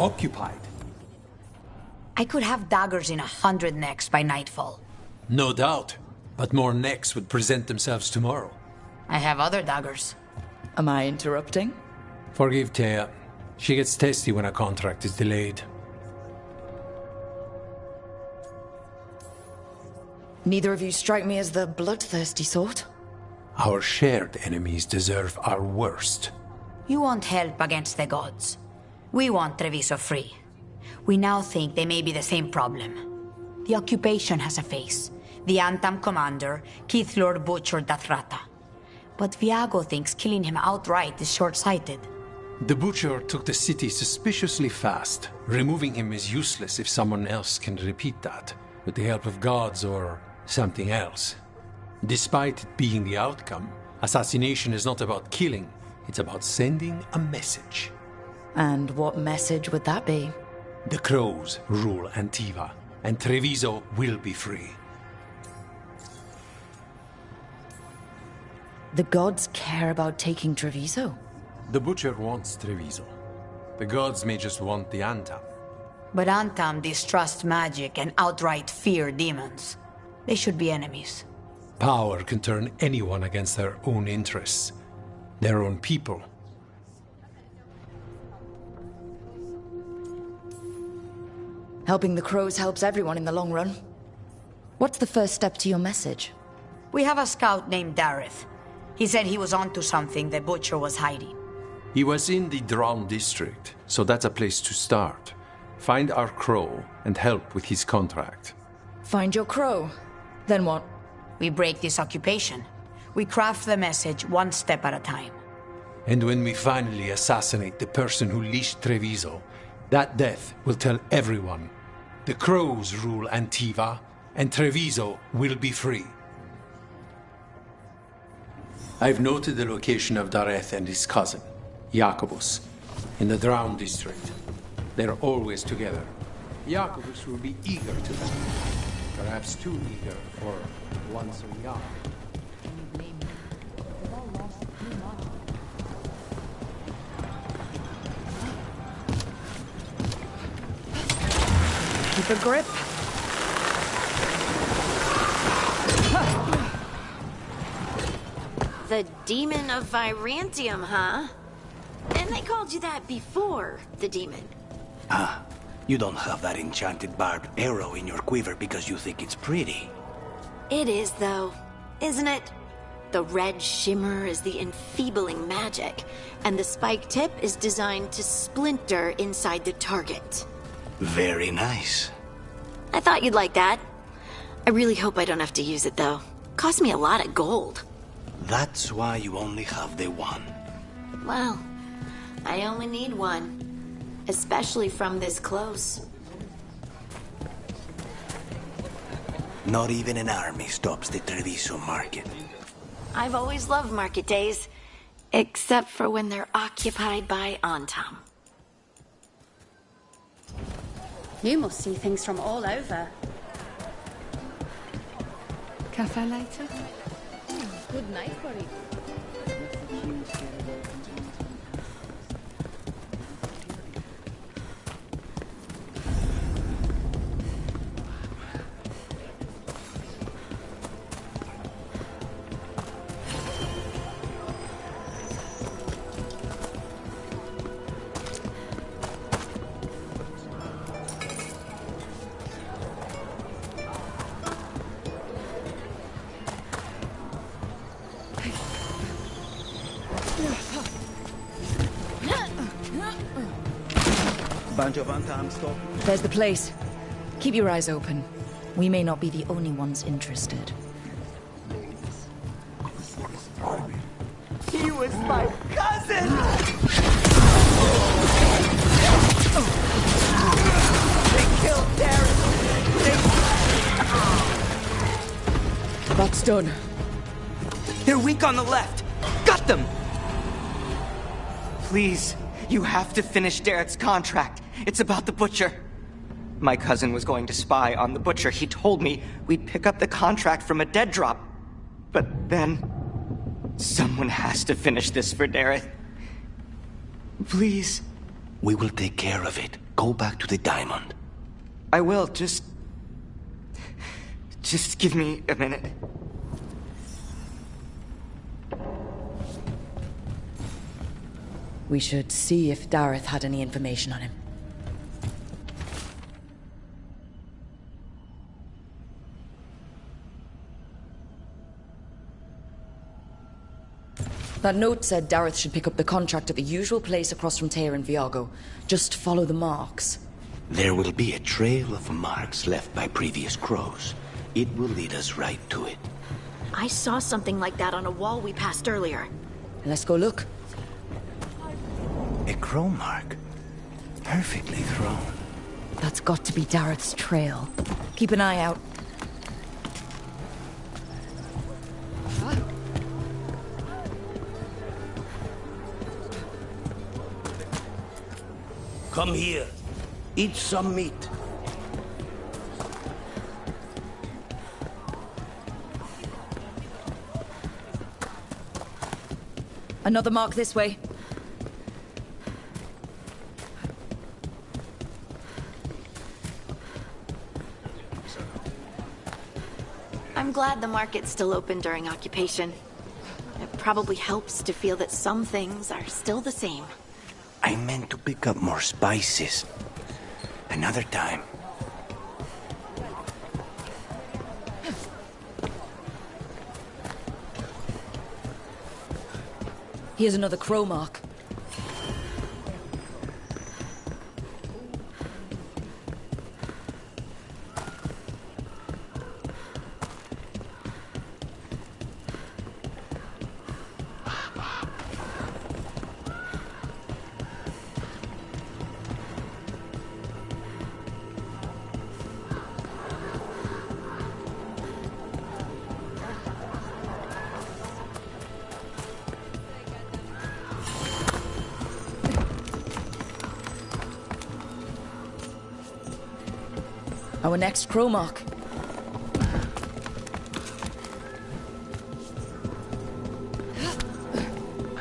occupied. I could have daggers in 100 necks by nightfall. No doubt, but more necks would present themselves tomorrow. I have other daggers. Am I interrupting? Forgive Thea. She gets testy when a contract is delayed. Neither of you strike me as the bloodthirsty sort. Our shared enemies deserve our worst. You want help against the gods. We want Treviso free. We now think they may be the same problem. The occupation has a face. The Antam commander, Keith Lord Butcher Dathrata. But Viago thinks killing him outright is short-sighted. The Butcher took the city suspiciously fast. Removing him is useless if someone else can repeat that, with the help of gods or something else. Despite it being the outcome, assassination is not about killing, it's about sending a message. And what message would that be? The Crows rule Antiva, and Treviso will be free. The gods care about taking Treviso? The Butcher wants Treviso. The gods may just want the Antam. But Antam distrust magic and outright fear demons. They should be enemies. Power can turn anyone against their own interests, their own people. Helping the crows helps everyone in the long run. What's the first step to your message? We have a scout named Dareth. He said he was onto something the Butcher was hiding. He was in the Drown district, so that's a place to start. Find our crow and help with his contract. Find your crow. Then what? We break this occupation. We craft the message one step at a time. And when we finally assassinate the person who leashed Treviso, that death will tell everyone. The crows rule Antiva, and Treviso will be free. I've noted the location of Dareth and his cousin, Jacobus, in the Drown district. They're always together. Jacobus will be eager to help. Perhaps too eager for one so young. Keep a grip. The Demon of Virantium, huh? And they called you that before, the demon. Ah, you don't have that enchanted barbed arrow in your quiver because you think it's pretty. It is, though, isn't it? The red shimmer is the enfeebling magic, and the spike tip is designed to splinter inside the target. Very nice. I thought you'd like that. I really hope I don't have to use it, though. Cost me a lot of gold. That's why you only have the one. Well, I only need one. Especially from this close. Not even an army stops the Treviso market. I've always loved market days. Except for when they're occupied by Antam. You must see things from all over. Cafe later? Good night, buddy. Bunch of Antam stock. There's the place. Keep your eyes open. We may not be the only ones interested. He was my cousin! They killed Darren! That's done. They're weak on the left! Got them! Please, you have to finish Darrett's contract. It's about the Butcher. My cousin was going to spy on the Butcher. He told me we'd pick up the contract from a dead drop. But then... someone has to finish this for Dareth. Please. We will take care of it. Go back to the diamond. I will, just give me a minute. We should see if Dareth had any information on him. That note said Dareth should pick up the contract at the usual place across from Teir and Viago. Just follow the marks. There will be a trail of marks left by previous crows. It will lead us right to it. I saw something like that on a wall we passed earlier. Let's go look. A crow mark. Perfectly thrown. That's got to be Dareth's trail. Keep an eye out. Come here. Eat some meat. Another mark this way. I'm glad the market's still open during occupation. It probably helps to feel that some things are still the same. I meant to pick up more spices. Another time. Here's another crow mark. Our next crow mark.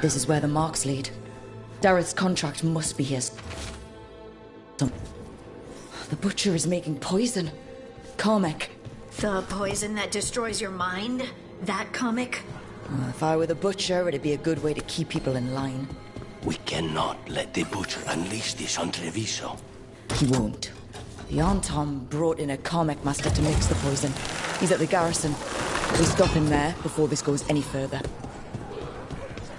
This is where the marks lead. Dareth's contract must be his. The butcher is making poison. Comic. The poison that destroys your mind? That comic? If I were the butcher, it'd be a good way to keep people in line. We cannot let the butcher unleash this on Treviso. He won't. The Antom brought in a comic master to mix the poison. He's at the garrison. We'll stop him there before this goes any further.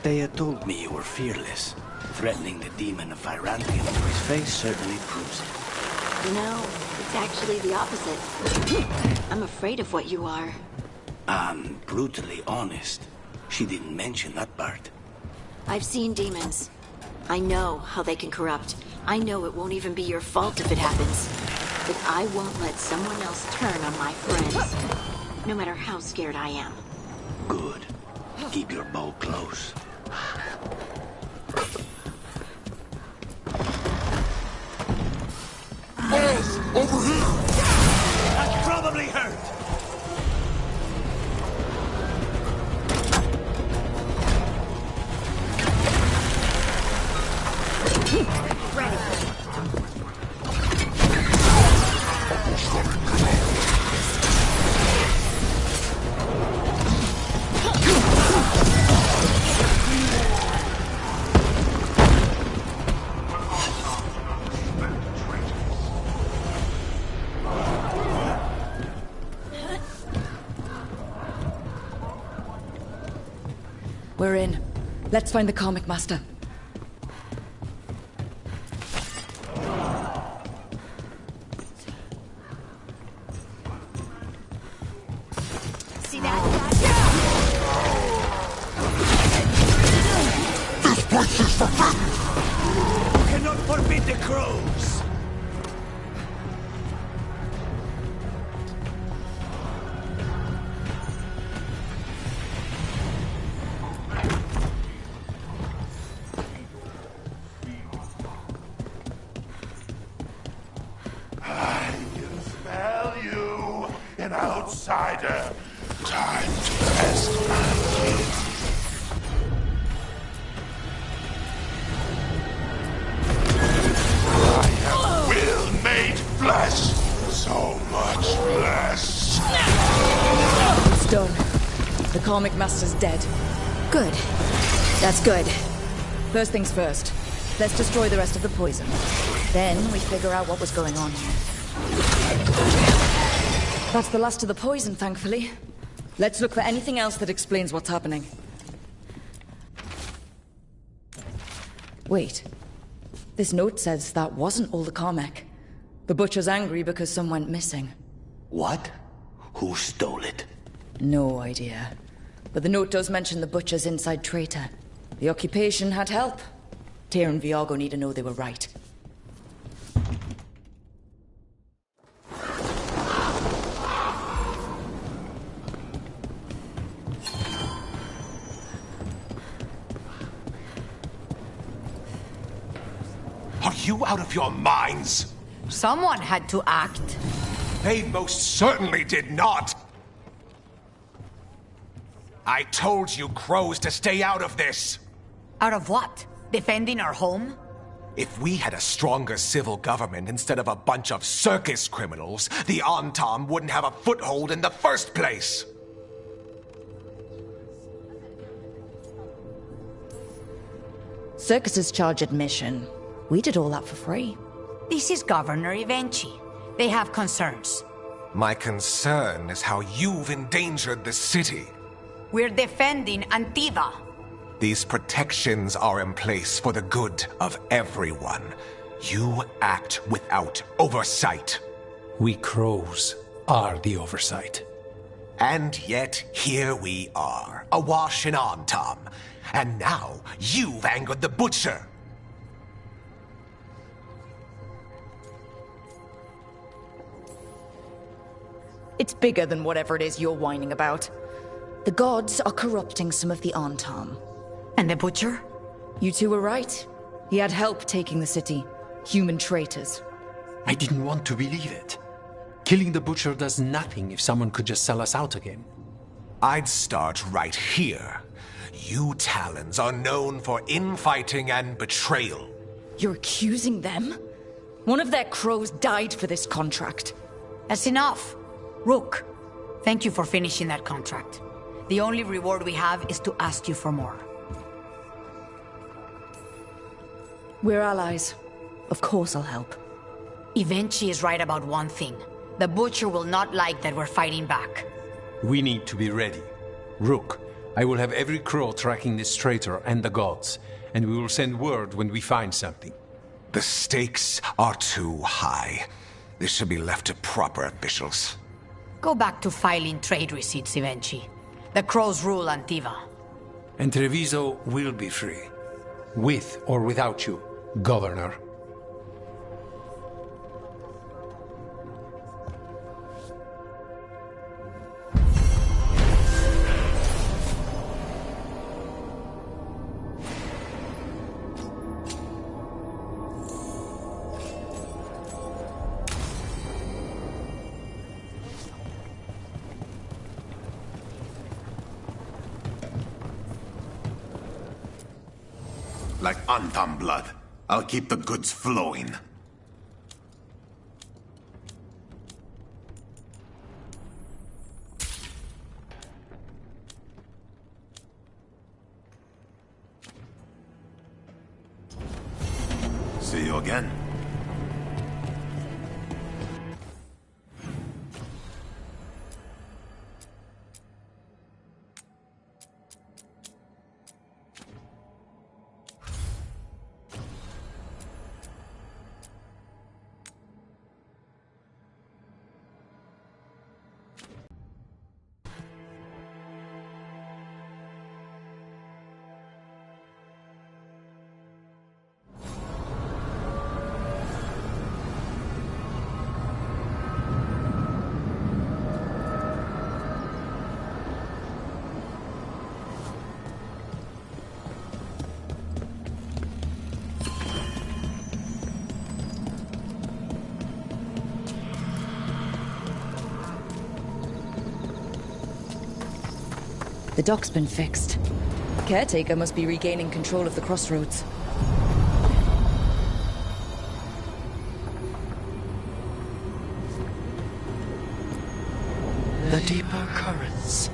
They had told me you were fearless. Threatening the demon of Virantium to his face certainly proves it. No, it's actually the opposite. I'm afraid of what you are. I'm brutally honest. She didn't mention that part. I've seen demons. I know how they can corrupt. I know it won't even be your fault if it happens. But I won't let someone else turn on my friends. No matter how scared I am. Good. Keep your bow close. Over here! That probably hurt! We're in. Let's find the comic master. See that? This place is forbidden! You cannot forbid the crows! An outsider. Time to test my kids. I have flesh! So much flesh! It's done. The Karmic Master's dead. Good. That's good. First things first. Let's destroy the rest of the poison. Then we figure out what was going on here. That's the last of the poison, thankfully. Let's look for anything else that explains what's happening. Wait. This note says that wasn't all the Carmack. The Butcher's angry because some went missing. What? Who stole it? No idea. But the note does mention the Butcher's inside traitor. The occupation had help. Tyr and Veilguard need to know they were right. Are you out of your minds? Someone had to act. They most certainly did not! I told you crows to stay out of this! Out of what? Defending our home? If we had a stronger civil government instead of a bunch of circus criminals, the Antam wouldn't have a foothold in the first place! Circuses charge admission. We did all that for free. This is Governor Evenchi. They have concerns. My concern is how you've endangered the city. We're defending Antiva. These protections are in place for the good of everyone. You act without oversight. We crows are the oversight. And yet, here we are, awash in Antam. And now, you've angered the Butcher. It's bigger than whatever it is you're whining about. The gods are corrupting some of the Antam. And the Butcher? You two were right. He had help taking the city. Human traitors. I didn't want to believe it. Killing the Butcher does nothing if someone could just sell us out again. I'd start right here. You Talons are known for infighting and betrayal. You're accusing them? One of their crows died for this contract. That's enough. Rook, thank you for finishing that contract. The only reward we have is to ask you for more. We're allies. Of course I'll help. Evenchi is right about one thing. The Butcher will not like that we're fighting back. We need to be ready. Rook, I will have every crow tracking this traitor and the gods, and we will send word when we find something. The stakes are too high. This should be left to proper officials. Go back to filing trade receipts, Evenchi. The crows rule Antiva. And Treviso will be free. With or without you, Governor. Like Antam blood. I'll keep the goods flowing. See you again. The dock's been fixed. Caretaker must be regaining control of the crossroads. the deeper currents.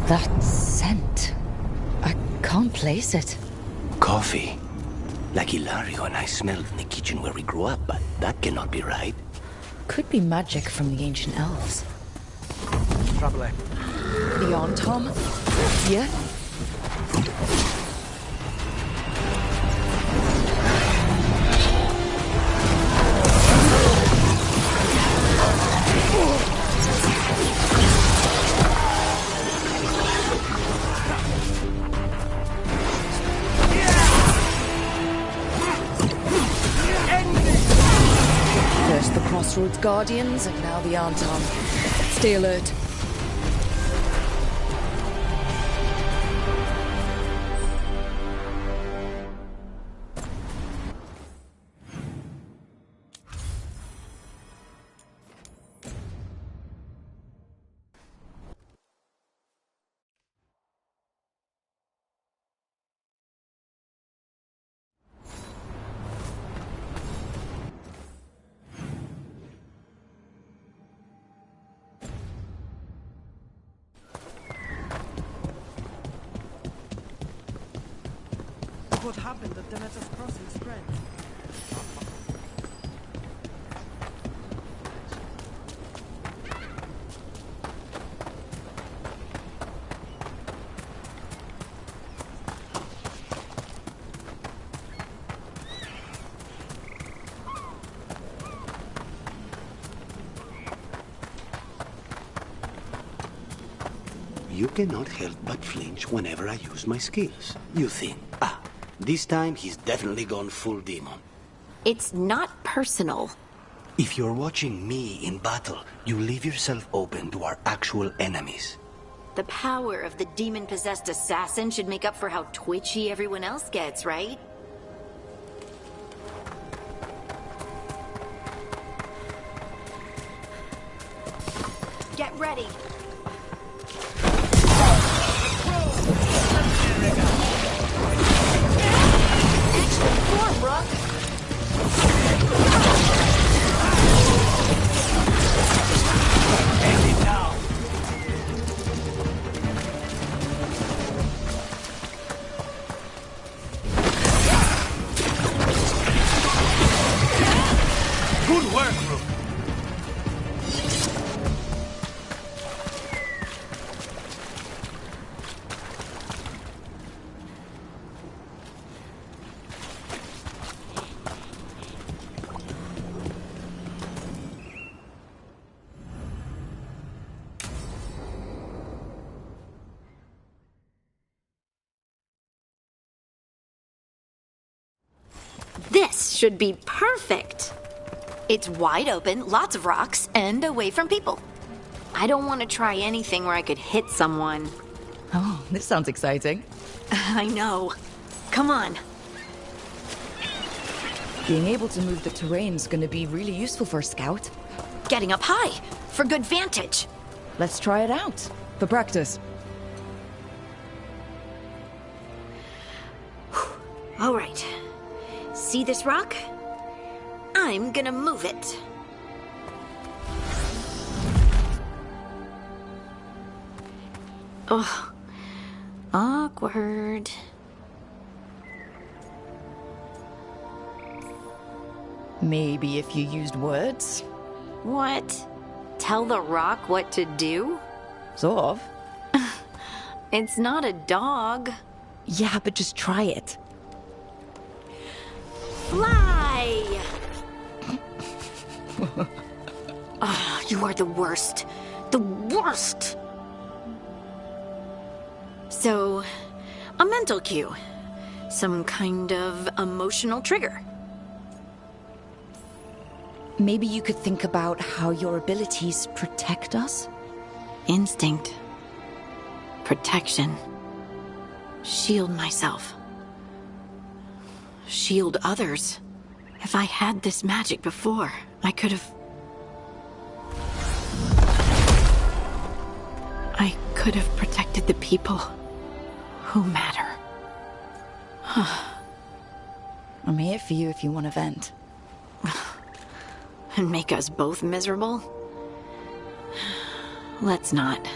That scent. I can't place it. Coffee. Like Hilario and I smelled in the kitchen where we grew up, but that cannot be right. Could be magic from the ancient elves. Trouble. Beyond Tom? Yeah? First the Crossroads Guardians, and now the Anton. Stay alert. What happened at Demeter's Crossing spread? You cannot help but flinch whenever I use my skills. You think, this time he's definitely gone full demon. It's not personal. If you're watching me in battle, you leave yourself open to our actual enemies. The power of the demon-possessed assassin should make up for how twitchy everyone else gets, right? Get ready! Good work, Rook. This should be perfect. It's wide open, lots of rocks, and away from people. I don't want to try anything where I could hit someone. Oh, this sounds exciting. I know. Come on. Being able to move the terrain's gonna be really useful for a scout. Getting up high, for good vantage. Let's try it out. For practice. All right. See this rock? I'm gonna move it. Oh, awkward. Maybe if you used words? What? Tell the rock what to do? Sort of. It's not a dog. Yeah, but just try it. Fly! Ah, you are the worst. The worst! So, a mental cue. Some kind of emotional trigger. Maybe you could think about how your abilities protect us? Instinct. Protection. Shield myself. Shield others. If I had this magic before, I could have... I could have protected the people who matter. I'm here for you if you want to vent. And make us both miserable? Let's not.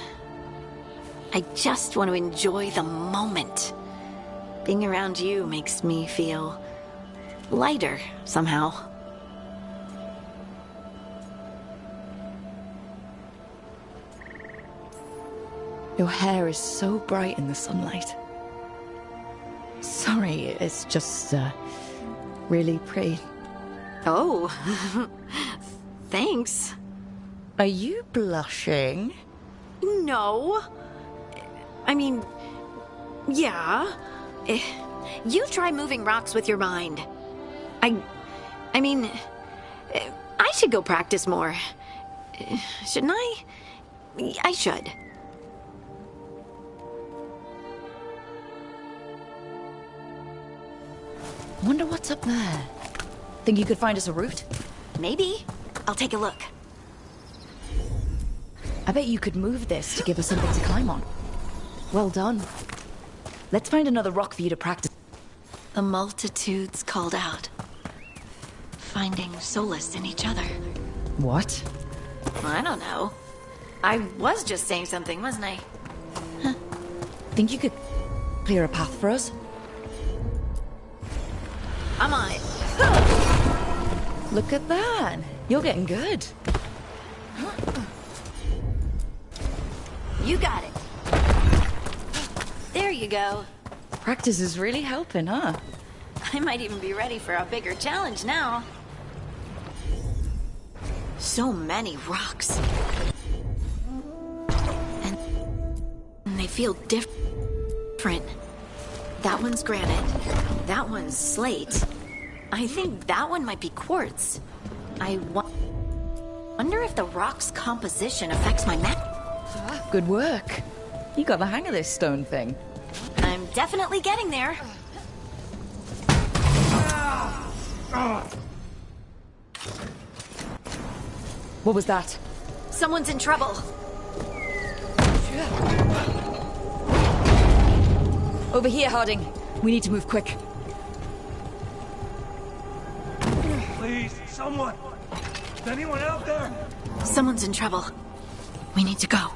I just want to enjoy the moment. Being around you makes me feel lighter somehow. Your hair is so bright in the sunlight. Sorry, it's just, really pretty. Oh, thanks. Are you blushing? No. I mean, yeah. You try moving rocks with your mind. I mean, I should go practice more. Shouldn't I? I should. Wonder what's up there. Think you could find us a route? Maybe. I'll take a look. I bet you could move this to give us something to climb on. Well done. Let's find another rock for you to practice. The multitudes called out, finding solace in each other. What? I don't know. I was just saying something, wasn't I? Huh. Think you could clear a path for us? I'm on it. Look at that. You're getting good. You got it. There you go. Practice is really helping, huh? I might even be ready for a bigger challenge now. So many rocks. And they feel different. That one's granite. That one's slate. I think that one might be quartz. I wonder if the rock's composition affects my map. Good work. You got the hang of this stone thing. I'm definitely getting there. What was that? Someone's in trouble. Over here, Harding. We need to move quick. Please, someone! Is anyone out there? Someone's in trouble. We need to go.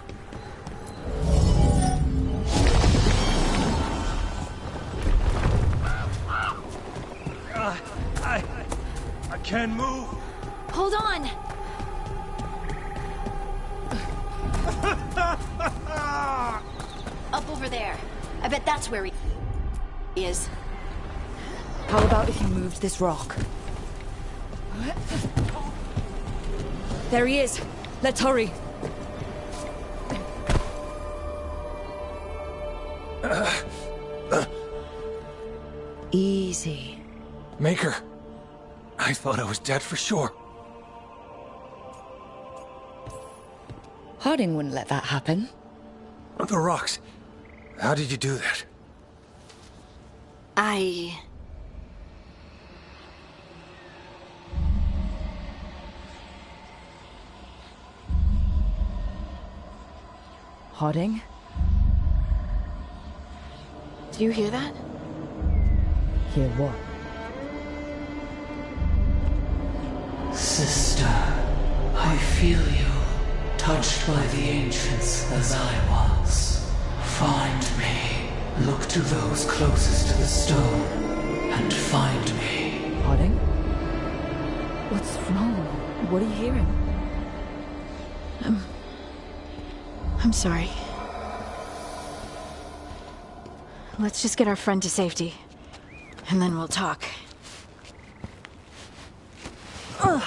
I can't move. Hold on. Up over there. I bet that's where he is. How about if you moved this rock? There he is. Let's hurry. Easy. Maker, I thought I was dead for sure. Harding wouldn't let that happen. The rocks. How did you do that? Harding? Do you hear that? Hear what? Sister, I feel you, touched by the ancients as I was. Find me. Look to those closest to the stone, and find me. Harding? What's wrong? What are you hearing? I'm sorry. Let's just get our friend to safety, and then we'll talk. Okay.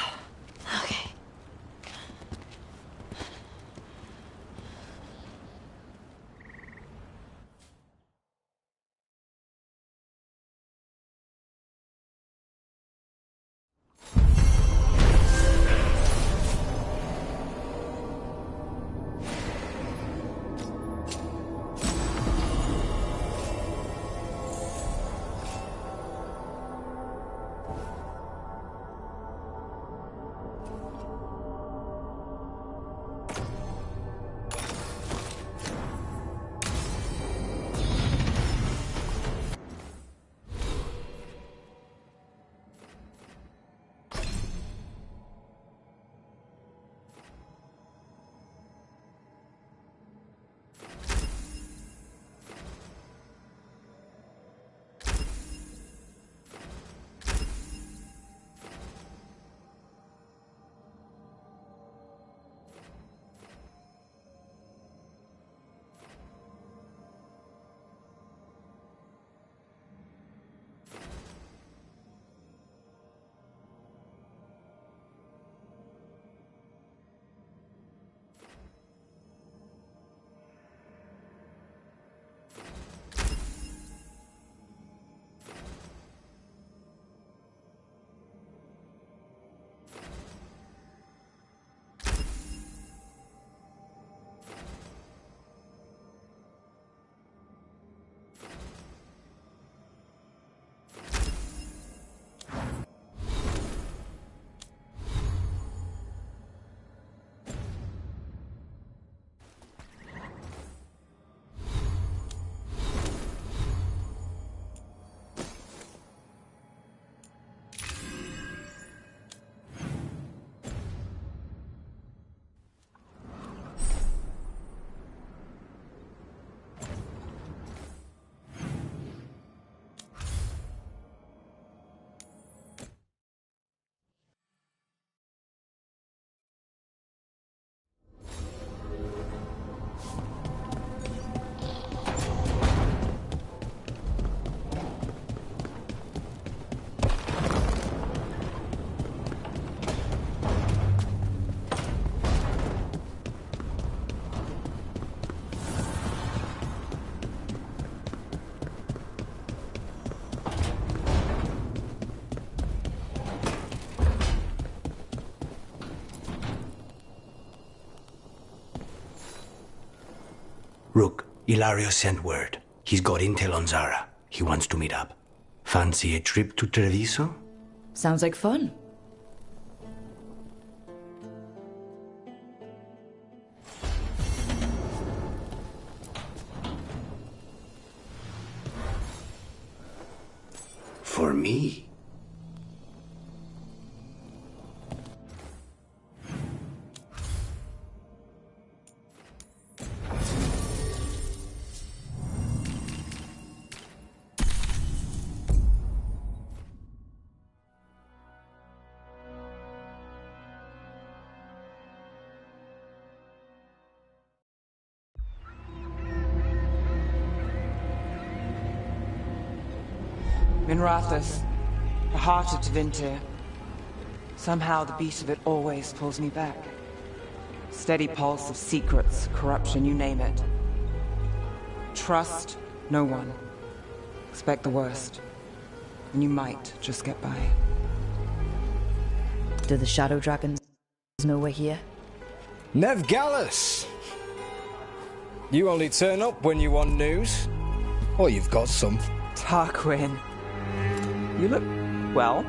Ilario sent word. He's got intel on Zara. He wants to meet up. Fancy a trip to Treviso? Sounds like fun. For me? Minrathous, the heart of Tevinter. Somehow the beat of it always pulls me back. Steady pulse of secrets, corruption, you name it. Trust no one. Expect the worst. And you might just get by. Do the Shadow Dragons know we're here? Nev Gallus! You only turn up when you want news. Or you've got some. Tarquin. You look... well.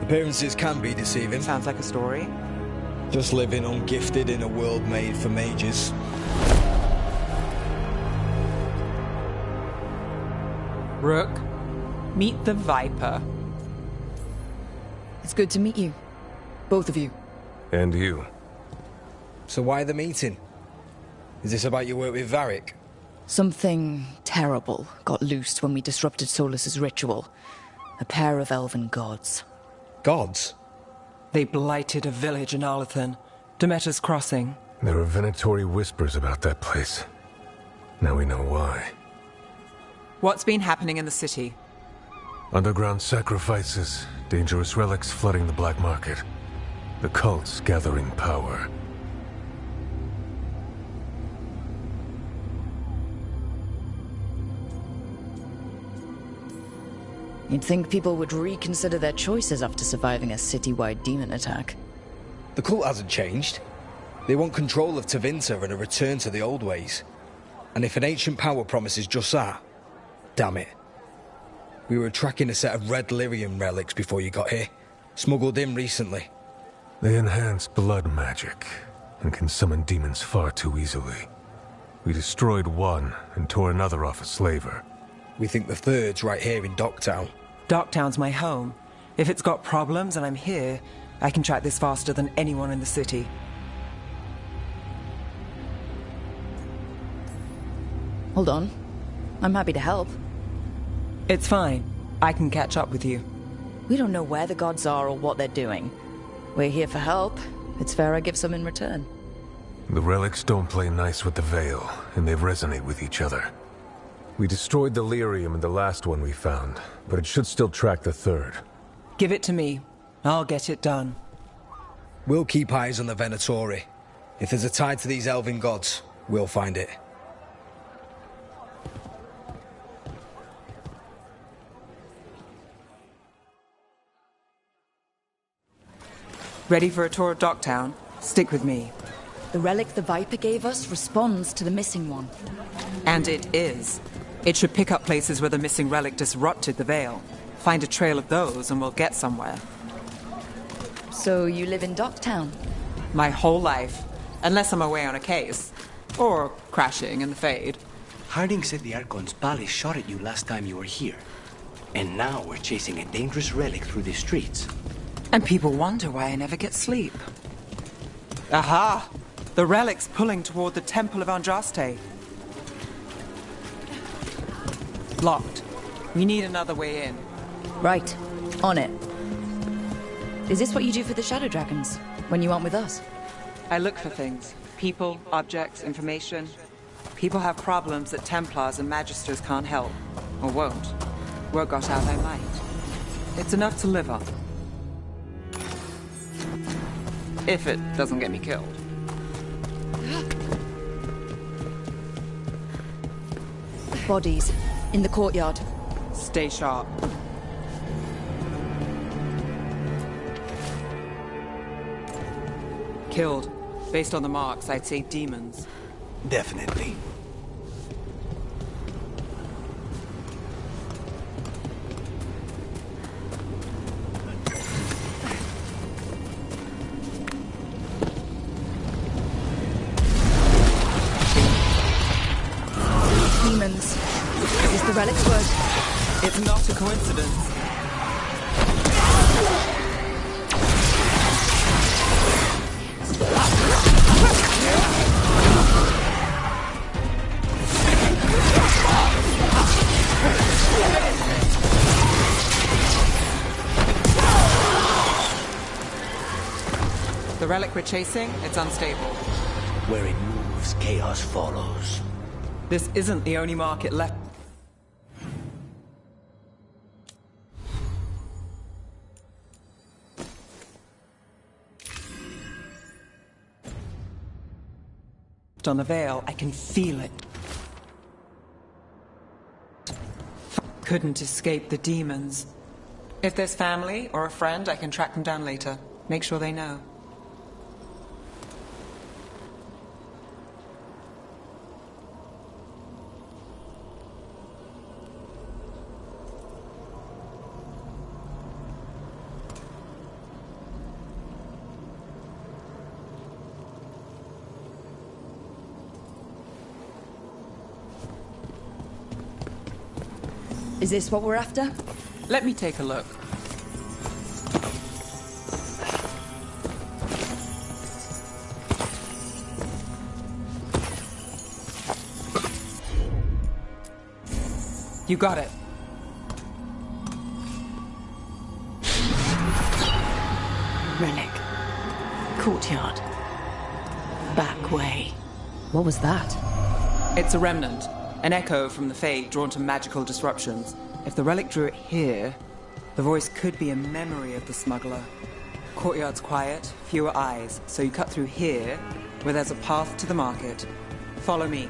Appearances can be deceiving. Sounds like a story. Just living ungifted in a world made for mages. Rook, meet the Viper. It's good to meet you. Both of you. And you. So why the meeting? Is this about your work with Varric? Something terrible got loosed when we disrupted Solus's ritual. A pair of elven gods. Gods? They blighted a village in Arlethan. Demeter's Crossing. There were Venatori whispers about that place. Now we know why. What's been happening in the city? Underground sacrifices, dangerous relics flooding the black market. The cults gathering power. You'd think people would reconsider their choices after surviving a citywide demon attack. The cult hasn't changed. They want control of Tevinter and a return to the old ways. And if an ancient power promises just that, damn it. We were tracking a set of red lyrium relics before you got here. Smuggled in recently. They enhance blood magic and can summon demons far too easily. We destroyed one and tore another off a slaver. We think the third's right here in Docktown. Docktown's my home. If it's got problems and I'm here, I can track this faster than anyone in the city. Hold on. I'm happy to help. It's fine. I can catch up with you. We don't know where the gods are or what they're doing. We're here for help. It's fair I give some in return. The relics don't play nice with the Veil, and they resonate with each other. We destroyed the lyrium in the last one we found, but it should still track the third. Give it to me. I'll get it done. We'll keep eyes on the Venatori. If there's a tie to these elven gods, we'll find it. Ready for a tour of Docktown? Stick with me. The relic the Viper gave us responds to the missing one. And it is. It should pick up places where the missing relic disrupted the Veil. Find a trail of those and we'll get somewhere. So you live in Docktown? My whole life. Unless I'm away on a case. Or crashing in the Fade. Harding said the Archon's palace shot at you last time you were here. And now we're chasing a dangerous relic through the streets. And people wonder why I never get sleep. Aha! The relic's pulling toward the Temple of Andraste. Locked. We need another way in. Right. On it. Is this what you do for the Shadow Dragons, when you aren't with us? I look for things. People, objects, information. People have problems that Templars and Magisters can't help. Or won't. Word got out I might. It's enough to live on. If it doesn't get me killed. Bodies. In the courtyard. Stay sharp. Killed. Based on the marks, I'd say demons. Definitely. Demons. Is this the relic's word? It's not a coincidence. The relic we're chasing, it's unstable. Where it moves, chaos follows. This isn't the only market left. On the Veil, I can feel it. Couldn't escape the demons. If there's family or a friend, I can track them down later. Make sure they know. Is this what we're after? Let me take a look. You got it. Relic. Courtyard. Back way. What was that? It's a remnant. An echo from the Fade drawn to magical disruptions. If the relic drew it here, the voice could be a memory of the smuggler. Courtyard's quiet, fewer eyes, so you cut through here, where there's a path to the market. Follow me.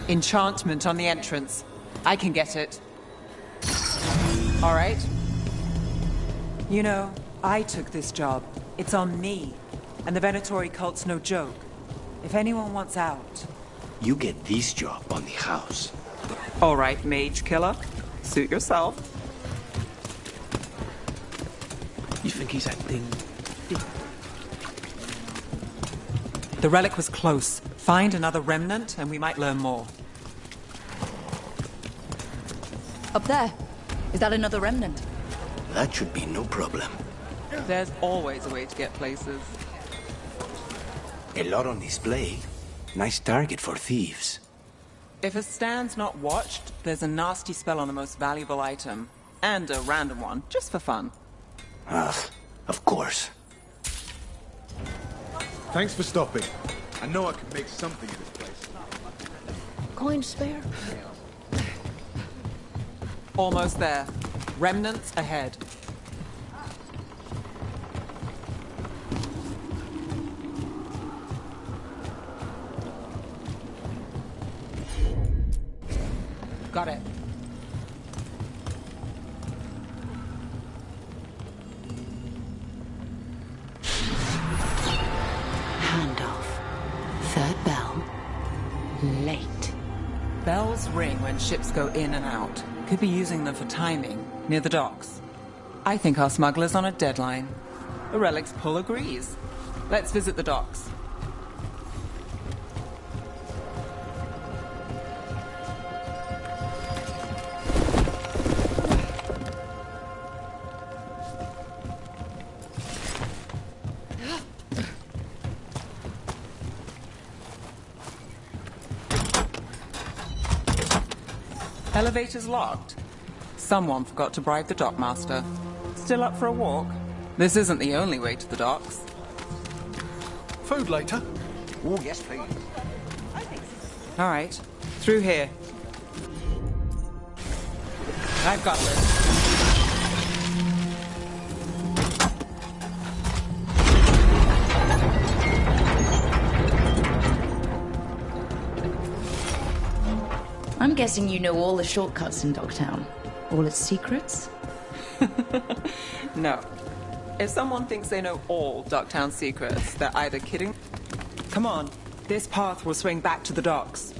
Enchantment on the entrance. I can get it. All right. You know, I took this job. It's on me. And the Venatori cult's no joke. If anyone wants out... You get this job on the house. All right, mage killer. Suit yourself. You think he's acting... The relic was close. Find another remnant and we might learn more. Up there. Is that another remnant? That should be no problem. There's always a way to get places. A lot on display. Nice target for thieves. If a stand's not watched, there's a nasty spell on the most valuable item. And a random one, just for fun. Ah, of course. Thanks for stopping. I know I could make something of this place. Coin spare? Almost there. Remnants ahead. Got it. Handoff. Third bell. Late. Bells ring when ships go in and out. Could be using them for timing, near the docks. I think our smuggler's on a deadline. The relic's pull agrees. Let's visit the docks. Elevator's locked. Someone forgot to bribe the dockmaster. Still up for a walk? This isn't the only way to the docks. Food later? Oh, yes, please. All right. Through here. I've got this. I'm guessing you know all the shortcuts in Dogtown. All its secrets? No. If someone thinks they know all Dogtown secrets, they're either kidding... Come on. This path will swing back to the docks.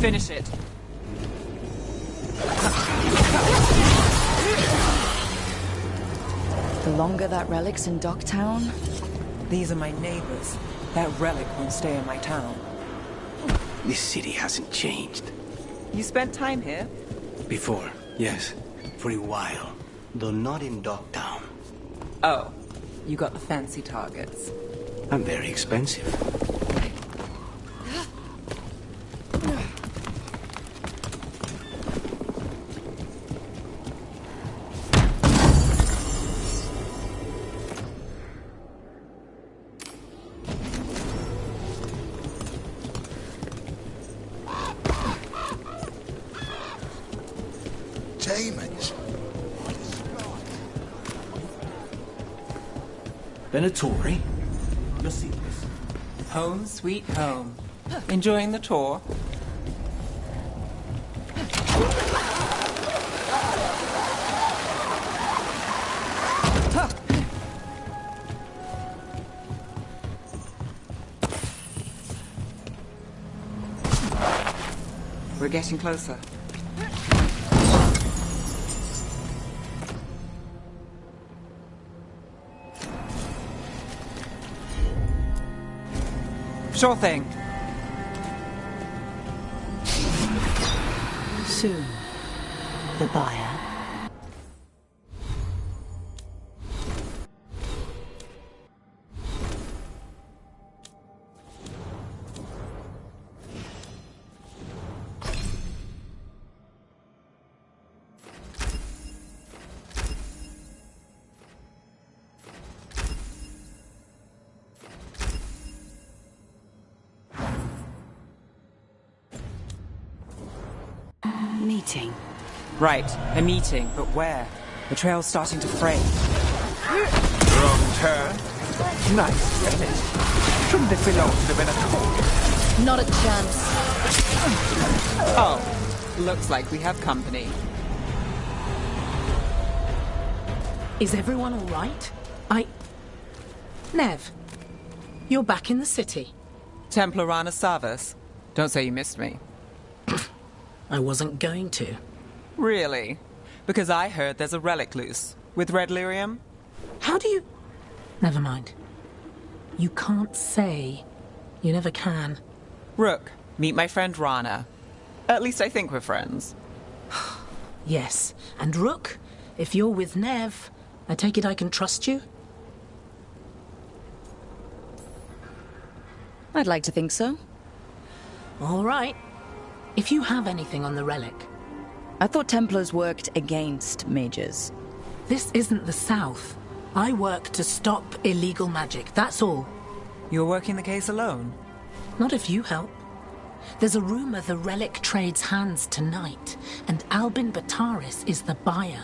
Finish it. The longer that relic's in Docktown... These are my neighbors. That relic won't stay in my town. This city hasn't changed. You spent time here? Before, yes. For a while. Though not in Docktown. Oh, you got the fancy targets. I'm very expensive. Demons. Been a Tory? Let's see this. Home sweet home. Enjoying the tour? We're getting closer. Sure thing. Soon, the buyer. Meeting. Right, a meeting, but where? The trail's starting to fray. Wrong turn. Nice finish. Shouldn't this belong to the Veilguard? Not a chance. Oh, looks like we have company. Is everyone all right? Nev, you're back in the city. Templar Rana Savas. Don't say you missed me. I wasn't going to. Really? Because I heard there's a relic loose. With red lyrium? How do you... Never mind. You can't say. You never can. Rook, meet my friend Rana. At least I think we're friends. Yes. And Rook, if you're with Nev, I take it I can trust you? I'd like to think so. All right. If you have anything on the relic... I thought Templars worked against mages. This isn't the South. I work to stop illegal magic, that's all. You're working the case alone? Not if you help. There's a rumor the relic trades hands tonight, and Albin Bataris is the buyer.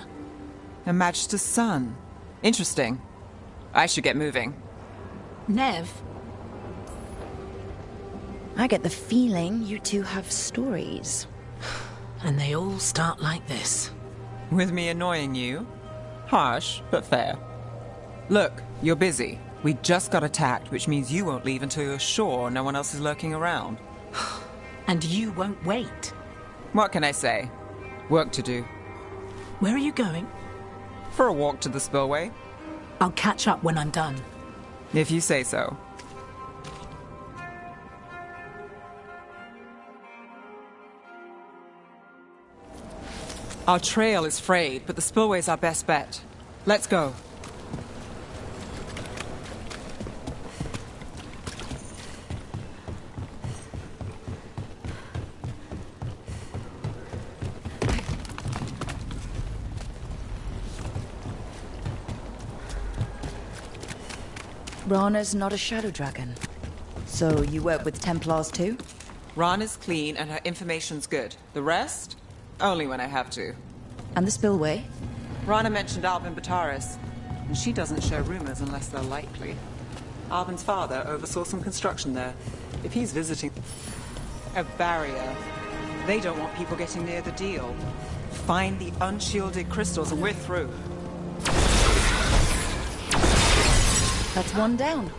Her Majesty's son. Interesting. I should get moving. Nev? I get the feeling you two have stories. And they all start like this. With me annoying you? Harsh, but fair. Look, you're busy. We just got attacked, which means you won't leave until you're sure no one else is lurking around. And you won't wait. What can I say? Work to do. Where are you going? For a walk to the spillway. I'll catch up when I'm done. If you say so. Our trail is frayed, but the spillway's our best bet. Let's go. Rana's not a shadow dragon. So you work with Templars too? Rana's clean and her information's good. The rest? Only when I have to. And the spillway? Rana mentioned Albin Bataris, and she doesn't share rumors unless they're likely. Albin's father oversaw some construction there. If he's visiting... A barrier. They don't want people getting near the deal. Find the unshielded crystals and we're through. That's one down.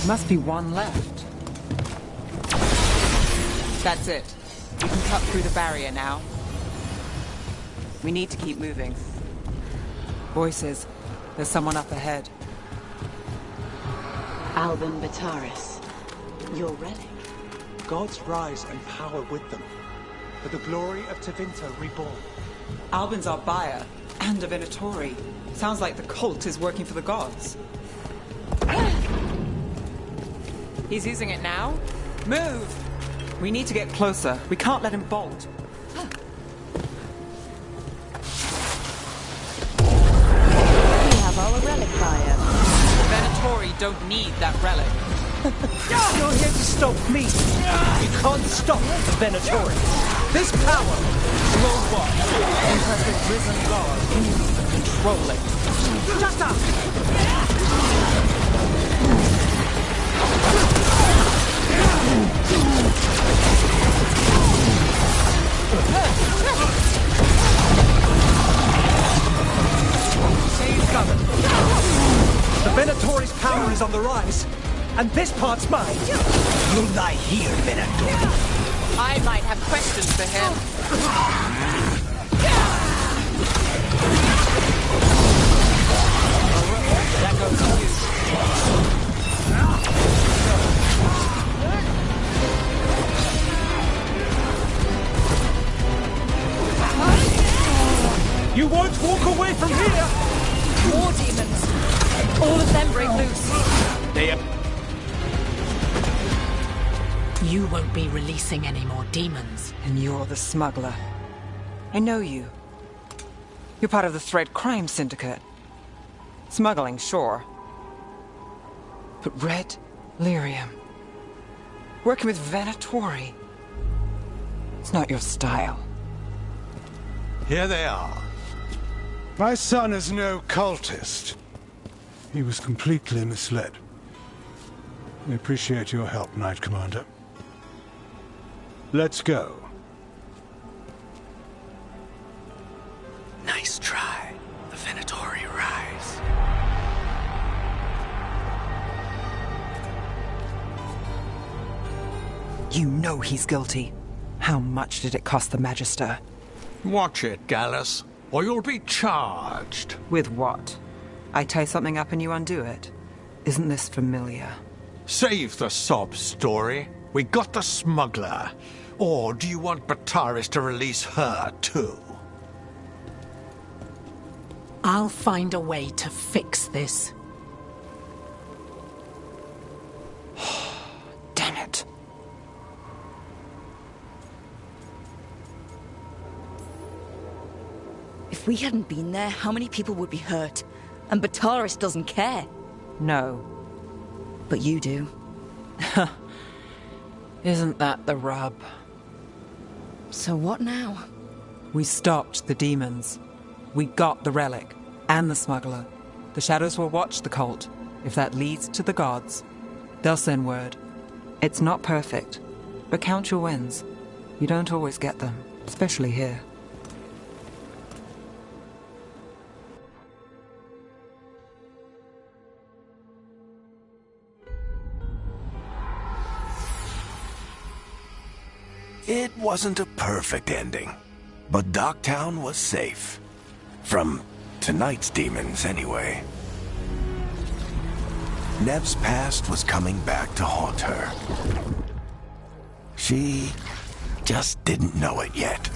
Must be one left. That's it. We can cut through the barrier now. We need to keep moving. Voices. There's someone up ahead. Albin Bataris. Your relic. Gods rise and power with them. For the glory of Tevinter reborn. Albin's our buyer, and a Venatori. Sounds like the cult is working for the gods. He's using it now? Move! We need to get closer. We can't let him bolt. We have our relic buyer. The Venatori don't need that relic. You're here to stop me. You can't stop the Venatori. This power will what? And has the risen god control it. Shut up! She's covered. The Venatori's power is on the rise, and this part's mine. You lie here, Venatori. I might have questions for him. That goes to you. You won't walk away from here! More demons. All of them break loose. They are... You won't be releasing any more demons. And you're the smuggler. I know you. You're part of the Thread Crime Syndicate. Smuggling, sure. But Red Lyrium. Working with Venatori. It's not your style. Here they are. My son is no cultist. He was completely misled. We appreciate your help, Knight Commander. Let's go. Nice try. The Venatori rise. You know he's guilty. How much did it cost the Magister? Watch it, Gallus, or you'll be charged. With what? I tie something up and you undo it. Isn't this familiar? Save the sob story. We got the smuggler. Or do you want Bataris to release her, too? I'll find a way to fix this. Damn it. If we hadn't been there, how many people would be hurt? And Bataris doesn't care. No. But you do. Isn't that the rub? So what now? We stopped the demons. We got the relic. And the smuggler. The shadows will watch the cult. If that leads to the gods, they'll send word. It's not perfect, but count your wins. You don't always get them, especially here. It wasn't a perfect ending, but Docktown was safe. From tonight's demons, anyway. Nev's past was coming back to haunt her. She just didn't know it yet.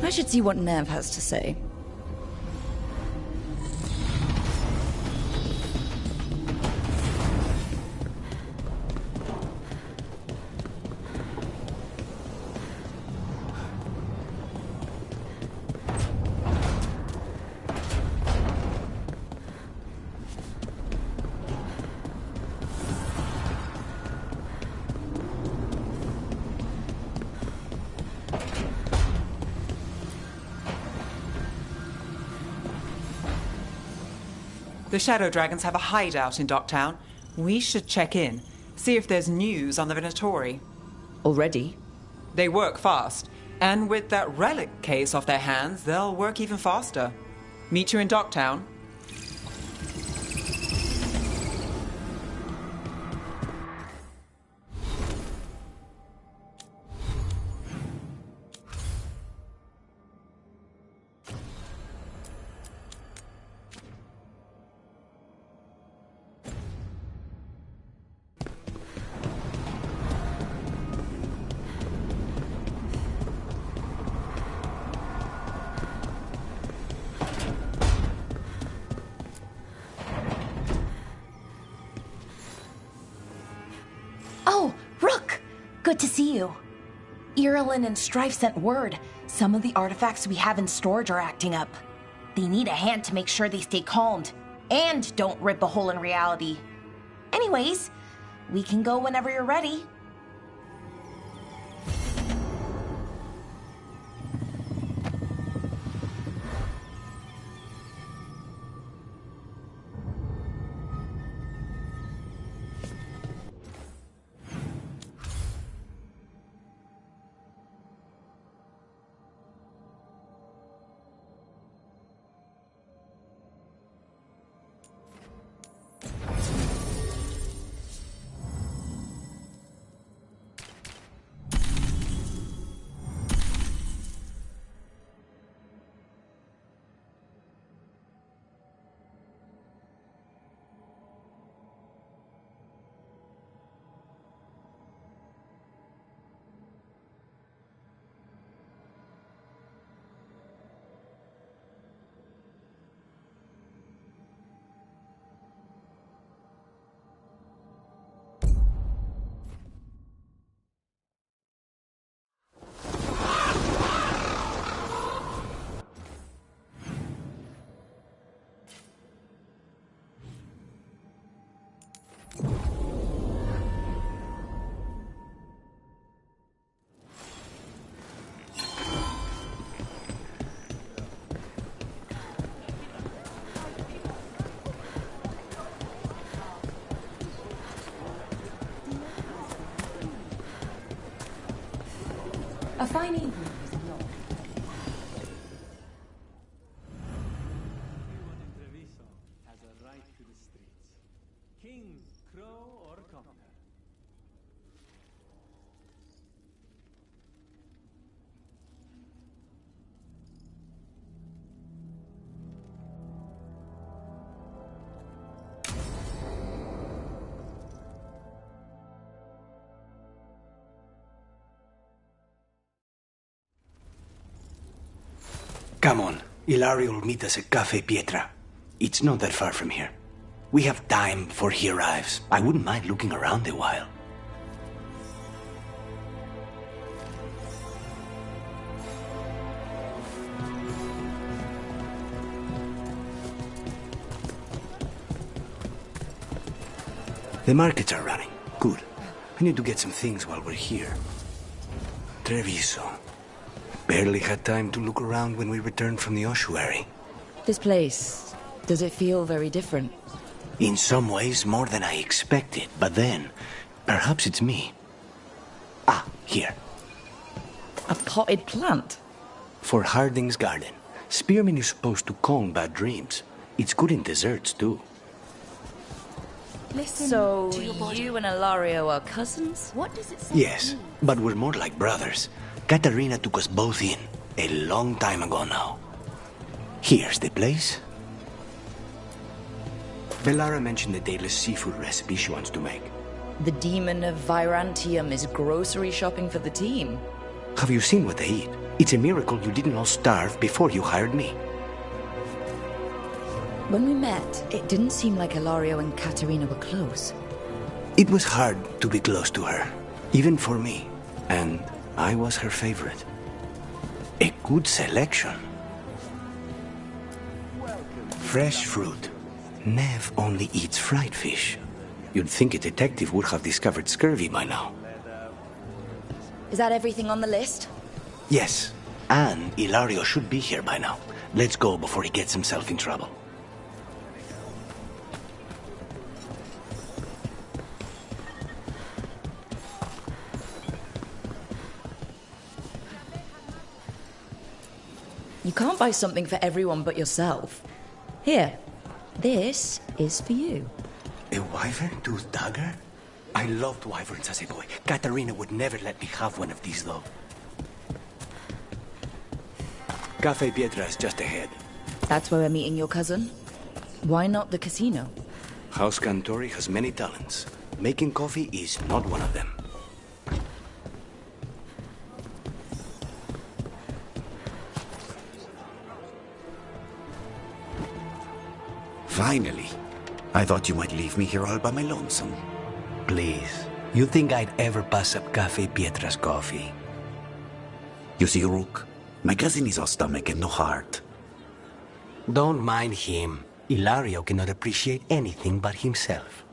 I should see what Nev has to say. The Shadow Dragons have a hideout in Docktown. We should check in, see if there's news on the Venatori. Already? They work fast, and with that relic case off their hands, they'll work even faster. Meet you in Docktown. Oh, Rook! Good to see you. Irulan and Strife sent word. Some of the artifacts we have in storage are acting up. They need a hand to make sure they stay calmed, and don't rip a hole in reality. Anyways, we can go whenever you're ready. A fine evening. Has a right to the streets. King, crow, or conquer. Come on. Ilario will meet us at Cafe Pietra. It's not that far from here. We have time before he arrives. I wouldn't mind looking around a while. The markets are running. Good. I need to get some things while we're here. Treviso. Barely had time to look around when we returned from the ossuary. This place, does it feel very different? In some ways, more than I expected. But then, perhaps it's me. Ah, here. A potted plant? For Harding's garden. Spearmint is supposed to calm bad dreams. It's good in desserts, too. Listen so, you and Ilario are cousins? What does it say? Yes, but we're more like brothers. Katarina took us both in, a long time ago now. Here's the place. Bellara mentioned the daedalus seafood recipe she wants to make. The demon of Virantium is grocery shopping for the team. Have you seen what they eat? It's a miracle you didn't all starve before you hired me. When we met, it didn't seem like Ilario and Katarina were close. It was hard to be close to her, even for me. And I was her favorite. A good selection. Fresh fruit. Nev only eats fried fish. You'd think a detective would have discovered scurvy by now. Is that everything on the list? Yes, and Ilario should be here by now. Let's go before he gets himself in trouble. You can't buy something for everyone but yourself. Here, this is for you. A wyvern tooth dagger? I loved wyverns as a boy. Katarina would never let me have one of these, though. Cafe Pietra is just ahead. That's where we're meeting your cousin? Why not the casino? House Cantori has many talents. Making coffee is not one of them. Finally. I thought you might leave me here all by my lonesome. Please. You think I'd ever pass up Cafe Pietra's coffee? You see, Rook, my cousin is all stomach and no heart. Don't mind him. Ilario cannot appreciate anything but himself.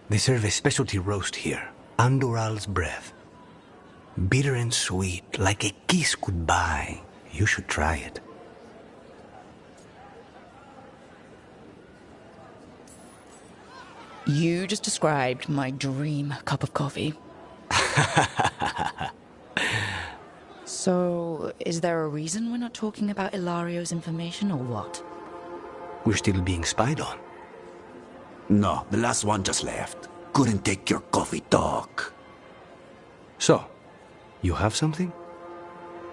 They serve a specialty roast here, Andoral's breath. Bitter and sweet, like a kiss goodbye. You should try it. You just described my dream cup of coffee. So, is there a reason we're not talking about Ilario's information, or what? We're still being spied on. No, the last one just left. Couldn't take your coffee talk. So, you have something?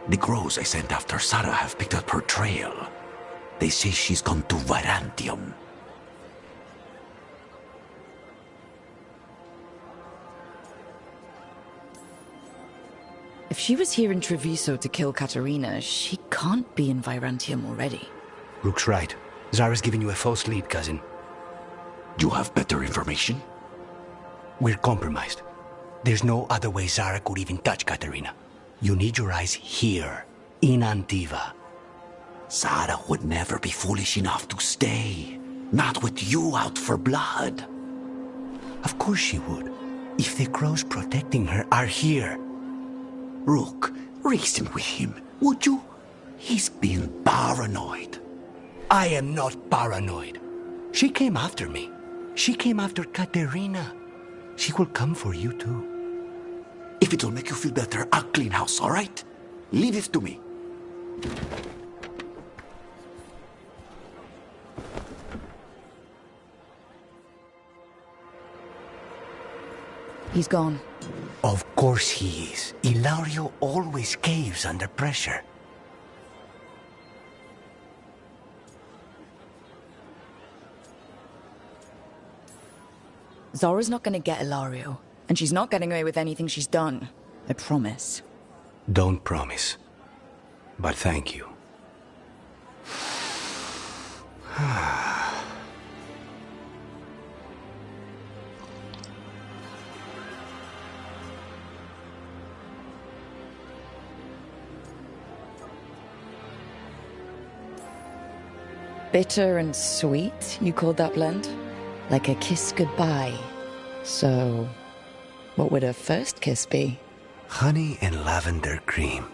The crows I sent after Sarah have picked up her trail. They say she's gone to Virantium. If she was here in Treviso to kill Katerina, she can't be in Virantium already. Rook's right. Zara's giving you a false lead, cousin. You have better information? We're compromised. There's no other way Zara could even touch Katerina. You need your eyes here, in Antiva. Zara would never be foolish enough to stay. Not with you out for blood. Of course she would. If the crows protecting her are here. Rook, reason with him, would you? He's been paranoid. I am not paranoid. She came after me. She came after Katerina. She will come for you too. If it'll make you feel better, I'll clean house, all right? Leave it to me. He's gone. Of course he is. Ilario always caves under pressure. Zora's not gonna get Ilario, and she's not getting away with anything she's done. I promise. Don't promise. But thank you. Bitter and sweet, you called that blend? Like a kiss goodbye. So, what would a first kiss be? Honey and lavender cream.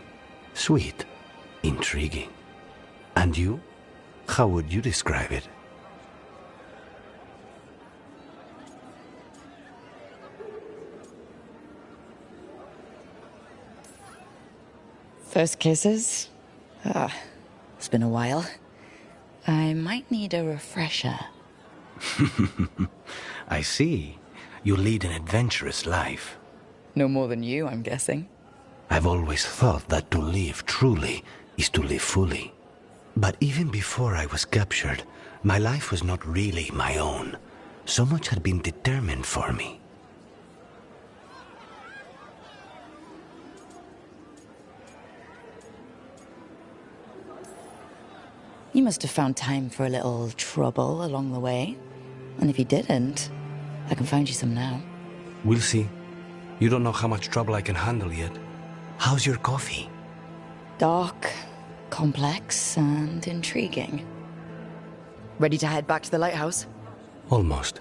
Sweet. Intriguing. And you? How would you describe it? First kisses? It's been a while. I might need a refresher. I see. You lead an adventurous life. No more than you, I'm guessing. I've always thought that to live truly is to live fully. But even before I was captured, my life was not really my own. So much had been determined for me. You must have found time for a little trouble along the way. And if you didn't, I can find you some now. We'll see. You don't know how much trouble I can handle yet. How's your coffee? Dark, complex, and intriguing. Ready to head back to the lighthouse? Almost.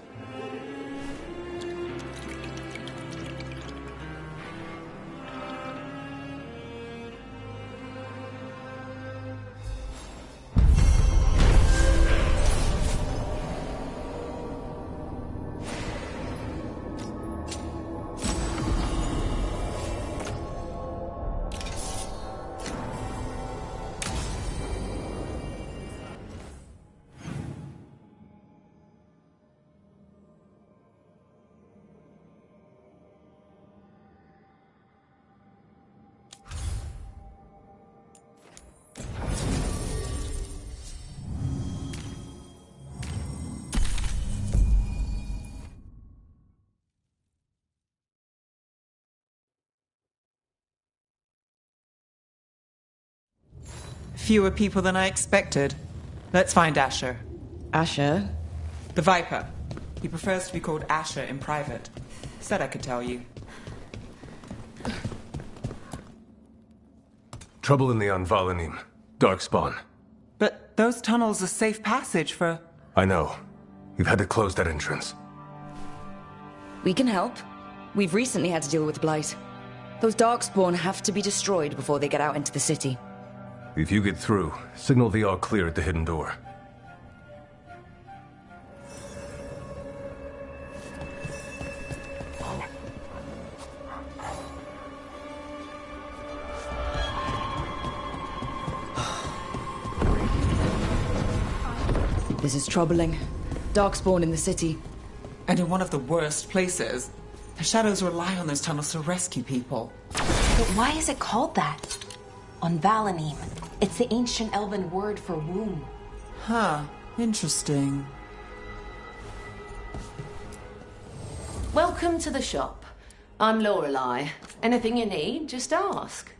Fewer people than I expected. Let's find Asher. Asher? The Viper. He prefers to be called Asher in private. Said I could tell you. Trouble in the Anvalanim. Darkspawn. But those tunnels are safe passage for... I know. We've had to close that entrance. We can help. We've recently had to deal with Blight. Those Darkspawn have to be destroyed before they get out into the city. If you get through, signal the all clear at the hidden door. This is troubling. Darkspawn in the city. And in one of the worst places. The Shadows rely on those tunnels to rescue people. But why is it called that? On Valanim, it's the ancient elven word for womb. Huh. Interesting. Welcome to the shop. I'm Lorelei. Anything you need, just ask.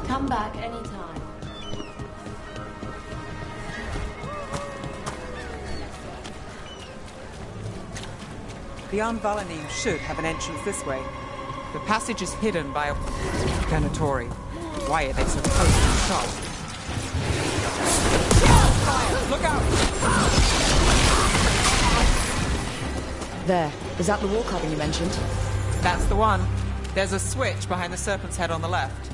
Come back anytime. The Anvalanim should have an entrance this way. The passage is hidden by a Venatori. Why are they so close to the shop? Fire! Look out! There. Is that the wall cabin you mentioned? That's the one. There's a switch behind the serpent's head on the left.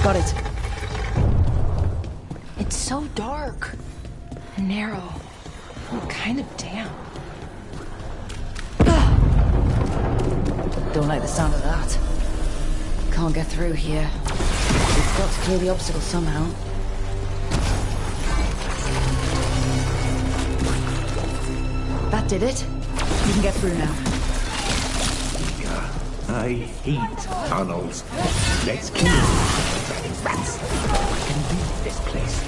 Got it. It's so dark. Narrow. And kind of damp. Don't like the sound of that. Can't get through here. We've got to clear the obstacle somehow. That did it. You can get through now. I hate tunnels. Let's kill dragon rats. I can leave this place.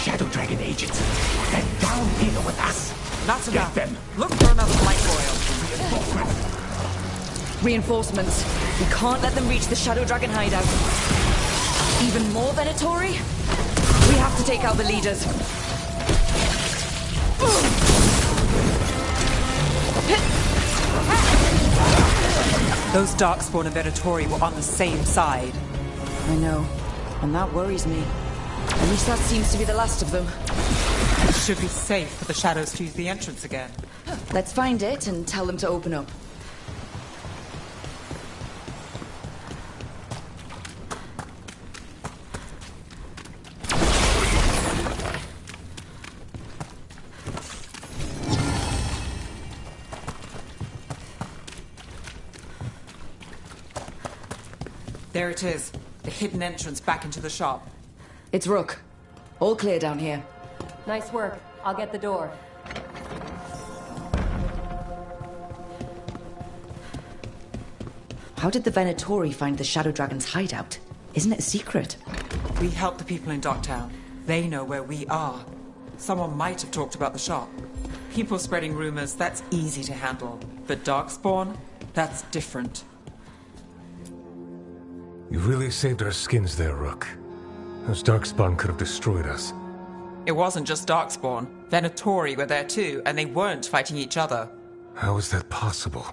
Shadow Dragon agents, they're down here with us. That's Get enough. them. Look for another light oil. Reinforcements. We can't let them reach the Shadow Dragon hideout. Even more Venatori? We have to take out the leaders. Those Darkspawn and Venatori were on the same side. I know, and that worries me. At least that seems to be the last of them. It should be safe for the Shadows to use the entrance again. Let's find it and tell them to open up. There it is. The hidden entrance back into the shop. It's Rook. All clear down here. Nice work. I'll get the door. How did the Venatori find the Shadow Dragon's hideout? Isn't it a secret? We help the people in Docktown. They know where we are. Someone might have talked about the shop. People spreading rumors, that's easy to handle. But Darkspawn, that's different. You really saved our skins there, Rook. Those Darkspawn could have destroyed us. It wasn't just Darkspawn. Venatori were there too, and they weren't fighting each other. How is that possible?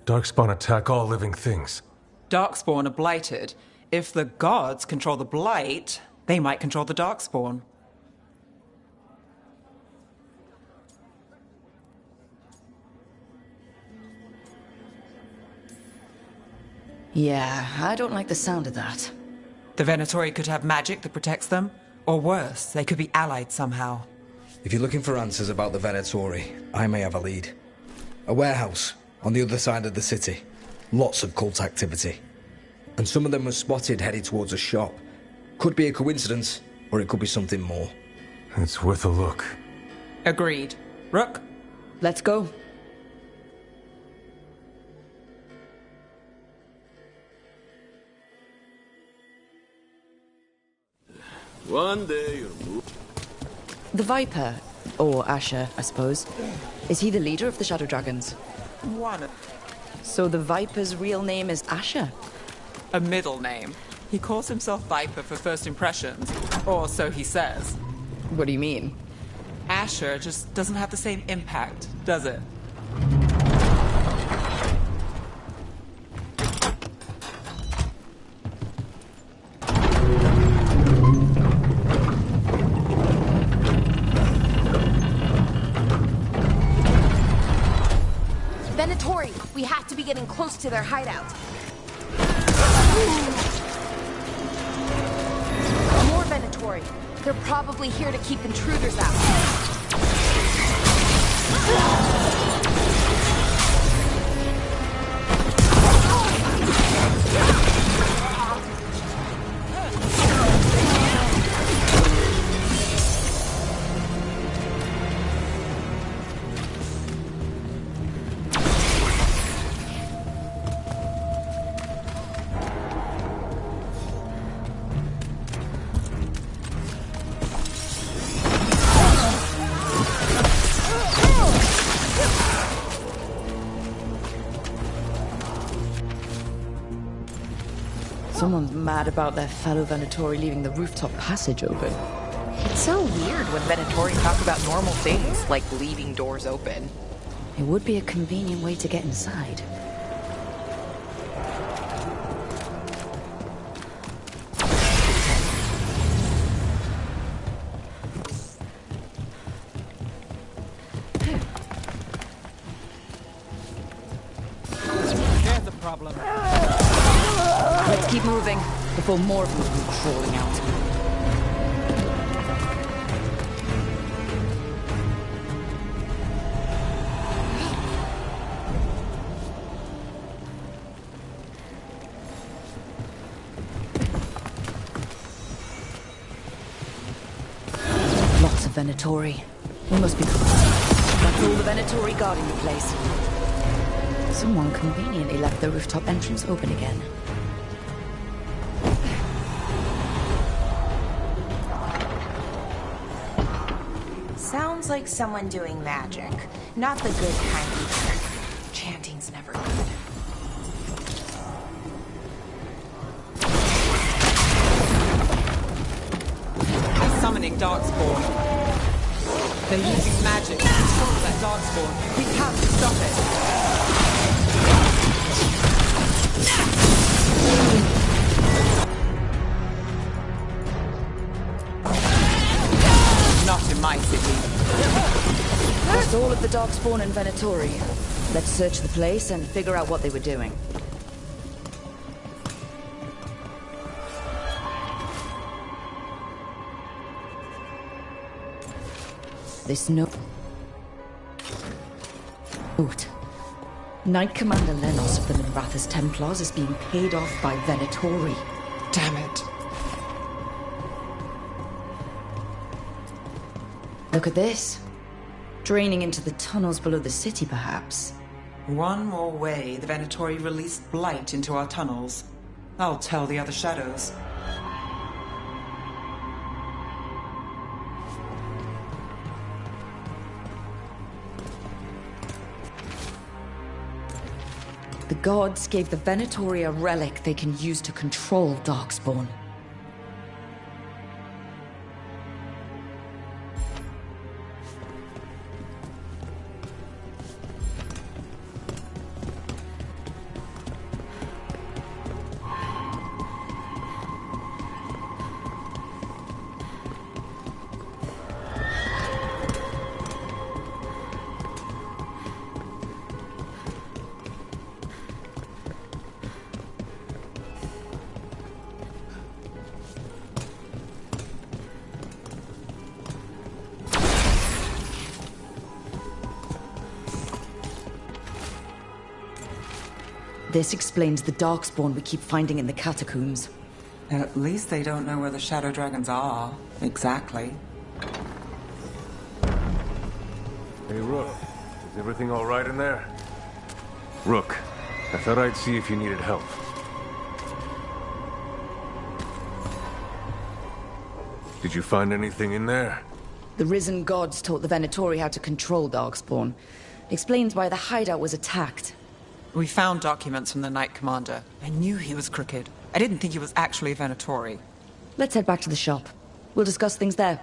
Darkspawn attack all living things. Darkspawn are blighted. If the gods control the blight, they might control the Darkspawn. Yeah, I don't like the sound of that. The Venatori could have magic that protects them, or worse, they could be allied somehow. If you're looking for answers about the Venatori, I may have a lead. A warehouse on the other side of the city. Lots of cult activity. And some of them were spotted headed towards a shop. Could be a coincidence, or it could be something more. It's worth a look. Agreed. Rook? Let's go. One day you'll move. The Viper, or Asher, I suppose. Is he the leader of the Shadow Dragons? One. So the Viper's real name is Asher? A middle name. He calls himself Viper for first impressions. Or so he says. What do you mean? Asher just doesn't have the same impact, does it? Venatori, we have to be getting close to their hideout. More Venatori. They're probably here to keep intruders out. Someone's mad about their fellow Venatori leaving the rooftop passage open. It's so weird when Venatori talk about normal things, like leaving doors open. It would be a convenient way to get inside. There's the problem. Let's keep moving before more of them come crawling out. Lots of Venatori. We must be close. That's all the Venatori guarding the place. Someone conveniently left the rooftop entrance open again. Sounds like someone doing magic. Not the good kind either. Chanting's never good. They're summoning Darkspawn. They're using magic to control that Darkspawn. We have to stop it. Not in my city. Lost all of the Darkspawn and Venatori. Let's search the place and figure out what they were doing. This note. Knight Commander Lenos of the Minrathous Templars is being paid off by Venatori. Damn it. Look at this. Draining into the tunnels below the city, perhaps. One more way the Venatori released blight into our tunnels. I'll tell the other shadows. The gods gave the Venatori a relic they can use to control Darkspawn. This explains the Darkspawn we keep finding in the catacombs. At least they don't know where the Shadow Dragons are. Exactly. Hey, Rook. Is everything all right in there? Rook, I thought I'd see if you needed help. Did Did you find anything in there? The risen gods taught the Venatori how to control Darkspawn. Explains why the hideout was attacked. We found documents from the Knight Commander. I knew he was crooked. I didn't think he was actually a Venatori. Let's head back to the shop. We'll discuss things there.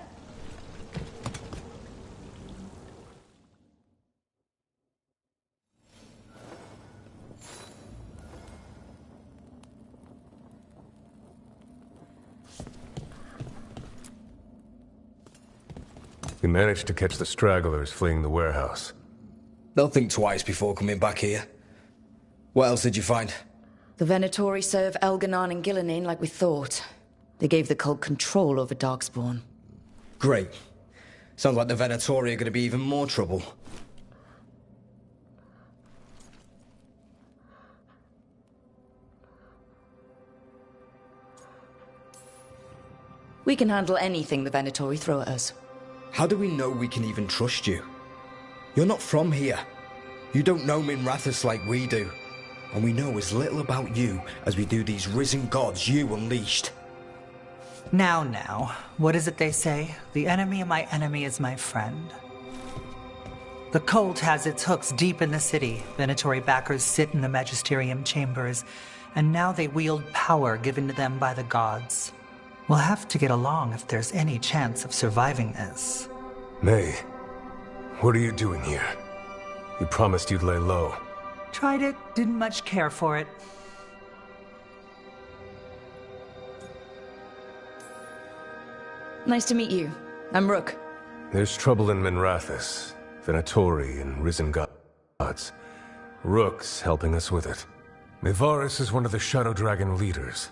We managed to catch the stragglers fleeing the warehouse. They'll think twice before coming back here. What else did you find? The Venatori serve Elganon and Gillinan like we thought. They gave the cult control over Darkspawn. Great. Sounds like the Venatori are going to be even more trouble. We can handle anything the Venatori throw at us. How do we know we can even trust you? You're not from here. You don't know Minrathous like we do. And we know as little about you as we do these risen gods you unleashed. Now, what is it they say? The enemy of my enemy is my friend. The cult has its hooks deep in the city. Venatori backers sit in the magisterium chambers, and now they wield power given to them by the gods. We'll have to get along if there's any chance of surviving this. May, what are you doing here? You promised you'd lay low. Tried it, didn't much care for it. Nice to meet you. I'm Rook. There's trouble in Minrathous. Venatori and risen gods. Rook's helping us with it. Mayvaris is one of the Shadow Dragon leaders.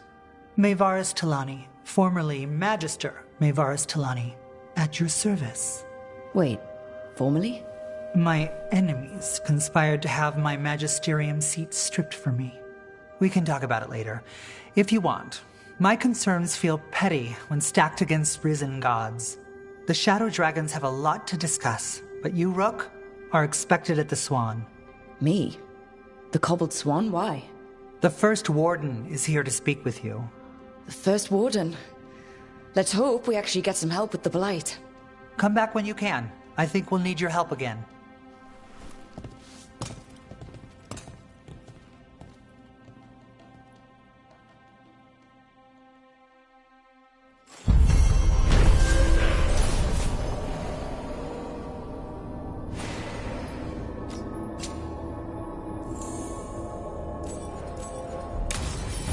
Mayvaris Talani, formerly Magister Mayvaris Talani, at your service. Wait, formerly? My enemies conspired to have my magisterium seat stripped from me. We can talk about it later, if you want. My concerns feel petty when stacked against risen gods. The Shadow Dragons have a lot to discuss, but you, Rook, are expected at the Swan. Me? The Cobbled Swan? Why? The First Warden is here to speak with you. The First Warden? Let's hope we actually get some help with the Blight. Come back when you can. I think we'll need your help again.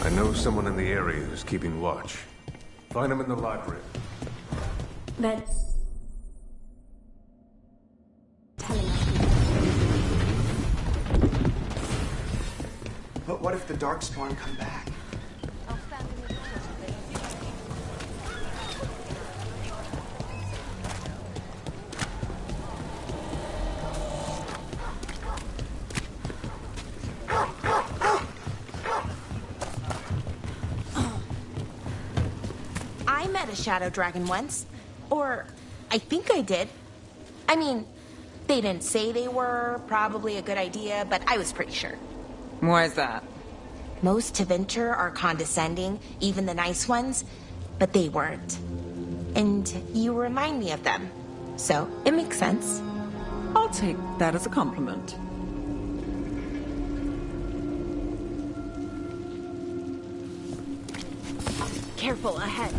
I know someone in the area who's keeping watch. Find him in the library. But... But what if the Darkspawn come back? I met a Shadow Dragon once. Or, I think I did. I mean, they didn't say they were probably a good idea, but I was pretty sure. Why is that? Most Tevinter are condescending, even the nice ones, but they weren't. And you remind me of them. So, it makes sense. I'll take that as a compliment. Careful ahead.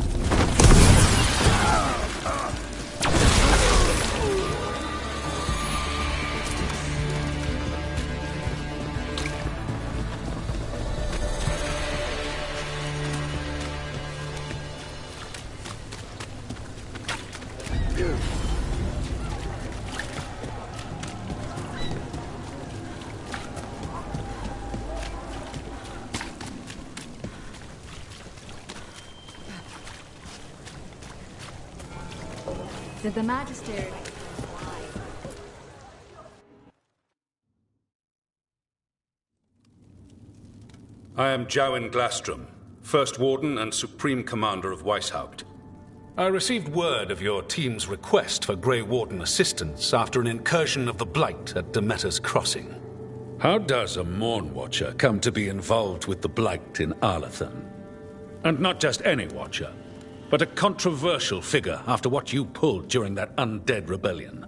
Did the Magister... I am Jowen Glastrom, First Warden and Supreme Commander of Weishaupt. I received word of your team's request for Grey Warden assistance after an incursion of the Blight at Demeter's Crossing. How does a Morn Watcher come to be involved with the Blight in Arlathan? And not just any Watcher, but a controversial figure after what you pulled during that undead rebellion.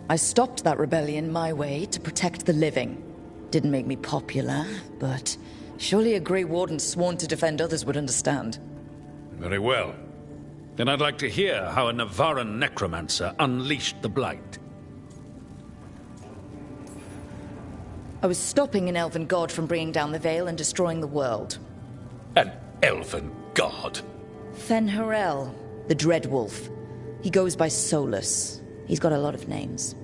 I stopped that rebellion my way to protect the living. Didn't make me popular, but surely a Grey Warden sworn to defend others would understand. Very well. Then I'd like to hear how a Navaran necromancer unleashed the Blight. I was stopping an elven god from bringing down the Veil and destroying the world. An elven god? Fen'Harel, the Dreadwolf. He goes by Solus. He's got a lot of names.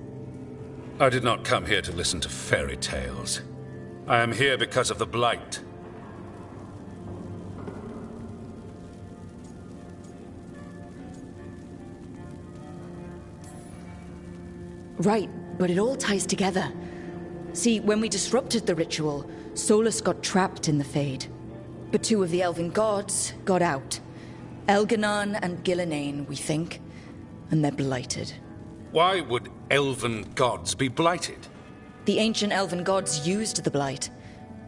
I did not come here to listen to fairy tales. I am here because of the Blight. Right, but it all ties together. See, when we disrupted the ritual, Solus got trapped in the Fade. But two of the elven gods got out. Elganon and Gillenane, we think. And they're blighted. Why would elven gods be blighted? The ancient elven gods used the Blight.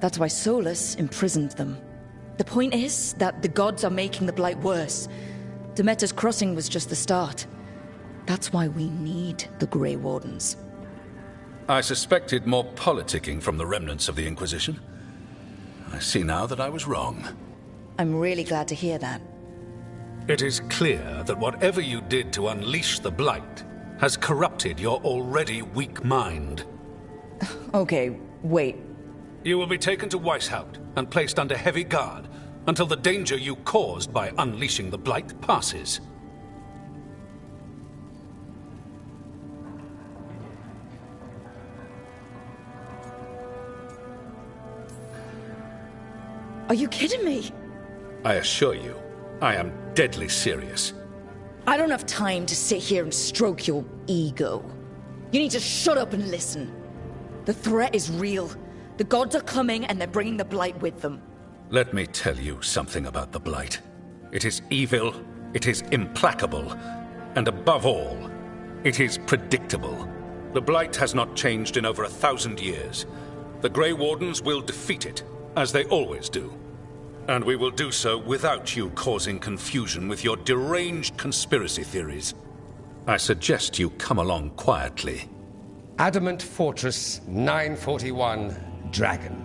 That's why Solus imprisoned them. The point is that the gods are making the Blight worse. Demeter's Crossing was just the start. That's why we need the Grey Wardens. I suspected more politicking from the remnants of the Inquisition. I see now that I was wrong. I'm really glad to hear that. It is clear that whatever you did to unleash the Blight has corrupted your already weak mind. Okay, wait. You will be taken to Weishaupt and placed under heavy guard until the danger you caused by unleashing the Blight passes. Are you kidding me? I assure you, I am deadly serious. I don't have time to sit here and stroke your ego. You need to shut up and listen. The threat is real. The gods are coming and they're bringing the Blight with them. Let me tell you something about the Blight. It is evil, it is implacable, and above all, it is predictable. The Blight has not changed in over 1,000 years. The Grey Wardens will defeat it, as they always do. And we will do so without you causing confusion with your deranged conspiracy theories. I suggest you come along quietly. Adamant Fortress 941, Dragon.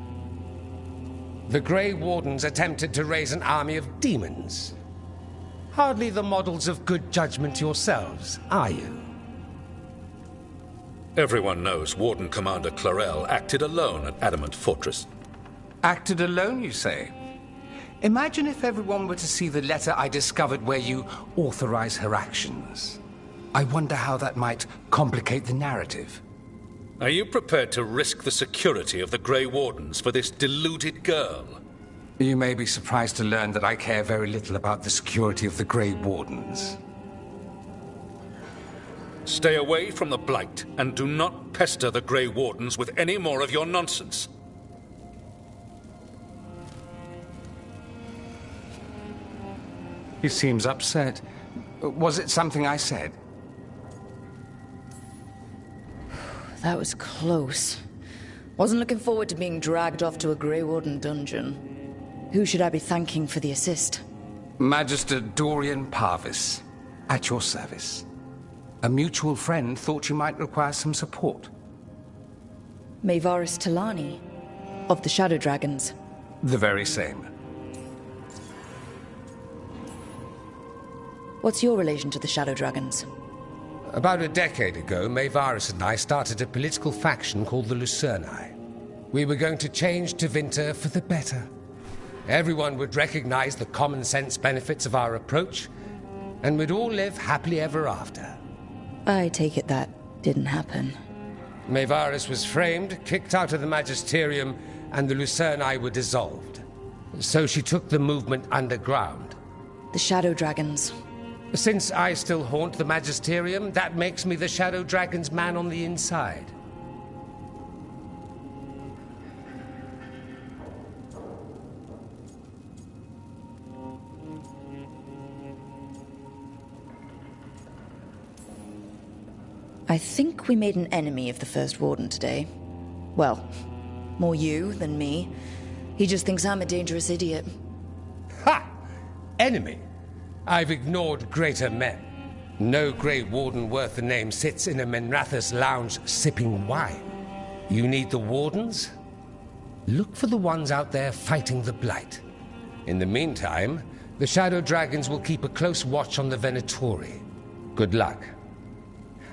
The Grey Wardens attempted to raise an army of demons. Hardly the models of good judgment yourselves, are you? Everyone knows Warden Commander Clarel acted alone at Adamant Fortress. Acted alone, you say? Imagine if everyone were to see the letter I discovered where you authorize her actions. I wonder how that might complicate the narrative. Are you prepared to risk the security of the Grey Wardens for this deluded girl? You may be surprised to learn that I care very little about the security of the Grey Wardens. Stay away from the Blight, and do not pester the Grey Wardens with any more of your nonsense. He seems upset. Was it something I said? That was close. Wasn't looking forward to being dragged off to a Grey Warden dungeon. Who should I be thanking for the assist? Magister Dorian Parvis, at your service. A mutual friend thought you might require some support. Maevaris Talani, of the Shadow Dragons. The very same. What's your relation to the Shadow Dragons? About a decade ago, Maevaris and I started a political faction called the Lucerni. We were going to change Tevinter for the better. Everyone would recognize the common sense benefits of our approach, and we'd all live happily ever after. I take it that didn't happen. Maevaris was framed, kicked out of the Magisterium, and the Lucerni were dissolved. So she took the movement underground. The Shadow Dragons. Since I still haunt the Magisterium, that makes me the Shadow Dragon's man on the inside. I think we made an enemy of the First Warden today. Well, More you than me. He just thinks I'm a dangerous idiot. Ha! Enemy? I've ignored greater men. No Grey Warden worth the name sits in a Menrathus lounge sipping wine. You need the Wardens? Look for the ones out there fighting the Blight. In the meantime, the Shadow Dragons will keep a close watch on the Venatori. Good luck.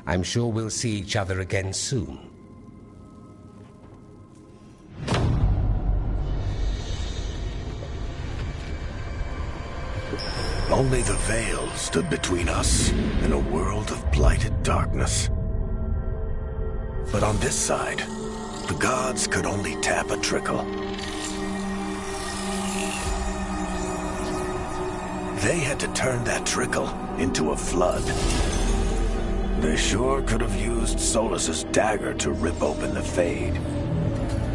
I'm sure we'll see each other again soon. Only the Veil stood between us and a world of blighted darkness. But on this side, the gods could only tap a trickle. They had to turn that trickle into a flood. They sure could have used Solus's dagger to rip open the Fade.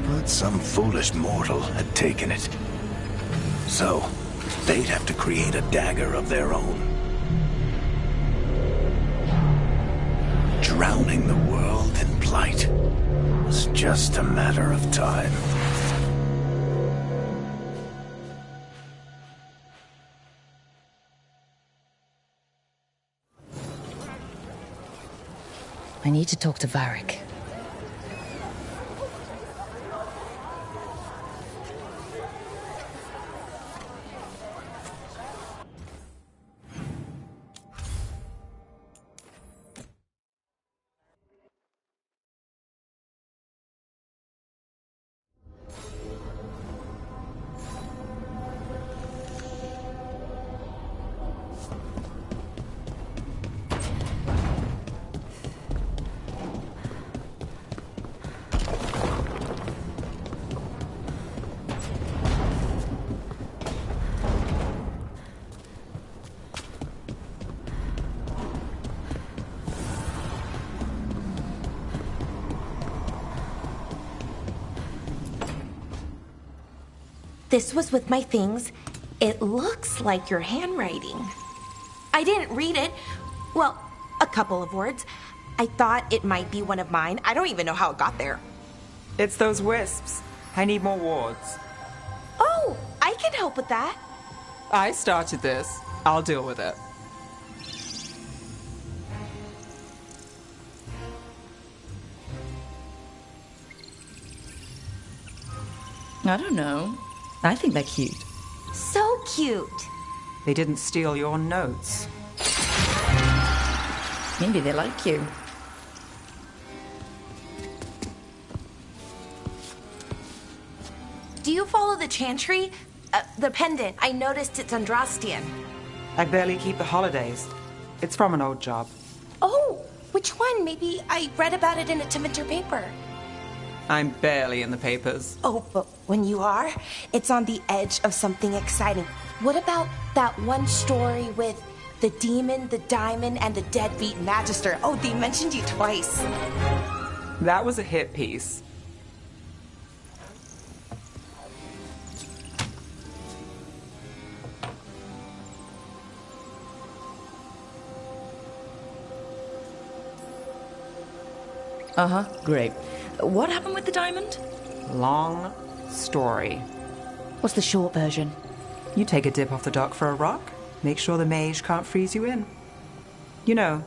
But some foolish mortal had taken it. So, they'd have to create a dagger of their own. Drowning the world in blight was just a matter of time. I need to talk to Varric. This was with my things. It looks like your handwriting. I didn't read it. Well, a couple of words. I thought it might be one of mine. I don't even know how it got there. It's those wisps. I need more wards. Oh, I can help with that. I started this. I'll deal with it. I don't know. I think they're cute. So cute. They didn't steal your notes. Maybe they like you. Do you follow the chantry? The pendant. I noticed it's Andrastian. I barely keep the holidays. It's from an old job. Oh, which one? Maybe I read about it in a Tevinter paper. I'm barely in the papers. Oh, but when you are, it's on the edge of something exciting. What about that one story with the demon, the diamond, and the deadbeat magister? Oh, they mentioned you twice. That was a hit piece. Uh-huh, great. What happened with the diamond? Long story. What's the short version? You take a dip off the dock for a rock, make sure the mage can't freeze you in. You know,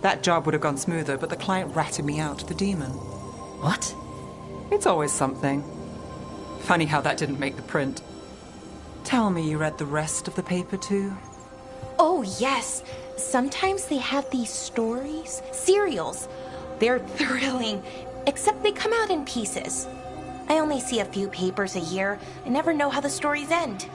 that job would have gone smoother, but the client ratted me out to the demon. What? It's always something. Funny how that didn't make the print. Tell me you read the rest of the paper too? Oh, yes. Sometimes they have these stories, serials. They're thrilling, except they come out in pieces. I only see a few papers a year. I never know how the stories end.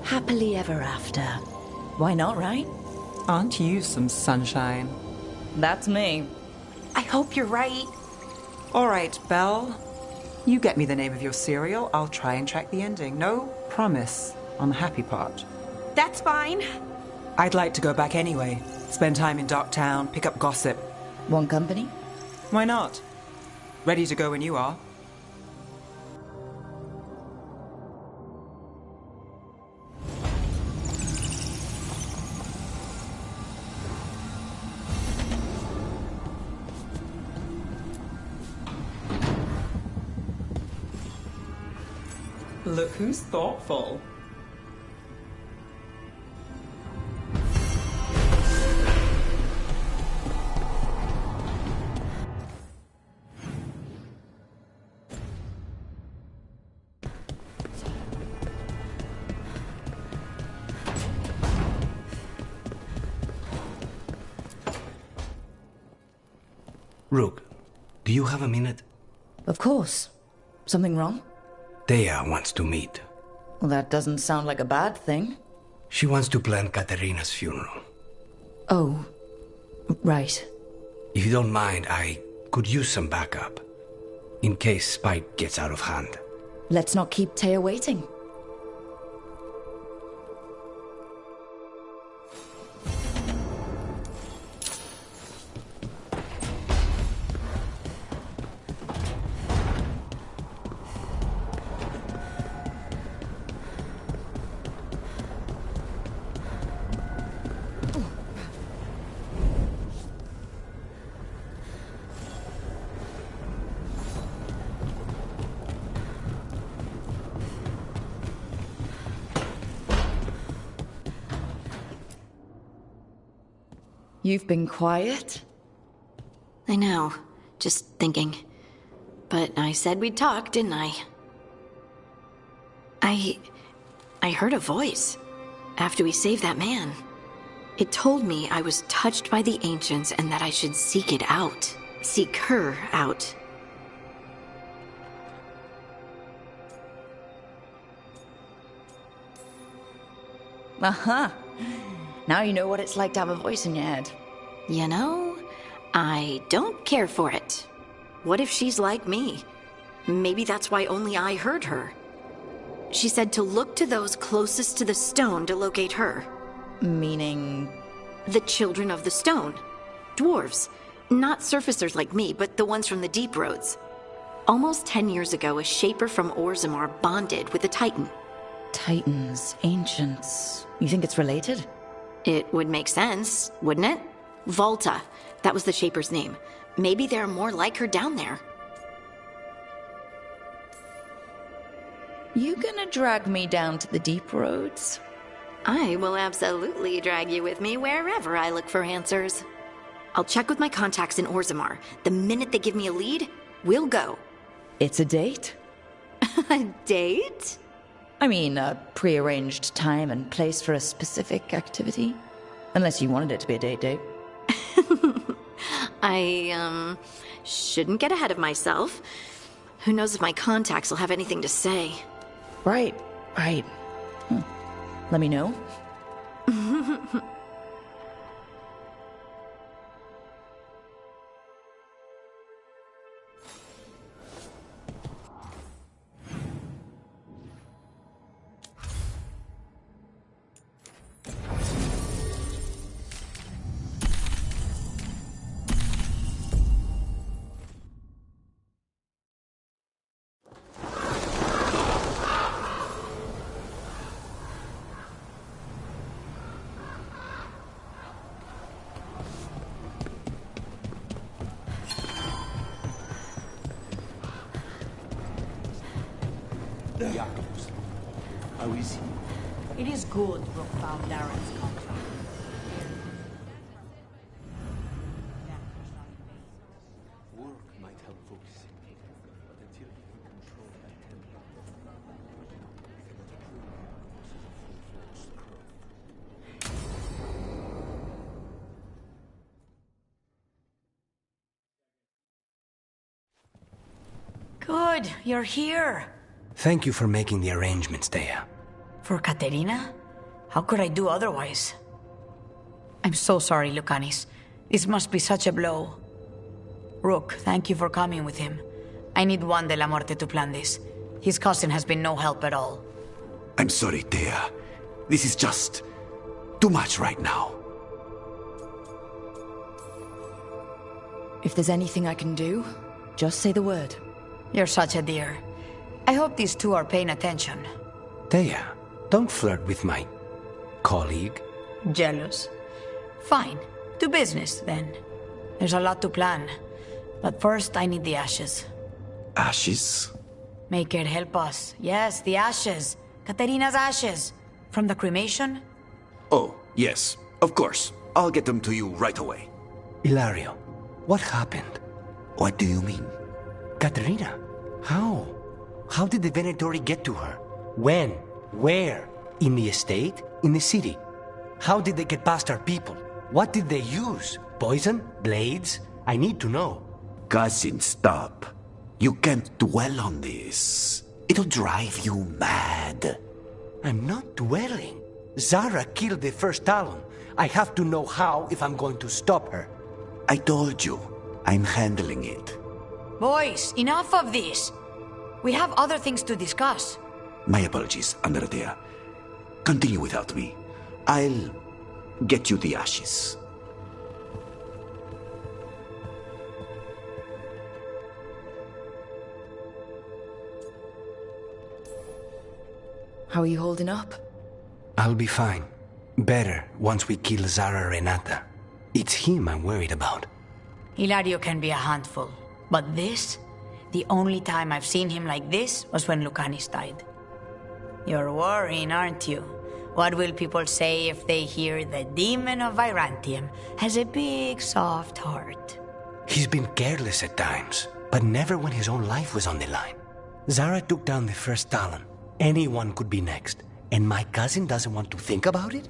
Happily ever after. Why not, right? Aren't you some sunshine? That's me. I hope you're right. All right, Belle. You get me the name of your serial, I'll try and track the ending. No promise on the happy part. That's fine. I'd like to go back anyway. Spend time in Darktown, pick up gossip. Want company? Why not? Ready to go when you are. Look who's thoughtful. Rook, do you have a minute? Of course. Something wrong? Thea wants to meet. Well, that doesn't sound like a bad thing. She wants to plan Katerina's funeral. Oh, right. If you don't mind, I could use some backup. In case Spike gets out of hand. Let's not keep Taya waiting. You've been quiet? I know. Just thinking. But I said we'd talk, didn't I? I heard a voice after we saved that man. It told me I was touched by the ancients and that I should seek it out. Seek her out. Uh-huh. Now you know what it's like to have a voice in your head. You know, I don't care for it. What if she's like me? Maybe that's why only I heard her. She said to look to those closest to the stone to locate her. Meaning? The children of the stone. Dwarves. Not surfacers like me, but the ones from the deep roads. Almost 10 years ago, a shaper from Orzammar bonded with a titan. Titans, ancients. You think it's related? It would make sense, wouldn't it? Volta. That was the shaper's name. Maybe there are more like her down there. You gonna drag me down to the deep roads? I will absolutely drag you with me wherever I look for answers. I'll check with my contacts in Orzammar. The minute they give me a lead, we'll go. It's a date? A date? I mean, a pre-arranged time and place for a specific activity. Unless you wanted it to be a date. I, shouldn't get ahead of myself. Who knows if my contacts will have anything to say. Right. Let me know. How is he? It is good Rook found Darren's contract. Work might help focusing, but until he can control that temple, Good, you're here. Thank you for making the arrangements, Thea. For Katerina? How could I do otherwise? I'm so sorry, Lucanis. This must be such a blow. Rook, thank you for coming with him. I need Juan de la Muerte to plan this. His cousin has been no help at all. I'm sorry, Thea. This is just too much right now. If there's anything I can do, just say the word. You're such a dear. I hope these two are paying attention. Thea, don't flirt with my colleague. Jealous. Fine. To business, then. There's a lot to plan. But first, I need the ashes. Ashes? Maker, help us. Yes, the ashes. Katerina's ashes. From the cremation? Oh, yes, of course. I'll get them to you right away. Ilario, what happened? What do you mean? Katerina? How? How did the Venatori get to her? When? Where? In the estate? In the city? How did they get past our people? What did they use? Poison? Blades? I need to know. Cousin, stop. You can't dwell on this. It'll drive you mad. I'm not dwelling. Zara killed the first Talon. I have to know how if I'm going to stop her. I told you, I'm handling it. Boys, enough of this. We have other things to discuss. My apologies, Andrea. Continue without me. I'll get you the ashes. How are you holding up? I'll be fine. Better once we kill Zara Renata. It's him I'm worried about. Hilario can be a handful, but this? The only time I've seen him like this was when Lucanis died. You're worrying, aren't you? What will people say if they hear the demon of Virantium has a big, soft heart? He's been careless at times, but never when his own life was on the line. Zara took down the first Talon. Anyone could be next, and my cousin doesn't want to think about it?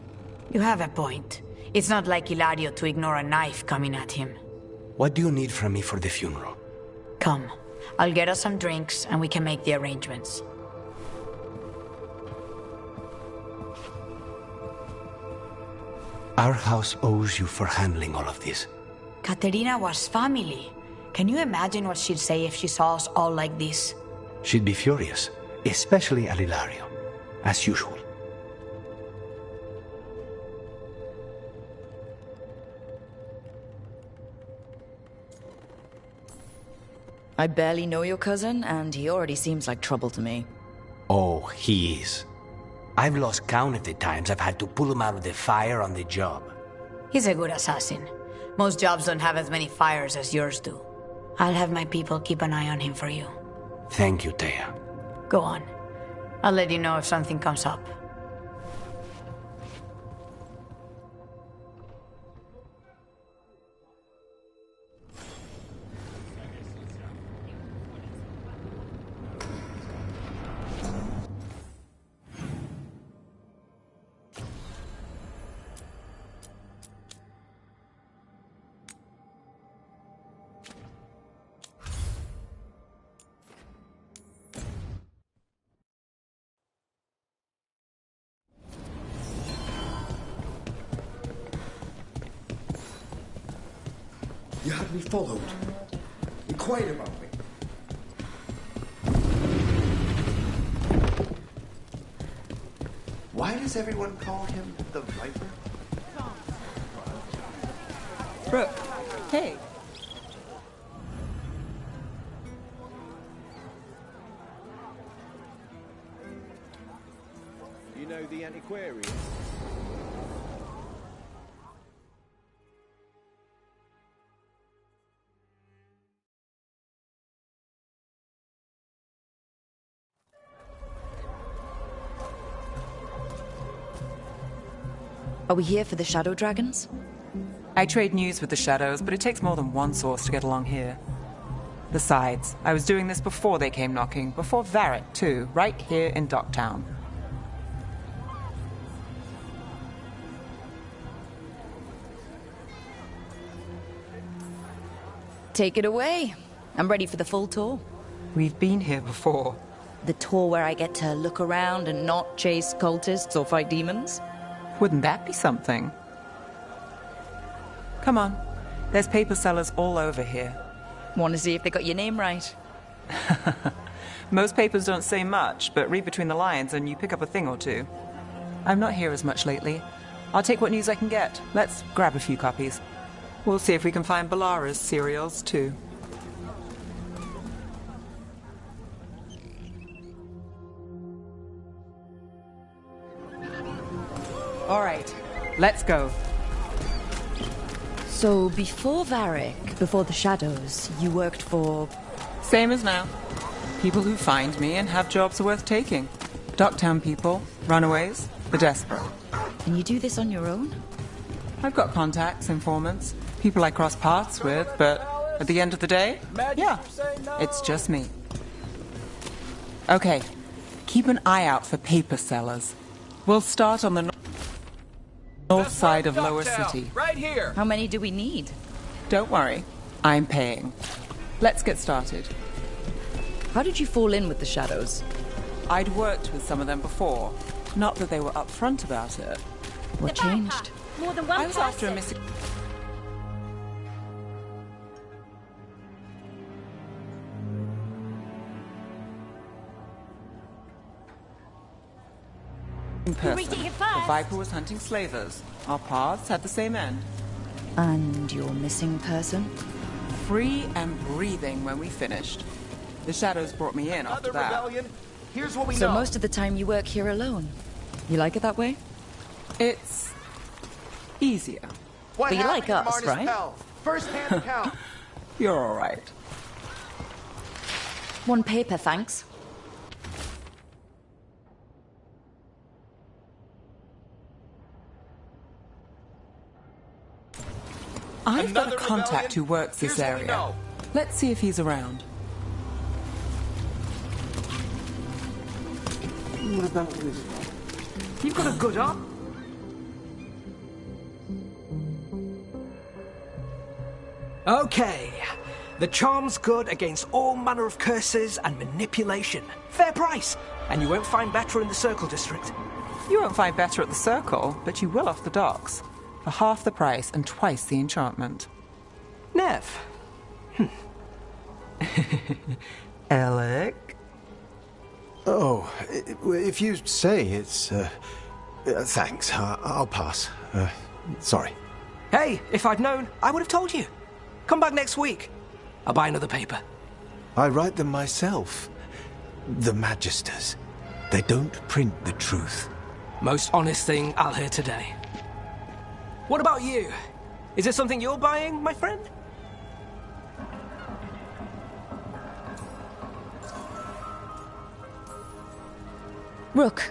You have a point. It's not like Hilario to ignore a knife coming at him. What do you need from me for the funeral? Come. I'll get us some drinks, and we can make the arrangements. Our house owes you for handling all of this. Katerina was family. Can you imagine what she'd say if she saw us all like this? She'd be furious, especially at Hilario, as usual. I barely know your cousin, and he already seems like trouble to me. Oh, he is. I've lost count of the times I've had to pull him out of the fire on the job. He's a good assassin. Most jobs don't have as many fires as yours do. I'll have my people keep an eye on him for you. Thank you, Thea. Go on. I'll let you know if something comes up. You had me followed. Inquired about me. Why does everyone call him the Viper? Brooke, hey. You know the antiquarian? Are we here for the Shadow Dragons? I trade news with the Shadows, but it takes more than one source to get along here. Besides, I was doing this before they came knocking, before Varric, too, right here in Docktown. Take it away. I'm ready for the full tour. We've been here before. The tour where I get to look around and not chase cultists or fight demons? Wouldn't that be something? Come on. There's paper sellers all over here. Want to see if they got your name right? Most papers don't say much, but read between the lines and you pick up a thing or two. I'm not here as much lately. I'll take what news I can get. Let's grab a few copies. We'll see if we can find Balara's cereals, too. All right, let's go. So, before Varric, before the Shadows, you worked for... Same as now. People who find me and have jobs worth taking. Docktown people, runaways, the desperate. And you do this on your own? I've got contacts, informants, people I cross paths with, but at the end of the day, yeah, it's just me. Okay, keep an eye out for paper sellers. We'll start on the north side of Lower City. Right here. How many do we need? Don't worry, I'm paying. Let's get started. How did you fall in with the Shadows? I'd worked with some of them before. Not that they were upfront about it. What changed? More than one I was after a missing person. The Viper was hunting slavers. Our paths had the same end. And your missing person? Free and breathing when we finished. The Shadows brought me in after that. Rebellion. Here's what we So know. most of the time you work here alone. You like it that way? It's easier. What But you like happened, us, Marnus right? Pell? First-hand account. You're all right. One paper, thanks. I've got a Another contact rebellion? who works this Here's what we area. know. Let's see if he's around. What about this? You've got a good arm. Okay. The charm's good against all manner of curses and manipulation. Fair price. And you won't find better in the Circle District. You won't find better at the Circle, but you will off the docks. For half the price and twice the enchantment. Nev. Alec? Oh, if you say it's, thanks. I'll pass. Sorry. Hey, if I'd known, I would have told you. Come back next week. I'll buy another paper. I write them myself. The Magisters. They don't print the truth. Most honest thing I'll hear today. What about you? Is there something you're buying, my friend? Rook.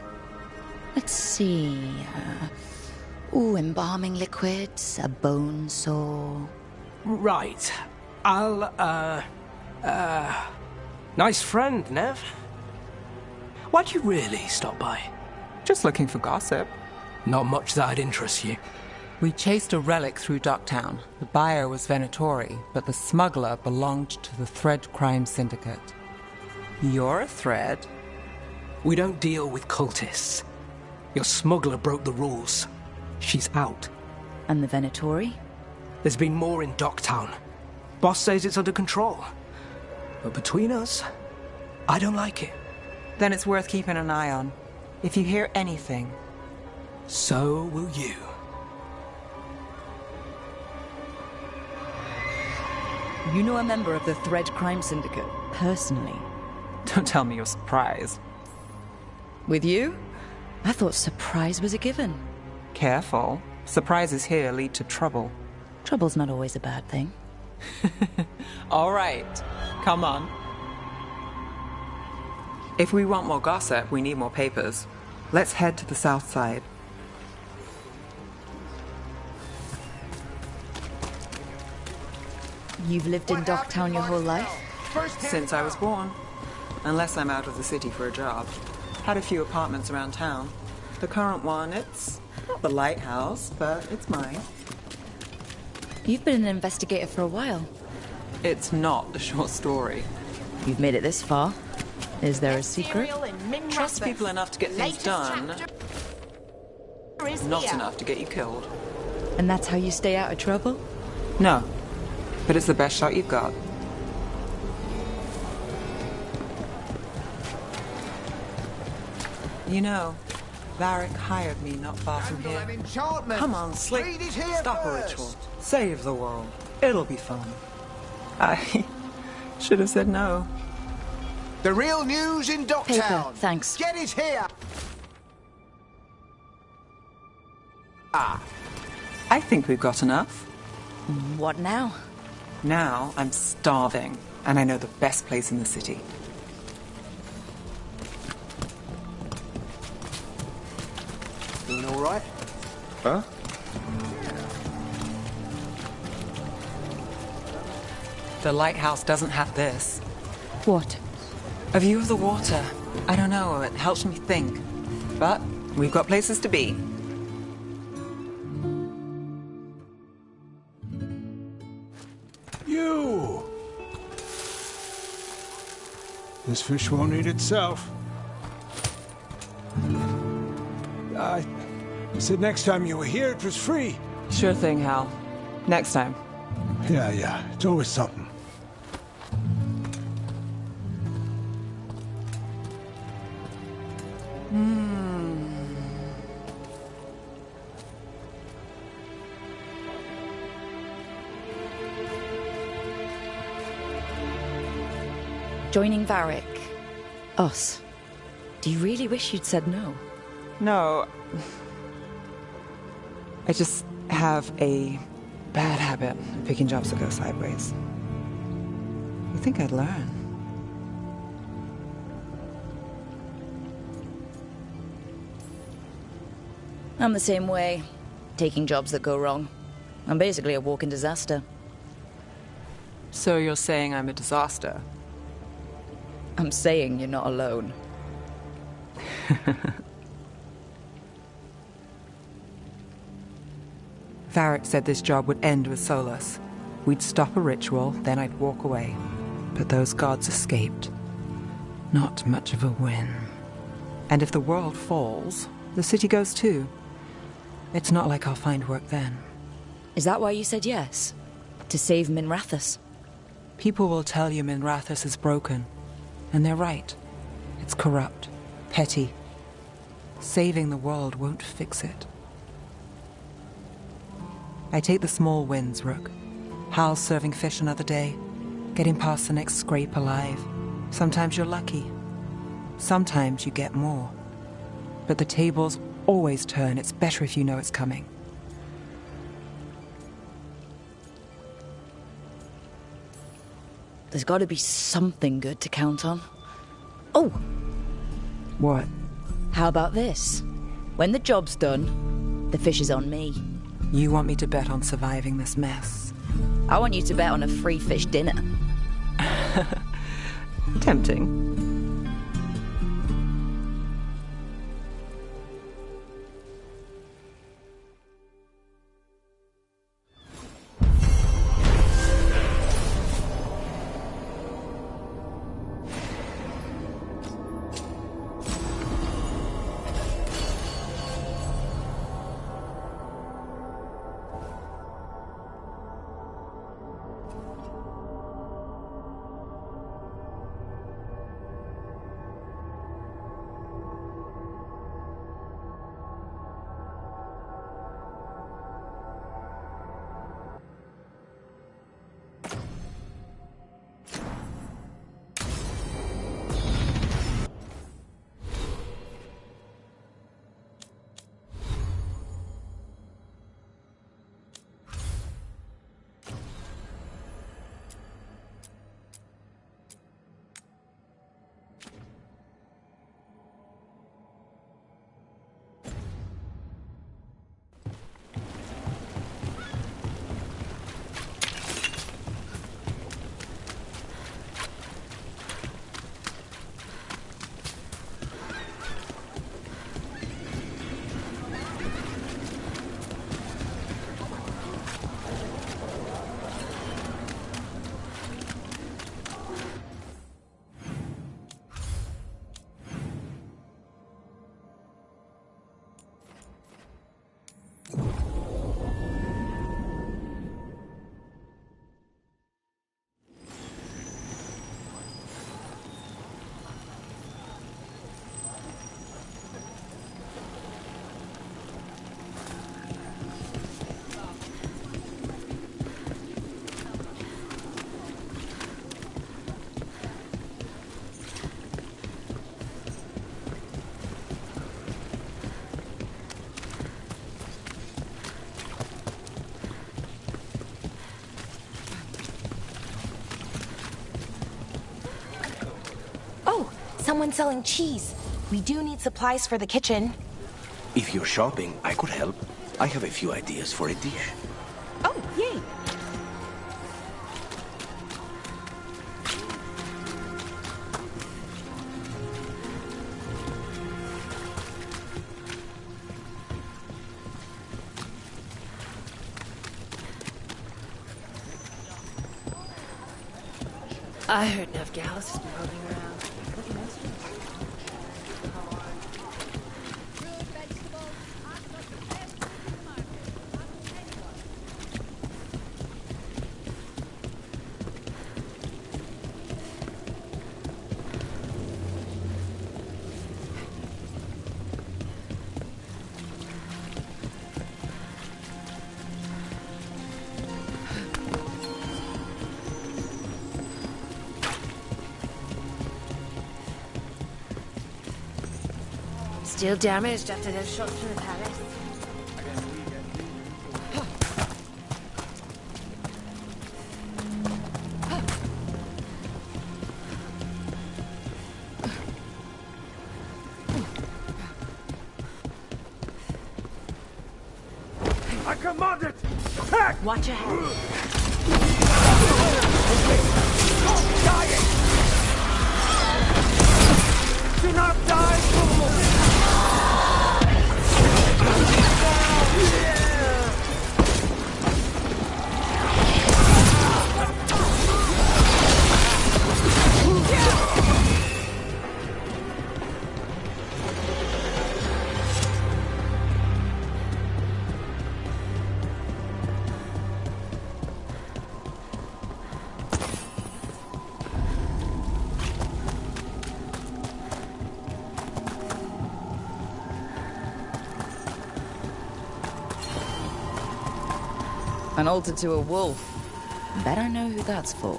Let's see. Embalming liquids, a bone saw. Right. I'll, nice friend, Nev. Why'd you really stop by? Just looking for gossip. Not much that'd interest you. We chased a relic through Docktown. The buyer was Venatori, but the smuggler belonged to the Thread Crime Syndicate. You're a Thread? We don't deal with cultists. Your smuggler broke the rules. She's out. And the Venatori? There's been more in Docktown. Boss says it's under control. But between us, I don't like it. Then it's worth keeping an eye on. If you hear anything, so will you. You know a member of the Thread Crime Syndicate, personally? Don't tell me you're surprised. With you? I thought surprise was a given. Careful. Surprises here lead to trouble. Trouble's not always a bad thing. All right. Come on. If we want more gossip, we need more papers. Let's head to the south side. You've lived in Docktown your whole life? Since I was born. Unless I'm out of the city for a job. Had a few apartments around town. The current one, it's not the lighthouse, but it's mine. You've been an investigator for a while. It's not a short story. You've made it this far. Is there a secret? Trust people enough to get things done. Not enough to get you killed. And that's how you stay out of trouble? No. But it's the best shot you've got. You know, Varric hired me not far from here. Come on, Slick. Stop a ritual. Save the world. It'll be fun. I should have said no. The real news in Docktown. Paper, thanks. Get it here. I think we've got enough. What now? Now I'm starving, and I know the best place in the city. right? Huh? The lighthouse doesn't have this. What? A view of the water. I don't know, it helps me think. But we've got places to be. You! This fish won't eat itself. I said next time you were here, it was free. Sure thing, Hal. Next time. Yeah. It's always something. Joining Varric. Us. Do you really wish you'd said no? No. I just have a bad habit of picking jobs that go sideways. You think I'd learn? I'm the same way. Taking jobs that go wrong. I'm basically a walking disaster. So you're saying I'm a disaster? I'm saying you're not alone. Varric said this job would end with Solus. We'd stop a ritual, then I'd walk away. But those gods escaped. Not much of a win. And if the world falls, the city goes too. It's not like I'll find work then. Is that why you said yes? To save Minrathous? People will tell you Minrathous is broken. And they're right. It's corrupt. Petty. Saving the world won't fix it. I take the small wins, Rook. Hal serving fish another day. Getting past the next scrape alive. Sometimes you're lucky. Sometimes you get more. But the tables always turn. It's better if you know it's coming. There's got to be something good to count on. Oh! What? How about this? When the job's done, the fish is on me. You want me to bet on surviving this mess? I want you to bet on a free fish dinner. Tempting. Someone selling cheese. We do need supplies for the kitchen. If you're shopping, I could help. I have a few ideas for a dish. Oh, yay! I heard Navgalis has been moving around. Still damaged after those shots from the palace. I command it! Attack! Watch your head. Dying! Do not die, fools! An altar to a wolf. Better know who that's for.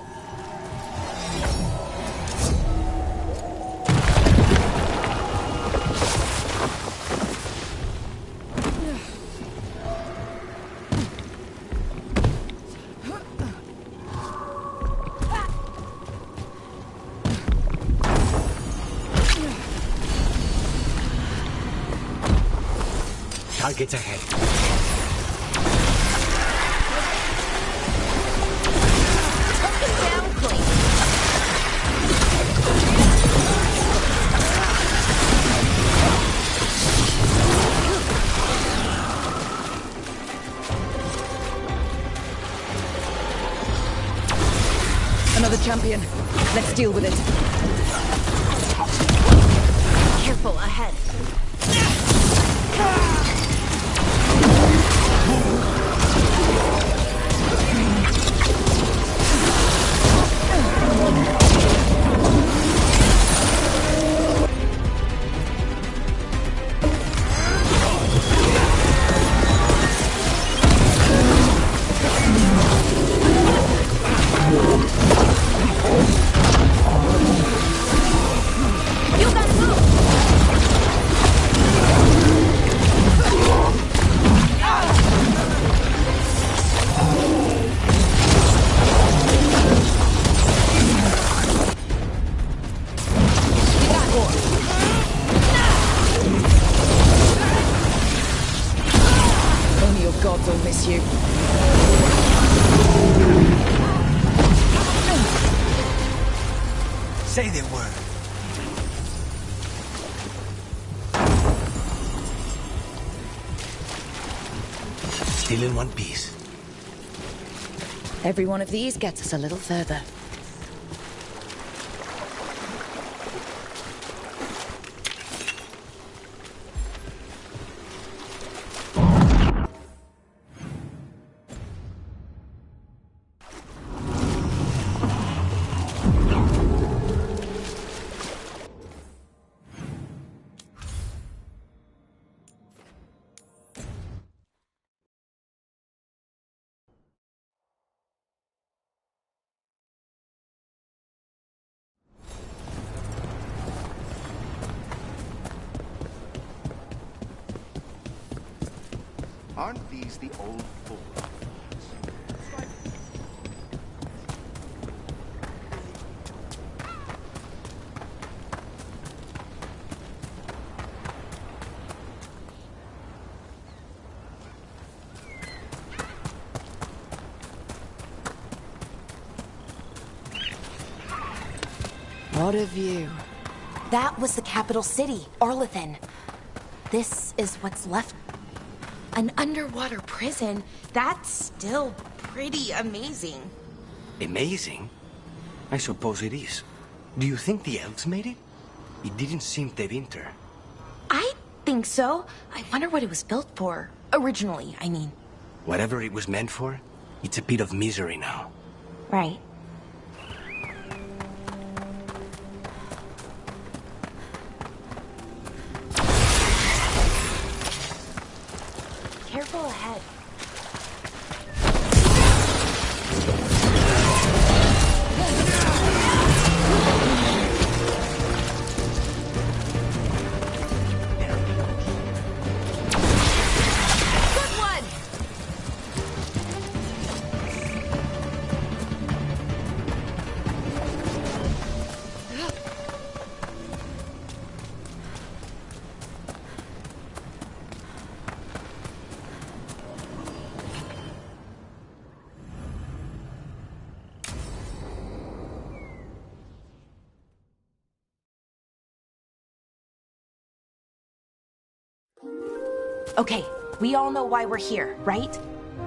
Targets ahead. Another champion. Let's deal with it. Careful, ahead. Say the word. Still in one piece. Every one of these gets us a little further. Aren't these the old fools? What a view. That was the capital city, Arlethan. This is what's left. An underwater prison? That's still pretty amazing. Amazing? I suppose it is. Do you think the elves made it? It didn't seem Tevinter. I think so. I wonder what it was built for. Originally, I mean. Whatever it was meant for, it's a pit of misery now. Right. Careful ahead. Good one! Okay, we all know why we're here, right?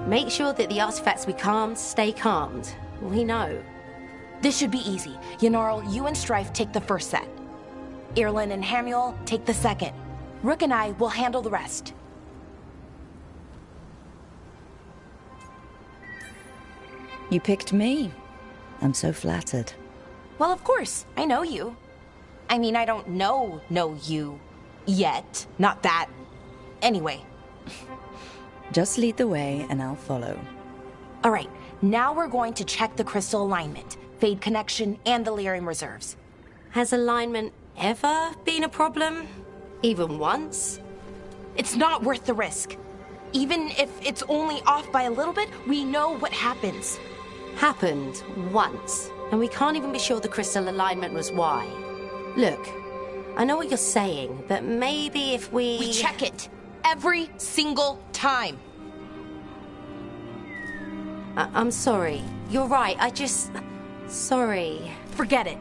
Make sure that the artifacts we calmed stay calmed. We know. This should be easy. Yanarl, you and Strife take the first set. Irlin and Hamuel take the second. Rook and I will handle the rest. You picked me. I'm so flattered. Well, of course, I know you. I mean, I don't know you yet. Not that. Anyway. Just lead the way and I'll follow. All right, now we're going to check the crystal alignment, Fade connection, and the lyrium reserves. Has alignment ever been a problem? Even once? It's not worth the risk. Even if it's only off by a little bit, we know what happens. Happened once, and we can't even be sure the crystal alignment was why. Look, I know what you're saying, but maybe if we... We check it. Every single time. I'm sorry. You're right, I just... Sorry. Forget it.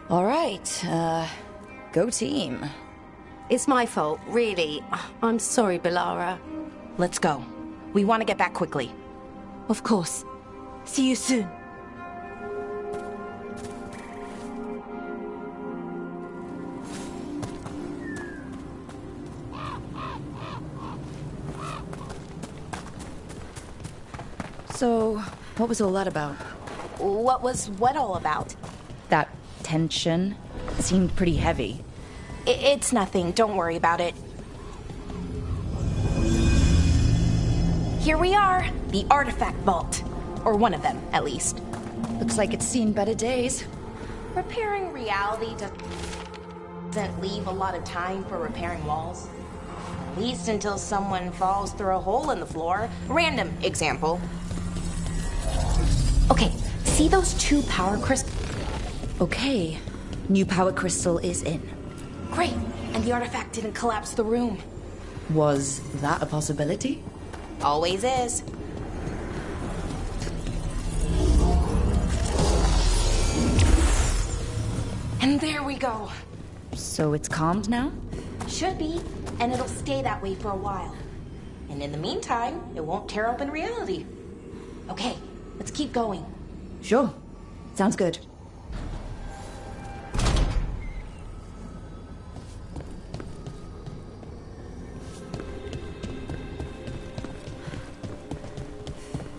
All right, go team. It's my fault, really. I'm sorry, Belara. Let's go. We want to get back quickly. Of course. See you soon. So, what was all that about? What was what all about? That tension seemed pretty heavy. It's nothing. Don't worry about it. Here we are. The artifact vault. Or one of them, at least. Looks like it's seen better days. Repairing reality doesn't leave a lot of time for repairing walls. At least until someone falls through a hole in the floor. Random example. Okay, see those two power crystals? Okay, new power crystal is in. Great, and the artifact didn't collapse the room. Was that a possibility? Always is. And there we go. So it's calmed now? Should be, and it'll stay that way for a while. And in the meantime, it won't tear open reality. Okay, let's keep going. Sure. Sounds good.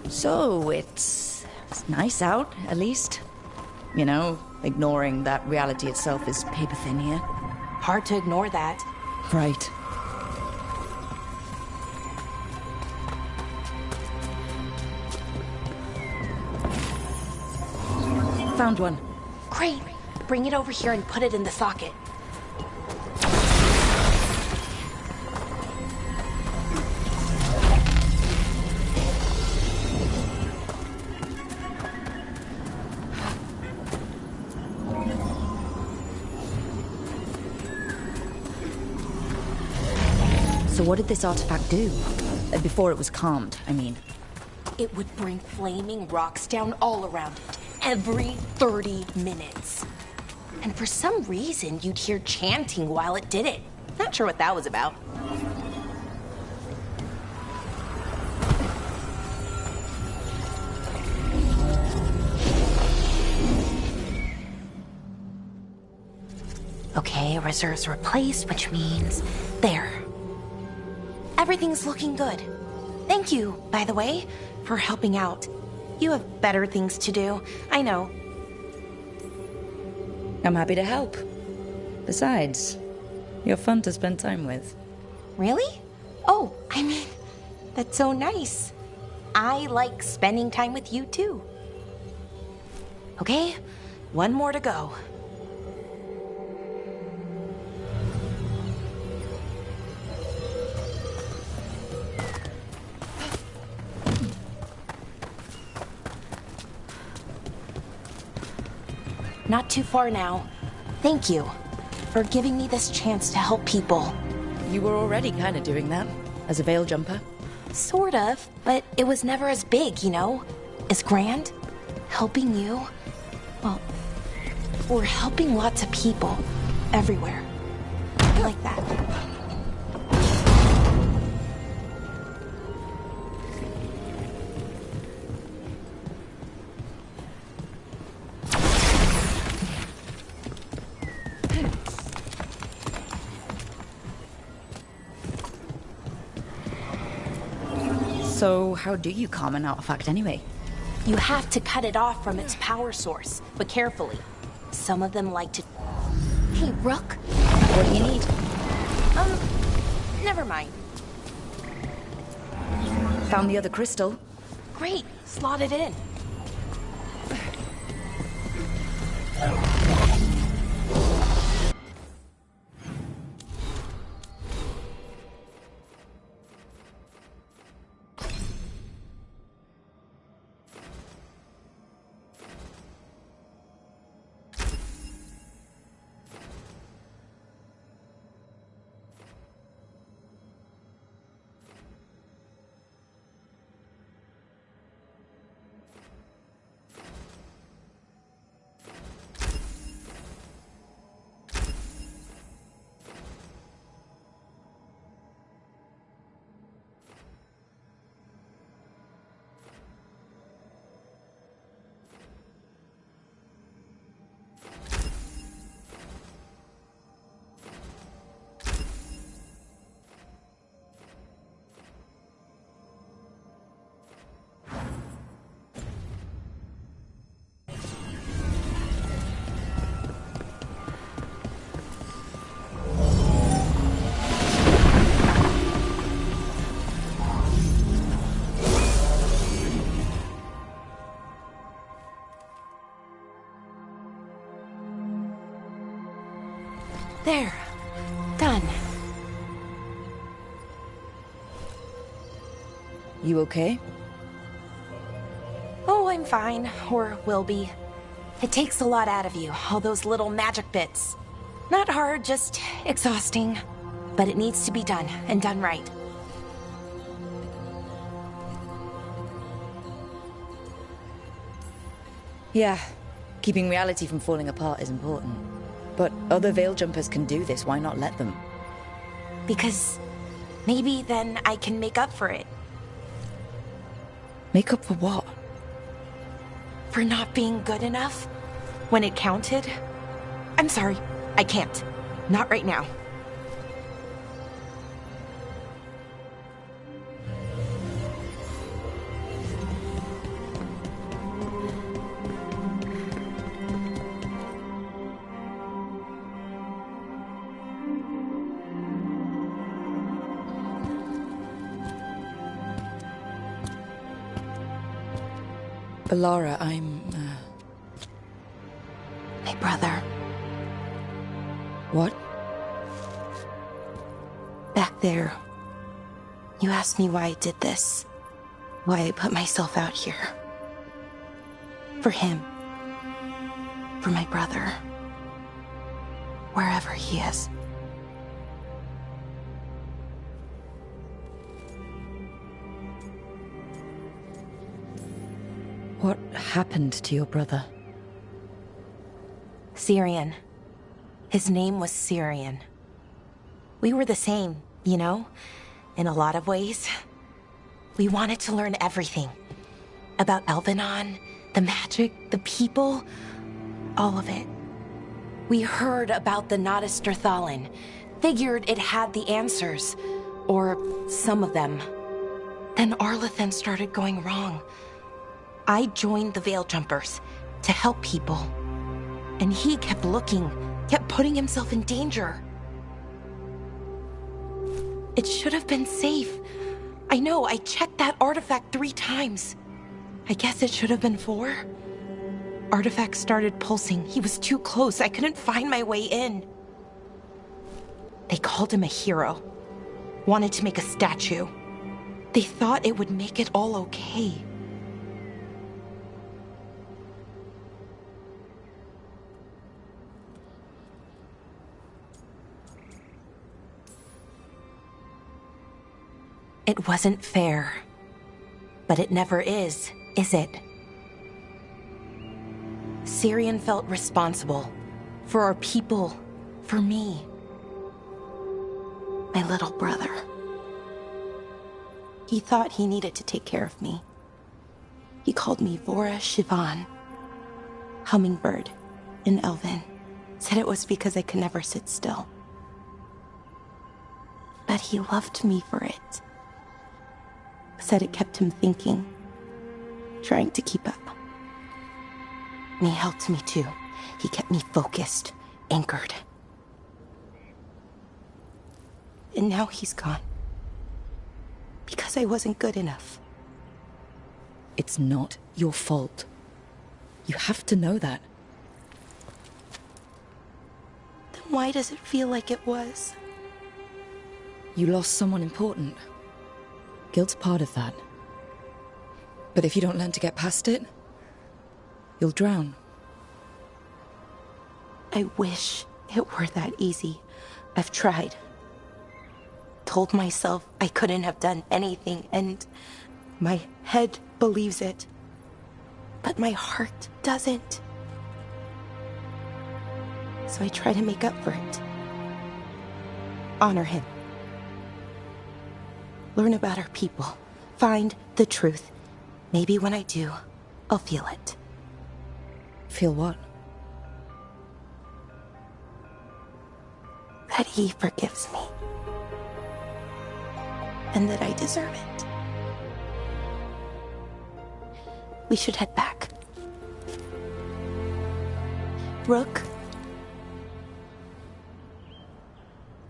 So, it's nice out, at least. You know, ignoring that reality itself is paper thin here. Hard to ignore that. Right. Found one. Great. Bring it over here and put it in the socket. So what did this artifact do? Before it was calmed, I mean. it would bring flaming rocks down all around it, every 30 minutes. And for some reason, you'd hear chanting while it did it. Not sure what that was about. Okay, reserves replaced, which means... there. Everything's looking good. Thank you, by the way, for helping out. You have better things to do, I know. I'm happy to help. Besides, you're fun to spend time with. Really? Oh, I mean, that's so nice. I like spending time with you, too. Okay, one more to go. Not too far now. Thank you for giving me this chance to help people. You were already kind of doing that, as a veil jumper. Sort of, but it was never as big, you know? As grand. Helping you. Well, we're helping lots of people. Everywhere. Like that. So, how do you calm an artifact anyway? You have to cut it off from its power source, but carefully. Some of them like to... Hey, Rook? What do you need? Never mind. Found the other crystal. Great, slot it in. There. Done. You okay? Oh, I'm fine. Or will be. It takes a lot out of you, all those little magic bits. Not hard, just exhausting. But it needs to be done, and done right. Yeah, keeping reality from falling apart is important. But other veil jumpers can do this, why not let them? Because maybe then I can make up for it. Make up for what? For not being good enough when it counted. I'm sorry, I can't. Not right now. Alara, I'm, My brother. What? Back there. You asked me why I did this. Why I put myself out here. For him. For my brother. Wherever he is. What happened to your brother? Syrian. His name was Syrian. We were the same, you know? In a lot of ways. We wanted to learn everything. About Elvenon, the magic, the people, all of it. We heard about the Notister Thalin. Figured it had the answers. Or some of them. Then Arlathan started going wrong. I joined the Veil Jumpers to help people. And he kept looking, kept putting himself in danger. It should have been safe. I know, I checked that artifact 3 times. I guess it should have been 4. Artifact started pulsing. He was too close. I couldn't find my way in. They called him a hero. Wanted to make a statue. They thought it would make it all okay. It wasn't fair. But it never is it? Syrian felt responsible. For our people. For me. My little brother. He thought he needed to take care of me. He called me Vora Shivan. Hummingbird in Elven. Said it was because I could never sit still. But he loved me for it. Said it kept him thinking. Trying to keep up. And he helped me too. He kept me focused, anchored. And now he's gone. Because I wasn't good enough. It's not your fault. You have to know that. Then why does it feel like it was? You lost someone important. Guilt's part of that. But if you don't learn to get past it, you'll drown. I wish it were that easy. I've tried. Told myself I couldn't have done anything, and my head believes it. But my heart doesn't. So I try to make up for it. Honor him. Learn about our people. Find the truth. Maybe when I do, I'll feel it. Feel what? That he forgives me. And that I deserve it. We should head back. Rook.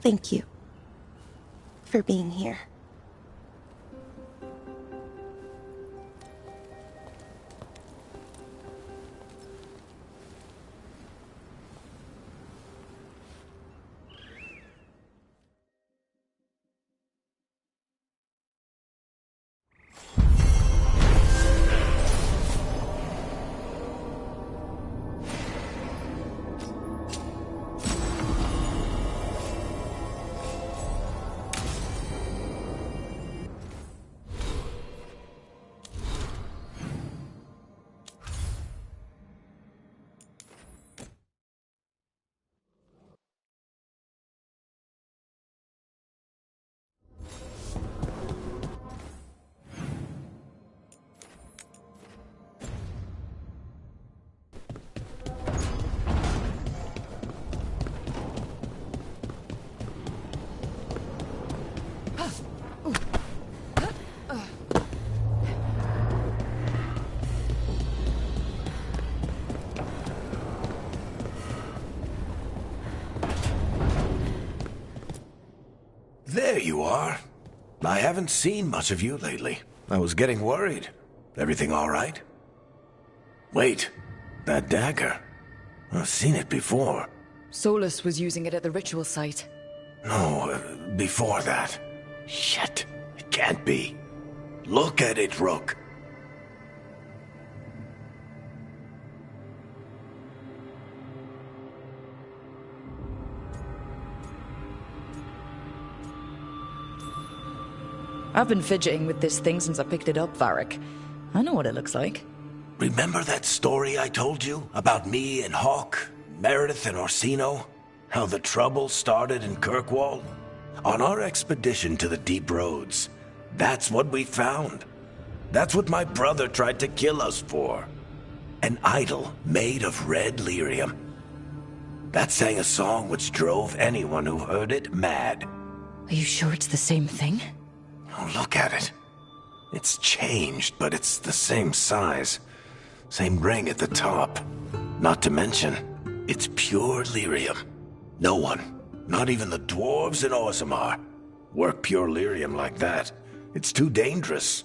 Thank you for being here. There you are. I haven't seen much of you lately. I was getting worried. Everything all right? Wait, that dagger. I've seen it before. Solus was using it at the ritual site. No, before that. Shit, it can't be. Look at it, Rook. I've been fidgeting with this thing since I picked it up, Varric. I know what it looks like. Remember that story I told you about me and Hawk, Meredith and Orsino? How the trouble started in Kirkwall? On our expedition to the Deep Roads, that's what we found. That's what my brother tried to kill us for. An idol made of red lyrium. That sang a song which drove anyone who heard it mad. Are you sure it's the same thing? Oh, look at it. It's changed, but it's the same size. Same ring at the top. Not to mention, it's pure lyrium. No one, not even the dwarves in Orzammar, work pure lyrium like that. It's too dangerous.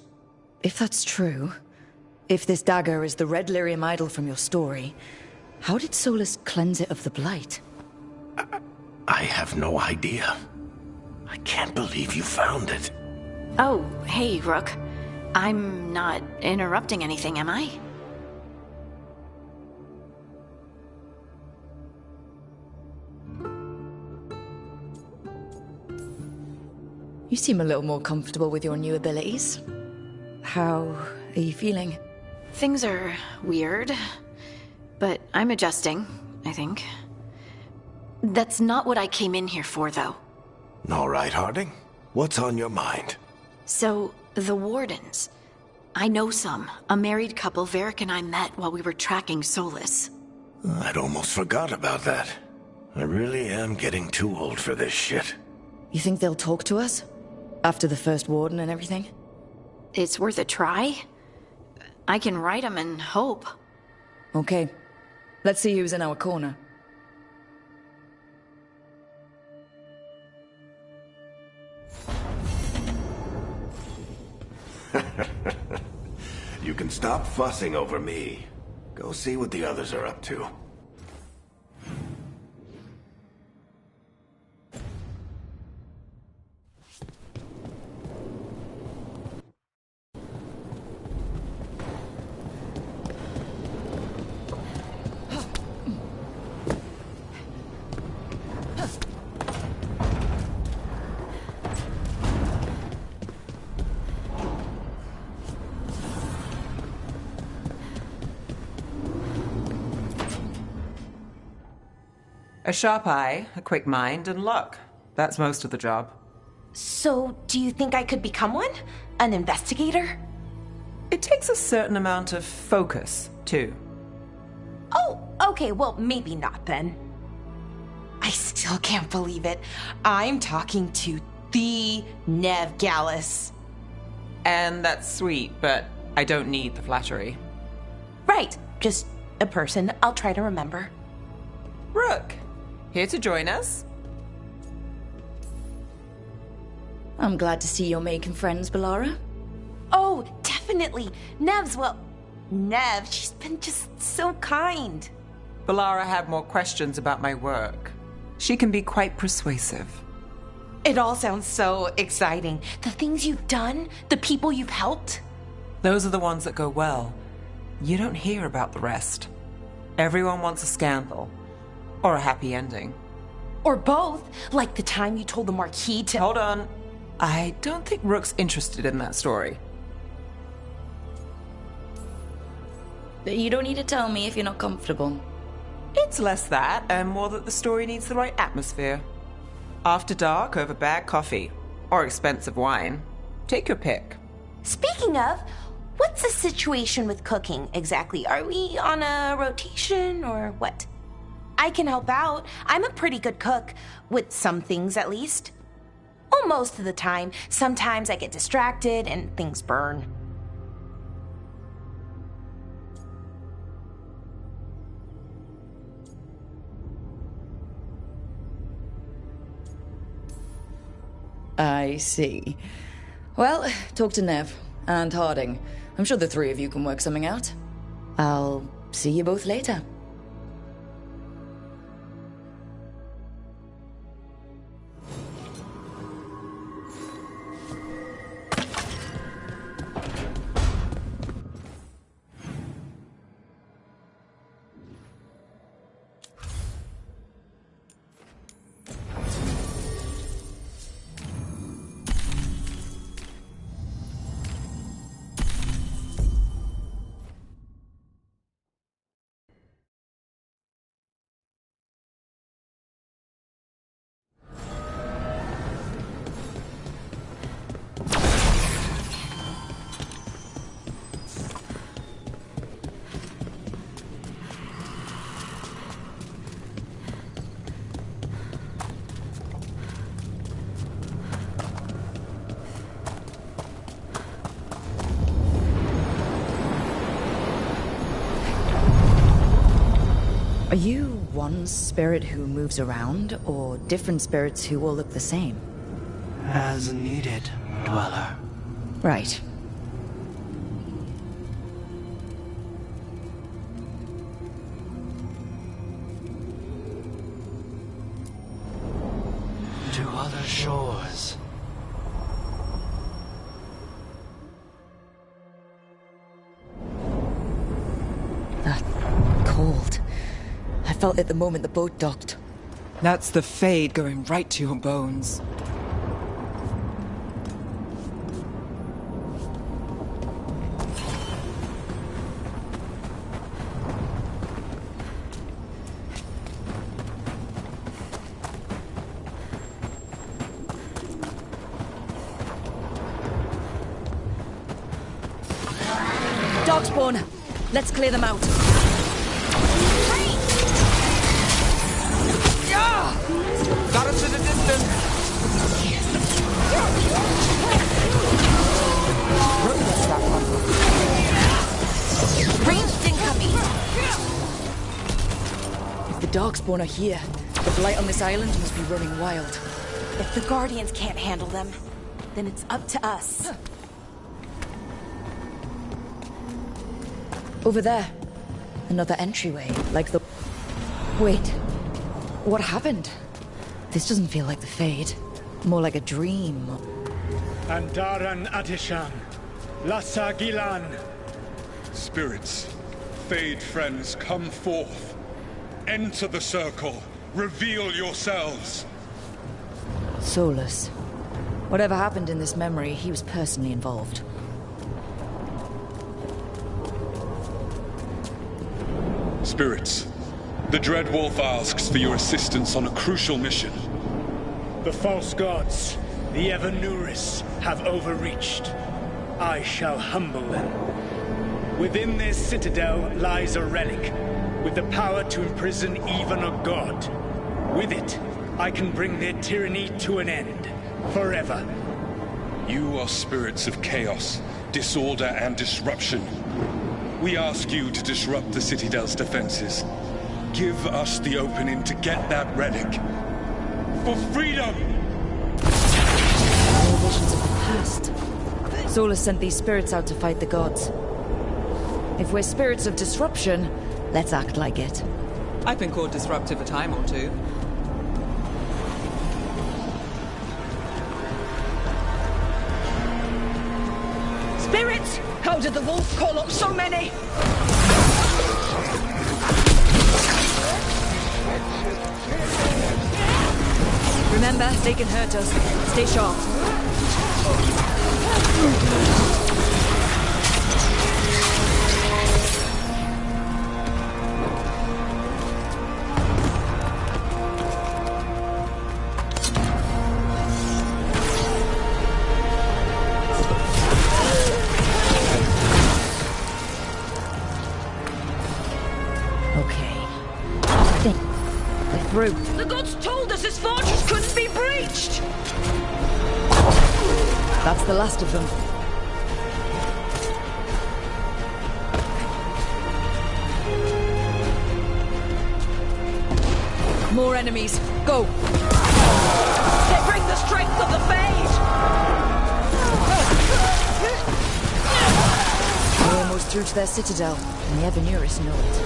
If that's true, if this dagger is the red lyrium idol from your story, how did Solus cleanse it of the blight? I have no idea. I can't believe you found it. Oh, hey, Rook. I'm not interrupting anything, am I? You seem a little more comfortable with your new abilities. How are you feeling? Things are weird, but I'm adjusting, I think. That's not what I came in here for, though. All right, Harding. What's on your mind? So, the Wardens. I know some. A married couple Varric and I met while we were tracking Solus. I'd almost forgot about that. I really am getting too old for this shit. You think they'll talk to us? After the first warden and everything? It's worth a try. I can write them and hope. Okay. Let's see who's in our corner. You can stop fussing over me. Go see what the others are up to. A sharp eye, a quick mind, and luck. That's most of the job. So, do you think I could become one? An investigator? It takes a certain amount of focus, too. Oh, okay, well, maybe not then. I still can't believe it. I'm talking to the Nev Gallus. And that's sweet, but I don't need the flattery. Right, just a person I'll try to remember. Rook, here to join us? I'm glad to see you're making friends, Bellara. Oh, definitely. Nev, she's been just so kind. Bellara had more questions about my work. She can be quite persuasive. It all sounds so exciting. The things you've done, the people you've helped. Those are the ones that go well. You don't hear about the rest. Everyone wants a scandal. Or a happy ending. Or both, like the time you told the Marquis to— Hold on. I don't think Rook's interested in that story. You don't need to tell me if you're not comfortable. It's less that, and more that the story needs the right atmosphere. After dark over bad coffee. Or expensive wine. Take your pick. Speaking of, what's the situation with cooking exactly? Are we on a rotation or what? I can help out. I'm a pretty good cook, with some things at least. Well, most of the time. Sometimes I get distracted and things burn. I see. Well, talk to Nev and Harding. I'm sure the three of you can work something out. I'll see you both later. Are you one spirit who moves around, or different spirits who all look the same? As needed, Dweller. Right. To other shores. That cold. I felt it the moment the boat docked. That's the Fade going right to your bones. Darkspawn! Let's clear them out. Got us in the distance. Ranged incoming. If the Darkspawn are here, the blight on this island must be running wild. If the Guardians can't handle them, then it's up to us. Over there. Another entryway, like the... Wait. What happened? This doesn't feel like the Fade. More like a dream. Andaran Atishan. Lassa Gilan. Spirits, Fade friends, come forth. Enter the circle. Reveal yourselves. Solus. Whatever happened in this memory, he was personally involved. Spirits, the Dread Wolf asks for your assistance on a crucial mission. The false gods, the Evanuris, have overreached. I shall humble them. Within this citadel lies a relic, with the power to imprison even a god. With it, I can bring their tyranny to an end, forever. You are spirits of chaos, disorder, and disruption. We ask you to disrupt the Citadel's defenses. Give us the opening to get that relic. For freedom! More visions of the past. Solus sent these spirits out to fight the gods. If we're spirits of disruption, let's act like it. I've been called disruptive a time or two. Spirits! How did the wolf call up so many? Remember, they can hurt us. Stay sharp. The gods told us this fortress couldn't be breached! That's the last of them. More enemies. Go! They bring the strength of the Fade! We're almost through to their citadel, and the Evanuris know it.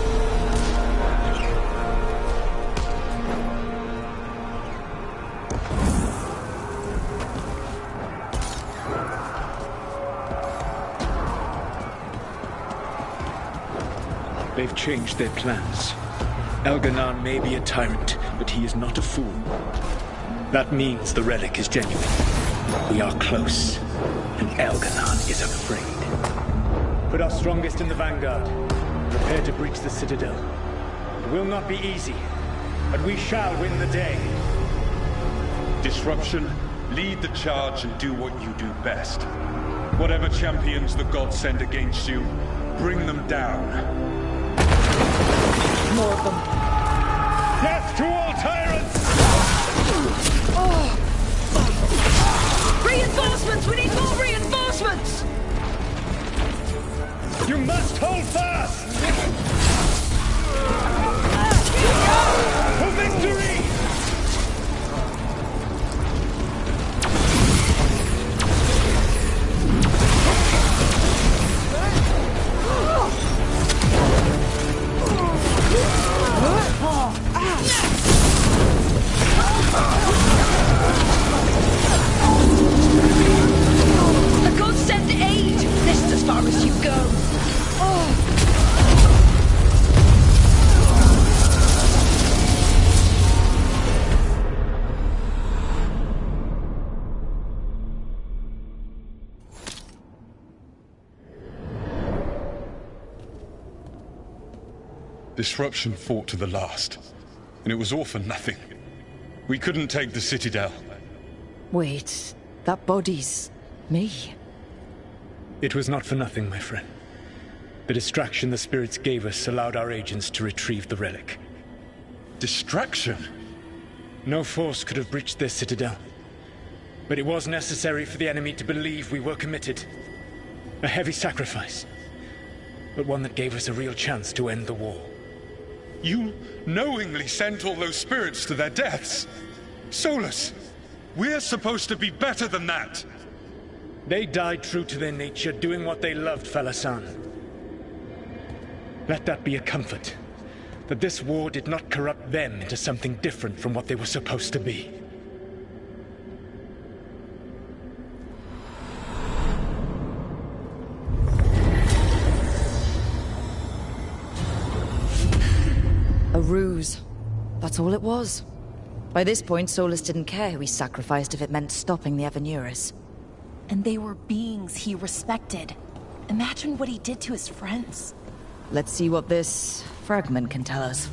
They've changed their plans. Elganon may be a tyrant, but he is not a fool. That means the relic is genuine. We are close, and Elganon is afraid. Put our strongest in the vanguard. Prepare to breach the citadel. It will not be easy, but we shall win the day. Disruption, lead the charge and do what you do best. Whatever champions the gods send against you, bring them down. More of them. Death to all tyrants! Oh. Reinforcements! We need more reinforcements! You must hold fast! Disruption fought to the last, and it was all for nothing. We couldn't take the Citadel. Wait, that body's me. It was not for nothing, my friend. The distraction the spirits gave us allowed our agents to retrieve the relic. Distraction? No force could have breached this Citadel. But it was necessary for the enemy to believe we were committed. A heavy sacrifice, but one that gave us a real chance to end the war. You knowingly sent all those spirits to their deaths? Solus, we're supposed to be better than that! They died true to their nature, doing what they loved, Falasan. Let that be a comfort, that this war did not corrupt them into something different from what they were supposed to be. A ruse. That's all it was. By this point, Solus didn't care who he sacrificed if it meant stopping the Avenuris. And they were beings he respected. Imagine what he did to his friends. Let's see what this fragment can tell us.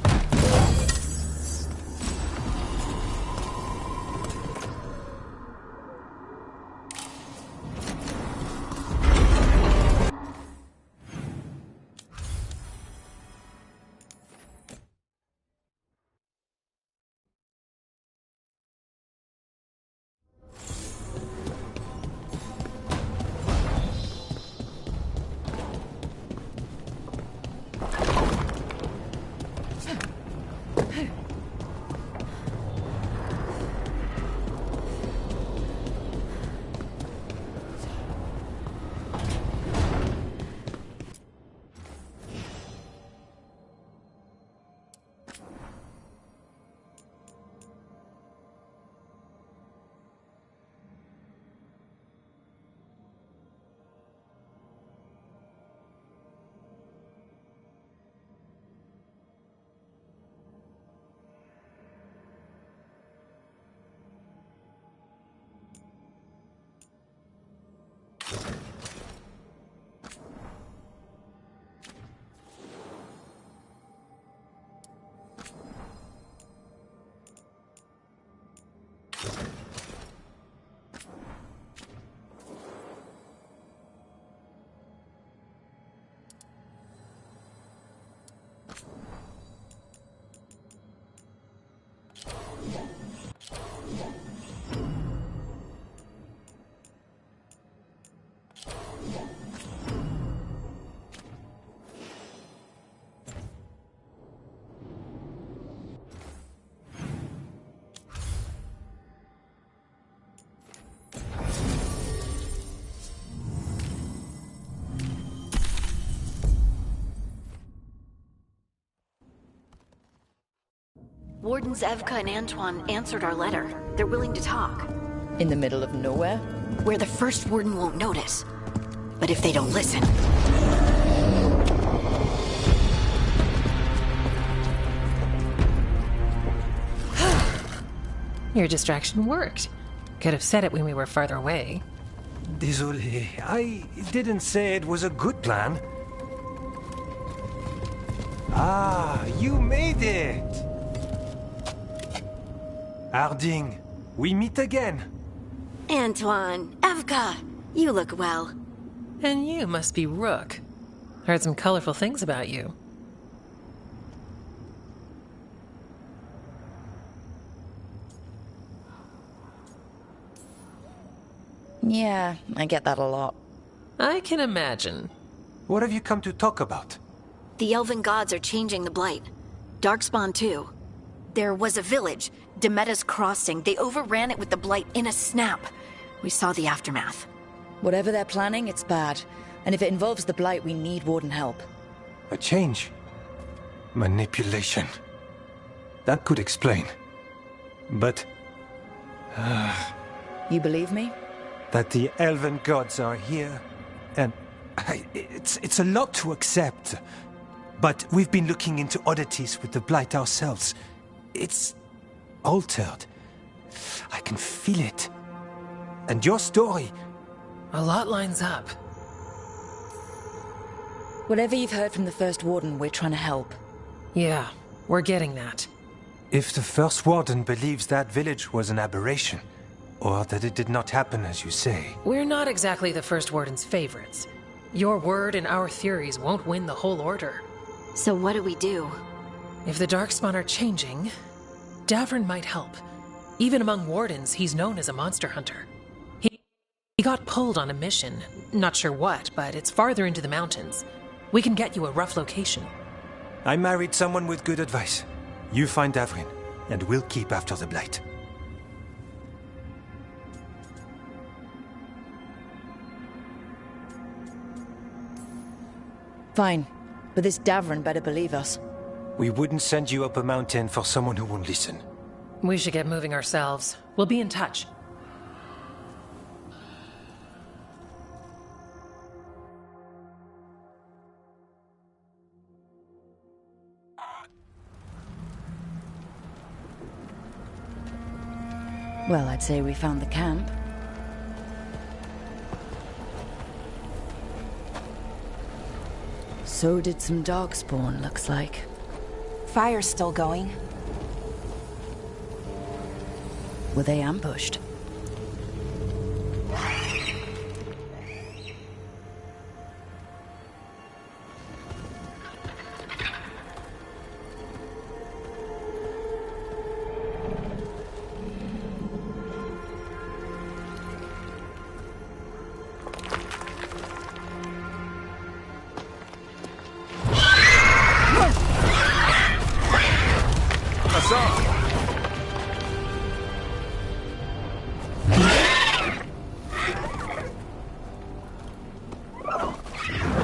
Wardens Evka and Antoine answered our letter. They're willing to talk. In the middle of nowhere? Where the first warden won't notice. But if they don't listen... Your distraction worked. Could have said it when we were farther away. Désolé, I didn't say it was a good plan. Ah, you made it! Harding, we meet again. Antoine, Evka, you look well. And you must be Rook. Heard some colorful things about you. Yeah, I get that a lot. I can imagine. What have you come to talk about? The Elven gods are changing the Blight. Darkspawn too. There was a village, Demeta's Crossing. They overran it with the Blight in a snap. We saw the aftermath. Whatever they're planning, it's bad. And if it involves the Blight, we need Warden help. A change. Manipulation. That could explain. But... You believe me? That the Elven gods are here, and... It's a lot to accept. But we've been looking into oddities with the Blight ourselves. It's... altered. I can feel it. And your story... A lot lines up. Whatever you've heard from the First Warden, we're trying to help. Yeah, we're getting that. If the First Warden believes that village was an aberration, or that it did not happen as you say... We're not exactly the First Warden's favorites. Your word and our theories won't win the whole order. So what do we do? If the Darkspawn are changing, Davrin might help. Even among Wardens, he's known as a monster hunter. He got pulled on a mission. Not sure what, but it's farther into the mountains. We can get you a rough location. I married someone with good advice. You find Davrin, and we'll keep after the Blight. Fine, but this Davrin better believe us. We wouldn't send you up a mountain for someone who won't listen. We should get moving ourselves. We'll be in touch. Well, I'd say we found the camp. So did some Darkspawn, looks like. Fire's still going. Were they ambushed?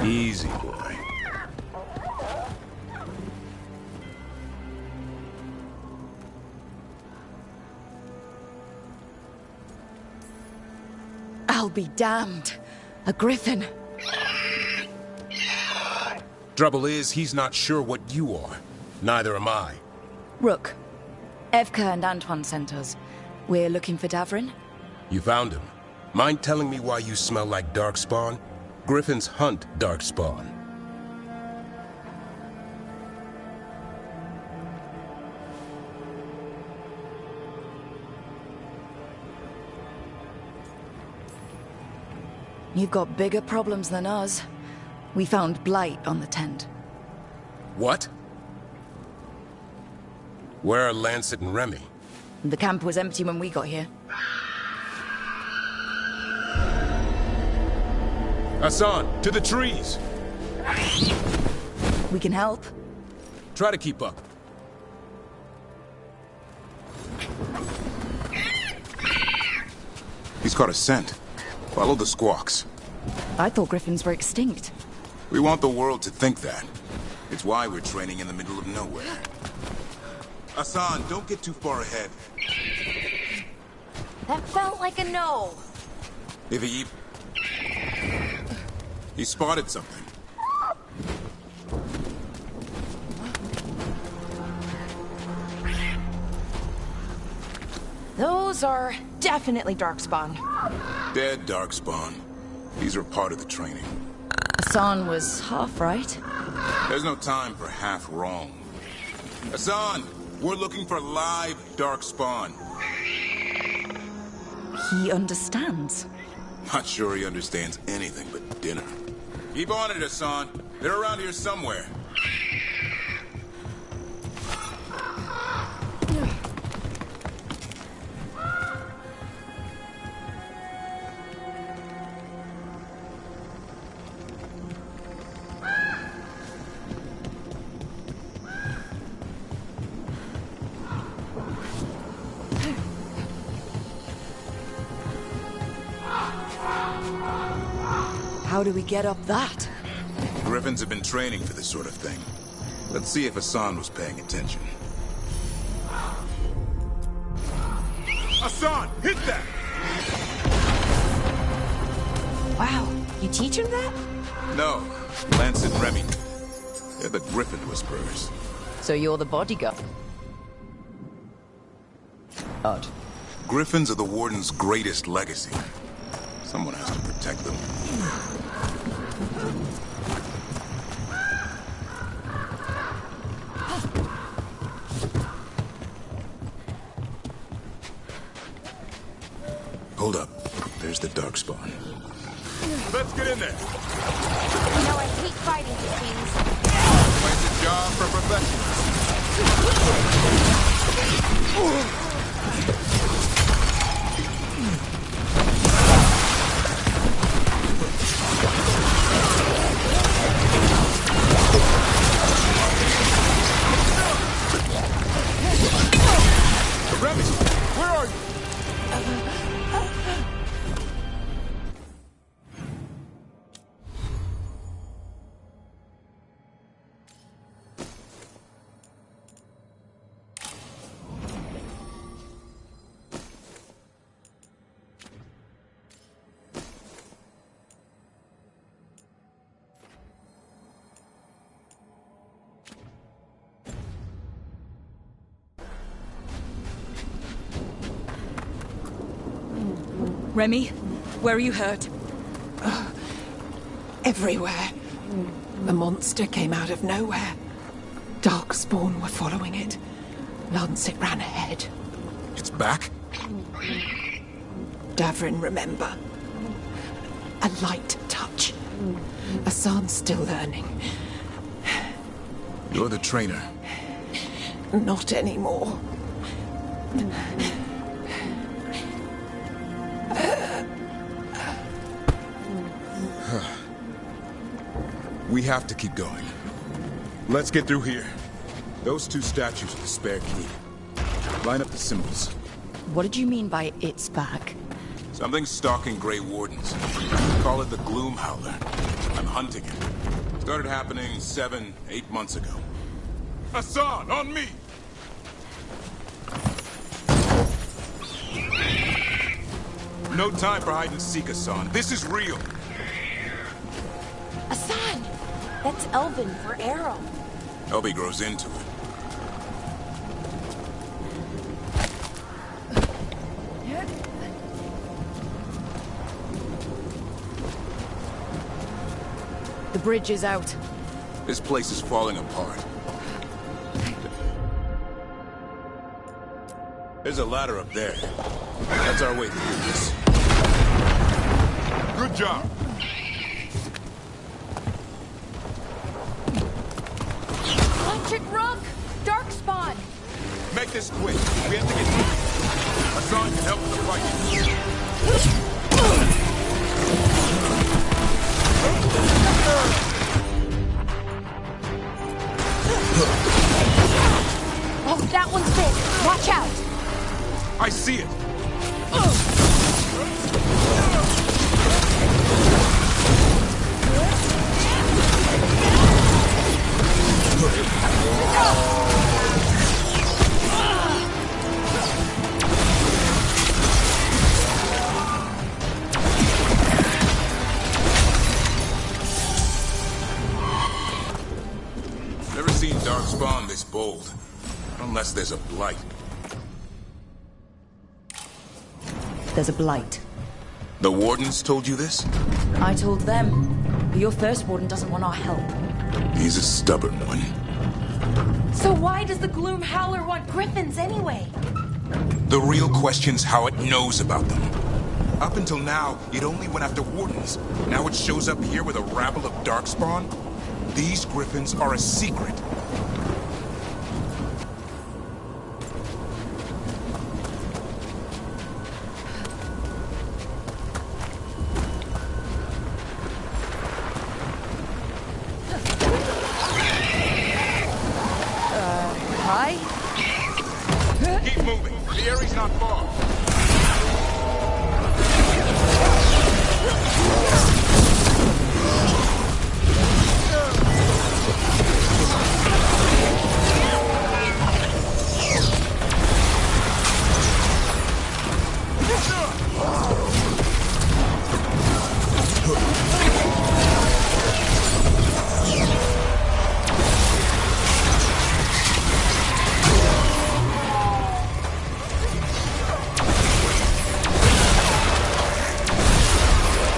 Easy, boy. I'll be damned. A griffin. Trouble is, he's not sure what you are. Neither am I. Rook. Evka and Antoine sent us. We're looking for Davrin. You found him. Mind telling me why you smell like Darkspawn? Griffins hunt Darkspawn. You've got bigger problems than us. We found blight on the tent. What? Where are Lancet and Remy? The camp was empty when we got here. Hassan, to the trees! We can help. Try to keep up. He's caught a scent. Follow the squawks. I thought griffins were extinct. We want the world to think that. It's why we're training in the middle of nowhere. Hassan, don't get too far ahead. That felt like a no. If he spotted something. Those are definitely Darkspawn. Dead Darkspawn. These are part of the training. Hassan was half right. There's no time for half wrong. Hassan, we're looking for live Darkspawn. He understands. Not sure he understands anything but dinner. Keep on it, Hassan. They're around here somewhere. How do we get up that? Griffins have been training for this sort of thing. Let's see if Hassan was paying attention. Hassan, hit that! Wow, you teach him that? No, Lance and Remy. They're the Griffin Whisperers. So you're the bodyguard? Odd. Griffins are the Warden's greatest legacy. Someone has to protect them. Darkspawn. Let's get in there. You know, I hate fighting these things. It's a job for Remy, where are you? Remy, where are you hurt? Everywhere. The monster came out of nowhere. Darkspawn were following it. Lancet ran ahead. It's back? Davrin, remember. A light touch. Hassan's still learning. You're the trainer. Not anymore. We have to keep going. Let's get through here. Those two statues are the spare key. Line up the symbols. What did you mean by it's back? Something's stalking Grey Wardens. Call it the Gloom Howler. I'm hunting it. Started happening 7, 8 months ago. Hassan, on me! No time for hide and seek, Hassan. This is real. Hassan! That's Elven for arrow. Elby grows into it. The bridge is out. This place is falling apart. There's a ladder up there. That's our way through this. Good job. Electric Rook! Darkspawn! Make this quick. We have to get moving. Hassan can help with the fight. Oh, that one's big. Watch out! I see it. Never seen Darkspawn this bold. Unless there's a blight. There's a blight. The Wardens told you this? I told them. But your first warden doesn't want our help. He's a stubborn one. So why does the Gloom Howler want griffins anyway? The real question's how it knows about them. Up until now, it only went after Wardens. Now it shows up here with a rabble of Darkspawn? These griffins are a secret. Hi? Keep moving. The area's not far.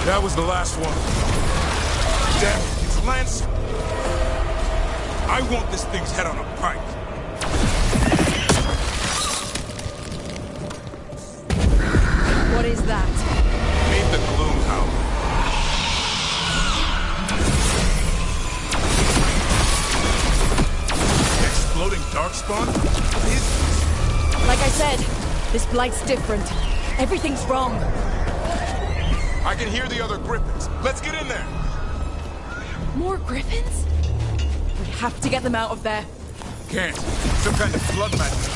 That was the last one. Damn it, it's Lance. I want this thing's head on a pike. What is that? Meet the Gloom This blight's different. Everything's wrong. I can hear the other griffins. Let's get in there. More griffins? We have to get them out of there. Can't. Some kind of flood magic.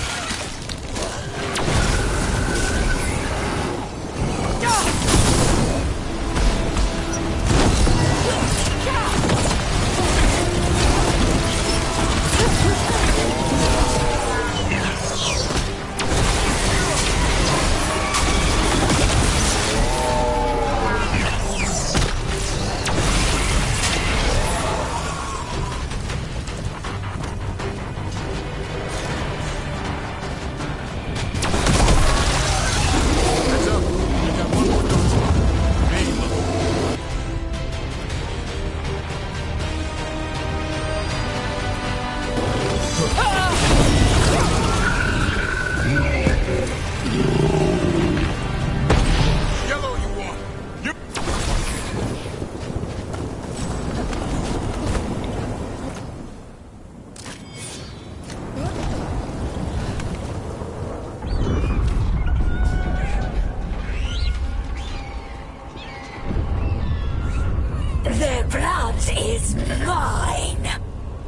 Their blood is mine.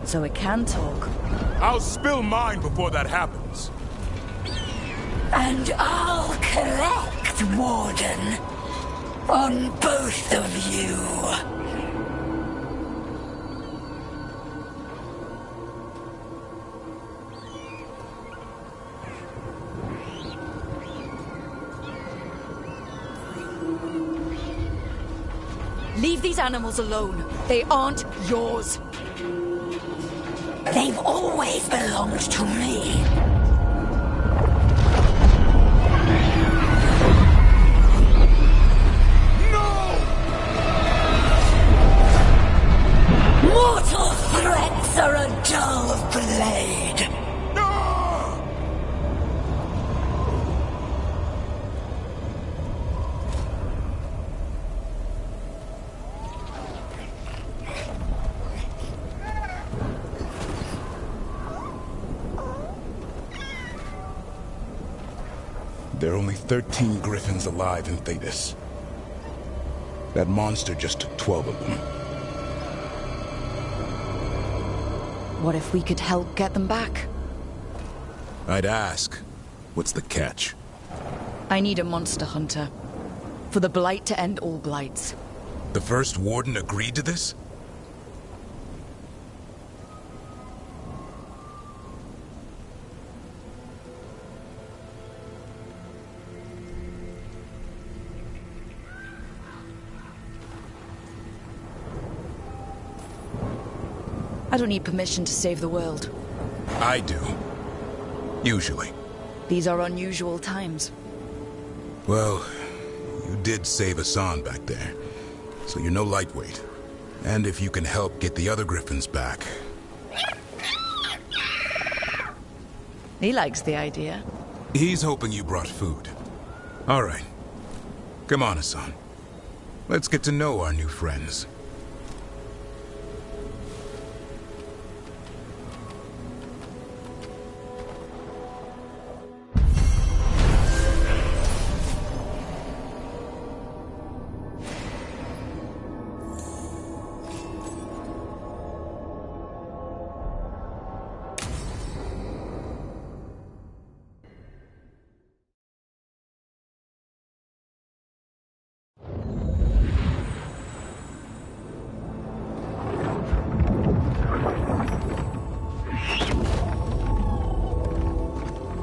So it can talk. I'll spill mine before that happens. And I'll collect, Warden. On both of you. Leave these animals alone. They aren't yours. They've always belonged to me. Mortal threats are a dull blade. There are only 13 griffins alive in Thetis. That monster just took 12 of them. What if we could help get them back? I'd ask, what's the catch? I need a monster hunter. For the Blight to end all blights. The first warden agreed to this? I don't need permission to save the world. I do. Usually. These are unusual times. Well, you did save Hassan back there, so you're no lightweight. And if you can help get the other griffins back... He likes the idea. He's hoping you brought food. All right. Come on, Hassan. Let's get to know our new friends.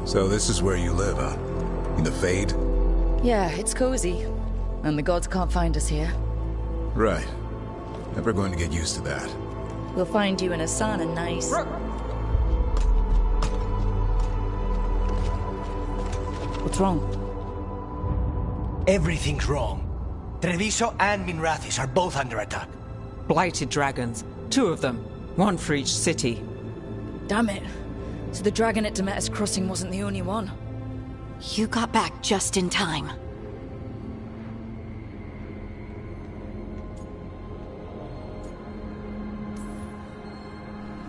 So this is where you live, huh? In the Fade? Yeah, it's cozy. And the gods can't find us here. Right. Never going to get used to that. We'll find you and Hassan a nice... What's wrong? Everything's wrong. Treviso and Minrathis are both under attack. Blighted dragons. 2 of them. 1 for each city. Damn it. So the dragon at Demeter's Crossing wasn't the only one. You got back just in time.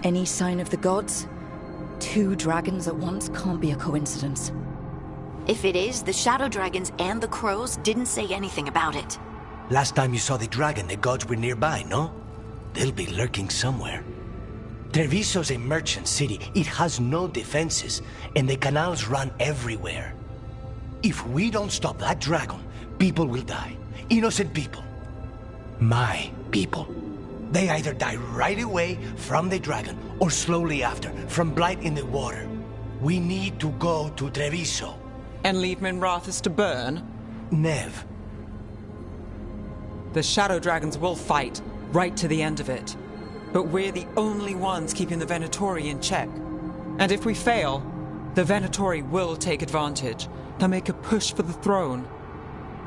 Any sign of the gods? 2 dragons at once can't be a coincidence. If it is, the Shadow Dragons and the Crows didn't say anything about it. Last time you saw the dragon, the gods were nearby, no? They'll be lurking somewhere. Treviso's a merchant city. It has no defenses, and the canals run everywhere. If we don't stop that dragon, people will die. Innocent people. My people. They either die right away from the dragon, or slowly after, from blight in the water. We need to go to Treviso. And leave Minrathous to burn? Nev. The Shadow Dragons will fight, right to the end of it. But we're the only ones keeping the Venatori in check. And if we fail, the Venatori will take advantage. They'll make a push for the throne,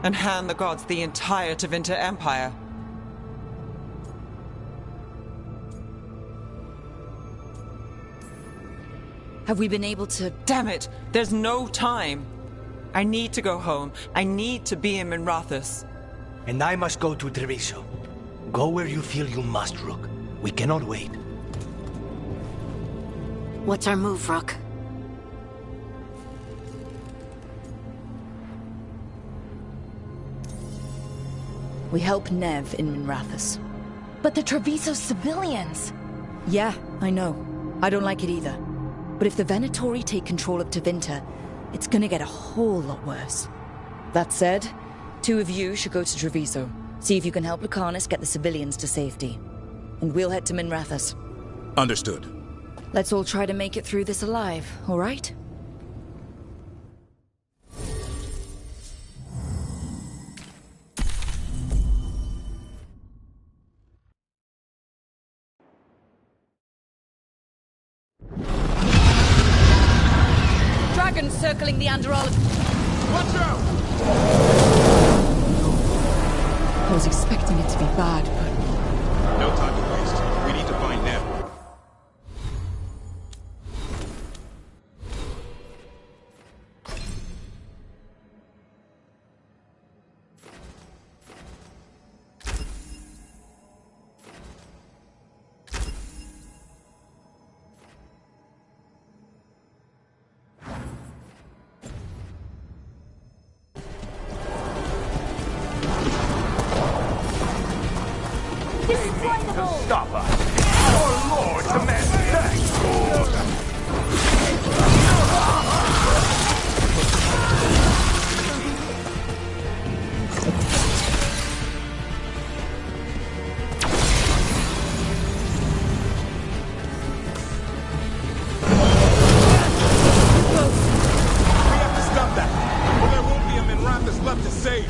and hand the gods the entire Tevinter Empire. Have we been able to... Damn it! There's no time! I need to go home. I need to be in Minrathous. And I must go to Treviso. Go where you feel you must, Rook. We cannot wait. What's our move, Rook? We help Nev in Minrathous. But the Treviso civilians! Yeah, I know. I don't like it either. But if the Venatori take control of Tevinter, it's gonna get a whole lot worse. That said, 2 of you should go to Treviso. See if you can help Lucanus get the civilians to safety. And we'll head to Minrathous. Understood. Let's all try to make it through this alive, all right? Dragon circling the Andorol. Watch out! I was expecting it to be bad, but... No time to waste. We need to find Nev. Stop us! Your lord demands thanks! We have to stop that, or there won't be a Minrathous left to save.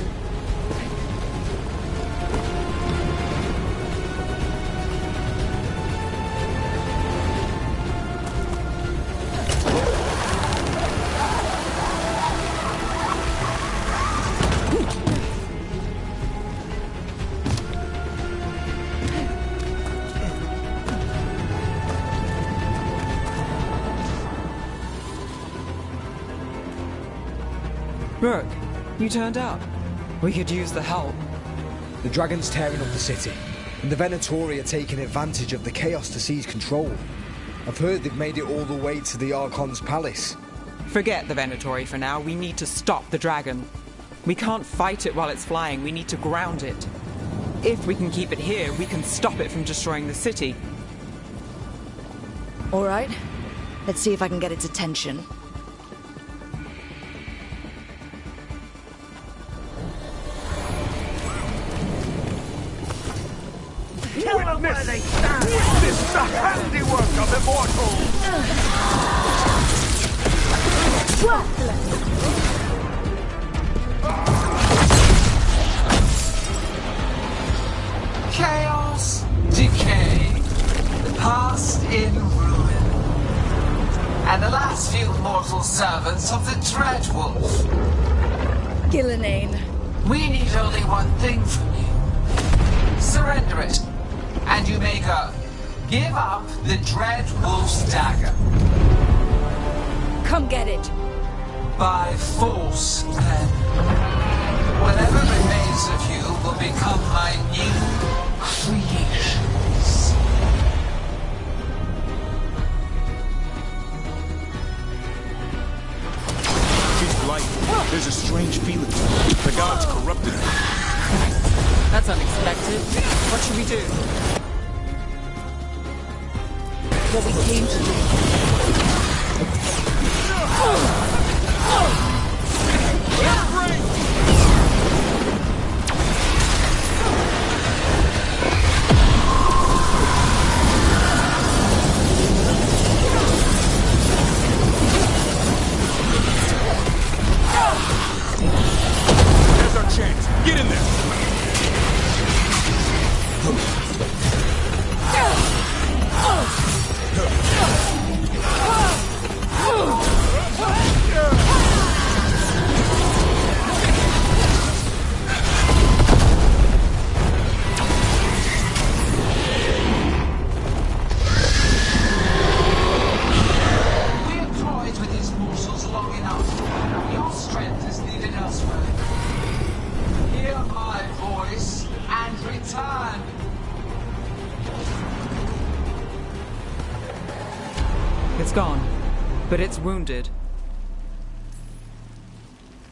Rook, you turned up. We could use the help. The dragon's tearing up the city, and the Venatori are taking advantage of the chaos to seize control. I've heard they've made it all the way to the Archon's palace. Forget the Venatori for now. We need to stop the dragon. We can't fight it while it's flying. We need to ground it. If we can keep it here, we can stop it from destroying the city. All right. Let's see if I can get its attention. Witness! This is the handiwork of immortals! Chaos, decay, the past in ruin, and the last few mortal servants of the Dreadwolf. Gillenane. We need only one thing from you. Surrender it, and you may go. Give up the Dreadwolf's dagger. Come get it. By force, then. Whatever remains of you will become my new creations. She's blind. gods corrupted him. That's unexpected. What should we do? What we came to do. There's our chance. Get in there. We have toyed with these mortals long enough. Your strength is needed elsewhere. Hear my voice and return. It's gone, but it's wounded.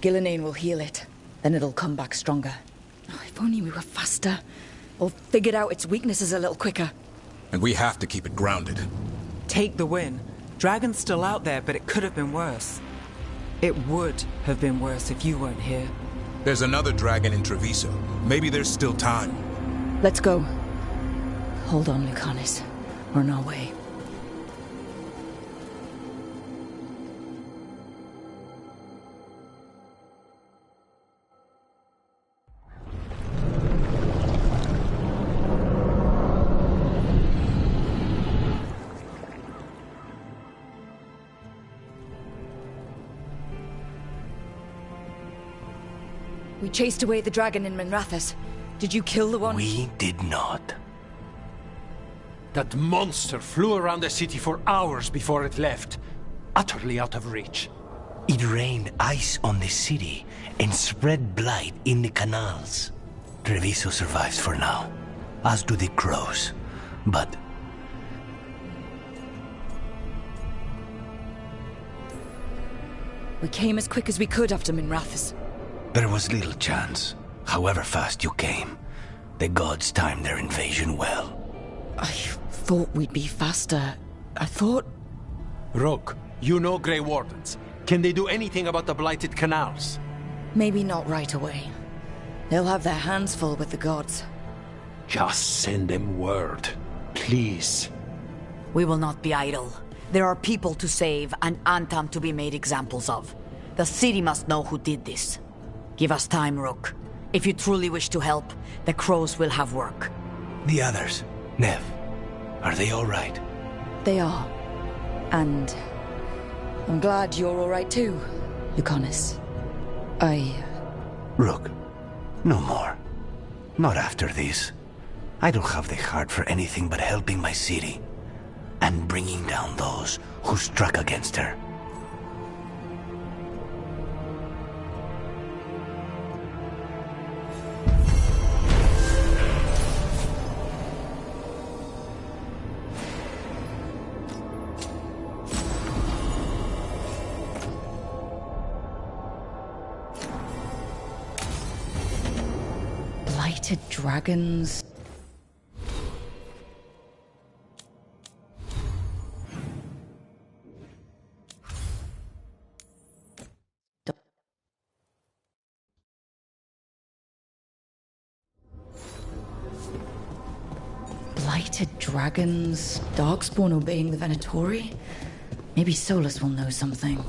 Gillenane will heal it. Then it'll come back stronger. Oh, if only we were faster. Or figured out its weaknesses a little quicker. And we have to keep it grounded. Take the win. Dragon's still out there, but it could have been worse. It would have been worse if you weren't here. There's another dragon in Treviso. Maybe there's still time. Let's go. Hold on, Lucanis. We're on our way. We chased away the dragon in Minrathous. Did you kill the one? We did not. That monster flew around the city for hours before it left, utterly out of reach. It rained ice on the city and spread blight in the canals. Treviso survives for now, as do the crows. But we came as quick as we could after Minrathous. there was little chance. However fast you came, the gods timed their invasion well. I thought we'd be faster. I thought... Rogue, you know Grey Wardens. Can they do anything about the blighted canals? Maybe not right away. They'll have their hands full with the gods. Just send them word, please. We will not be idle. There are people to save and Antam to be made examples of. The city must know who did this. Give us time, Rook. If you truly wish to help, the crows will have work. The others, Nev, are they all right? They are. And I'm glad you're all right too, Lucanis. Rook, no more. Not after this. I don't have the heart for anything but helping my city. And bringing down those who struck against her. Blighted dragons... Blighted dragons, Darkspawn obeying the Venatori? Maybe Solus will know something.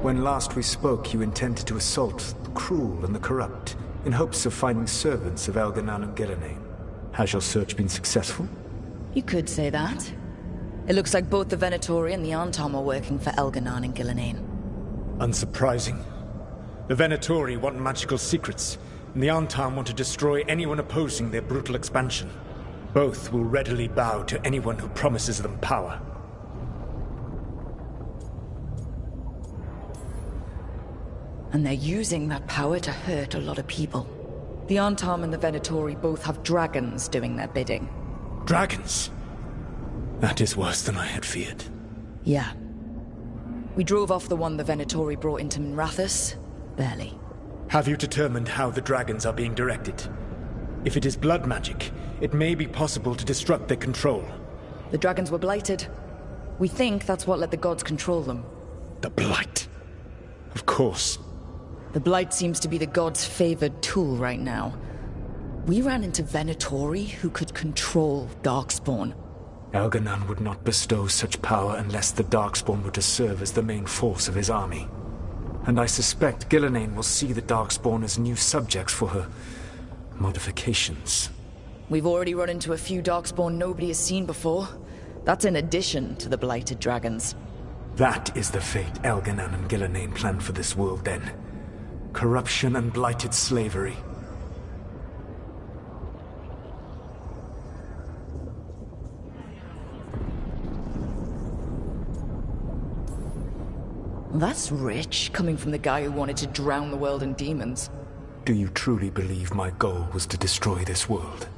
When last we spoke, you intended to assault the cruel and the corrupt, in hopes of finding servants of Elganan and Gillenane. Has your search been successful? You could say that. It looks like both the Venatori and the Antom are working for Elganan and Gillenane. Unsurprising. The Venatori want magical secrets, and the Antam want to destroy anyone opposing their brutal expansion. Both will readily bow to anyone who promises them power. And they're using that power to hurt a lot of people. The Antam and the Venatori both have dragons doing their bidding. Dragons? That is worse than I had feared. Yeah. We drove off the one the Venatori brought into Minrathous. Barely. Have you determined how the dragons are being directed? If it is blood magic, it may be possible to disrupt their control. The dragons were blighted. We think that's what let the gods control them. The Blight. Of course. The Blight seems to be the gods' favored tool right now. We ran into Venatori who could control Darkspawn. Elganan would not bestow such power unless the Darkspawn were to serve as the main force of his army. And I suspect Gillenane will see the Darkspawn as new subjects for her modifications. We've already run into a few Darkspawn nobody has seen before. That's in addition to the blighted dragons. That is the fate Elganan and Gillenane planned for this world then. Corruption and blighted slavery. That's rich, coming from the guy who wanted to drown the world in demons. Do you truly believe my goal was to destroy this world?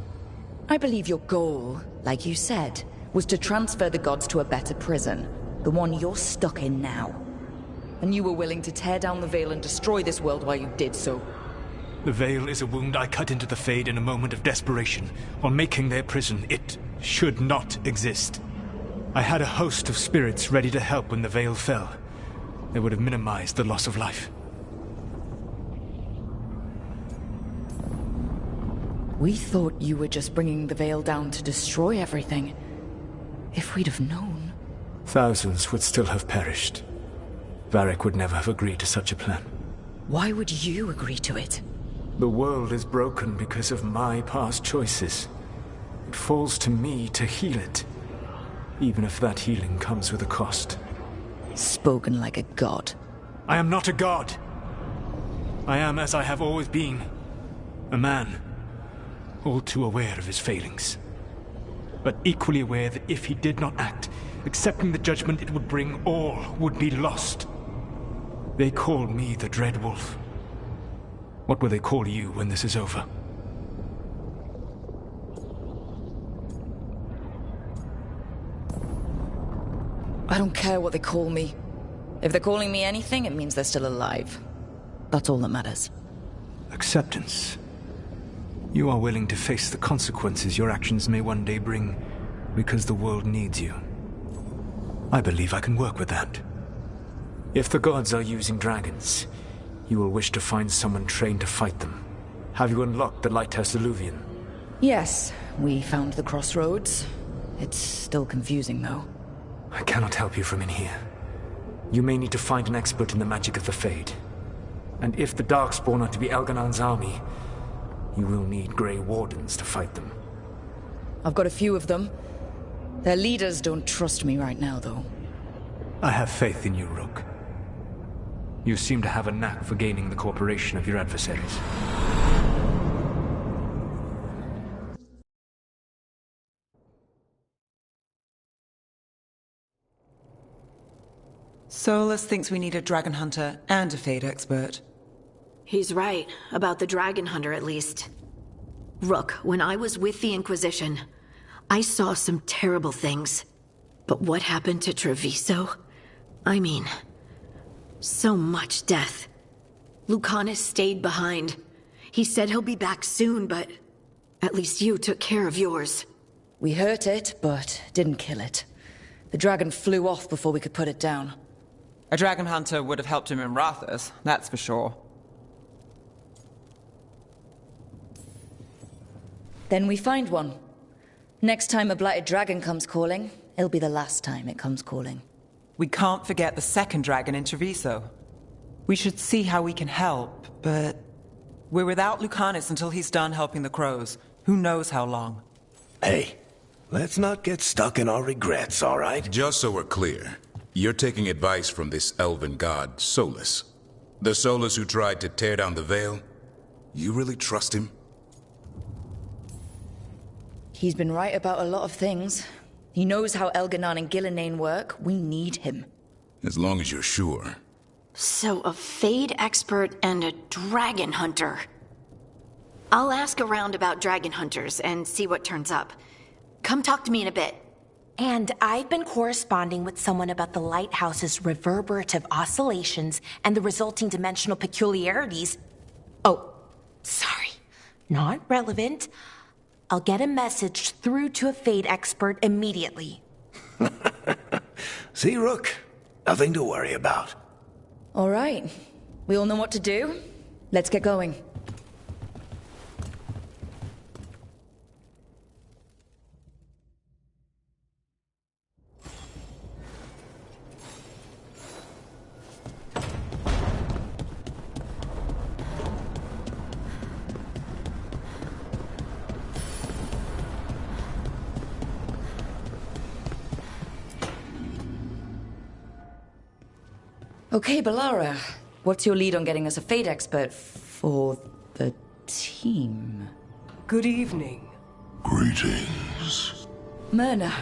I believe your goal, like you said, was to transfer the gods to a better prison. The one you're stuck in now. And you were willing to tear down the Veil and destroy this world while you did so. The Veil is a wound I cut into the Fade in a moment of desperation, while making their prison. It should not exist. I had a host of spirits ready to help when the Veil fell. They would have minimized the loss of life. We thought you were just bringing the Veil down to destroy everything. If we'd have known... Thousands would still have perished. Varric would never have agreed to such a plan. Why would you agree to it? The world is broken because of my past choices. It falls to me to heal it, even if that healing comes with a cost. Spoken like a god. I am not a god. I am as I have always been. A man. All too aware of his failings. But equally aware that if he did not act, accepting the judgment it would bring, all would be lost. They call me the Dread Wolf. What will they call you when this is over? I don't care what they call me. If they're calling me anything, it means they're still alive. That's all that matters. Acceptance. You are willing to face the consequences your actions may one day bring because the world needs you. I believe I can work with that. If the gods are using dragons, you will wish to find someone trained to fight them. Have you unlocked the Lighthouse Illuvian? Yes, we found the crossroads. It's still confusing, though. I cannot help you from in here. You may need to find an expert in the magic of the Fade. And if the Darkspawn are to be Elganan's army, you will need Grey Wardens to fight them. I've got a few of them. Their leaders don't trust me right now, though. I have faith in you, Rook. You seem to have a knack for gaining the cooperation of your adversaries. Solus thinks we need a dragon hunter and a Fade expert. He's right, about the dragon hunter at least. Rook, when I was with the Inquisition, I saw some terrible things. But what happened to Treviso? I mean, so much death. Lucanus stayed behind. He said he'll be back soon, but at least you took care of yours. We hurt it, but didn't kill it. The dragon flew off before we could put it down. A dragon hunter would have helped him in Rathas, that's for sure. Then we find one. Next time a blighted dragon comes calling, it'll be the last time it comes calling. We can't forget the second dragon in Treviso. We should see how we can help, but we're without Lucanus until he's done helping the crows. Who knows how long? Hey, let's not get stuck in our regrets, all right? Just so we're clear, you're taking advice from this elven god, Solus. The Solus who tried to tear down the Veil? You really trust him? He's been right about a lot of things. He knows how Elganon and Gillenane work. We need him. As long as you're sure. So, a Fade expert and a dragon hunter. I'll ask around about dragon hunters and see what turns up. Come talk to me in a bit. And I've been corresponding with someone about the lighthouse's reverberative oscillations and the resulting dimensional peculiarities. Oh, sorry. Not relevant. I'll get a message through to a Fade expert immediately. See, Rook? Nothing to worry about. All right. We all know what to do. Let's get going. Okay, Balara. What's your lead on getting us a Fade expert for the team? Good evening. Greetings. Myrna.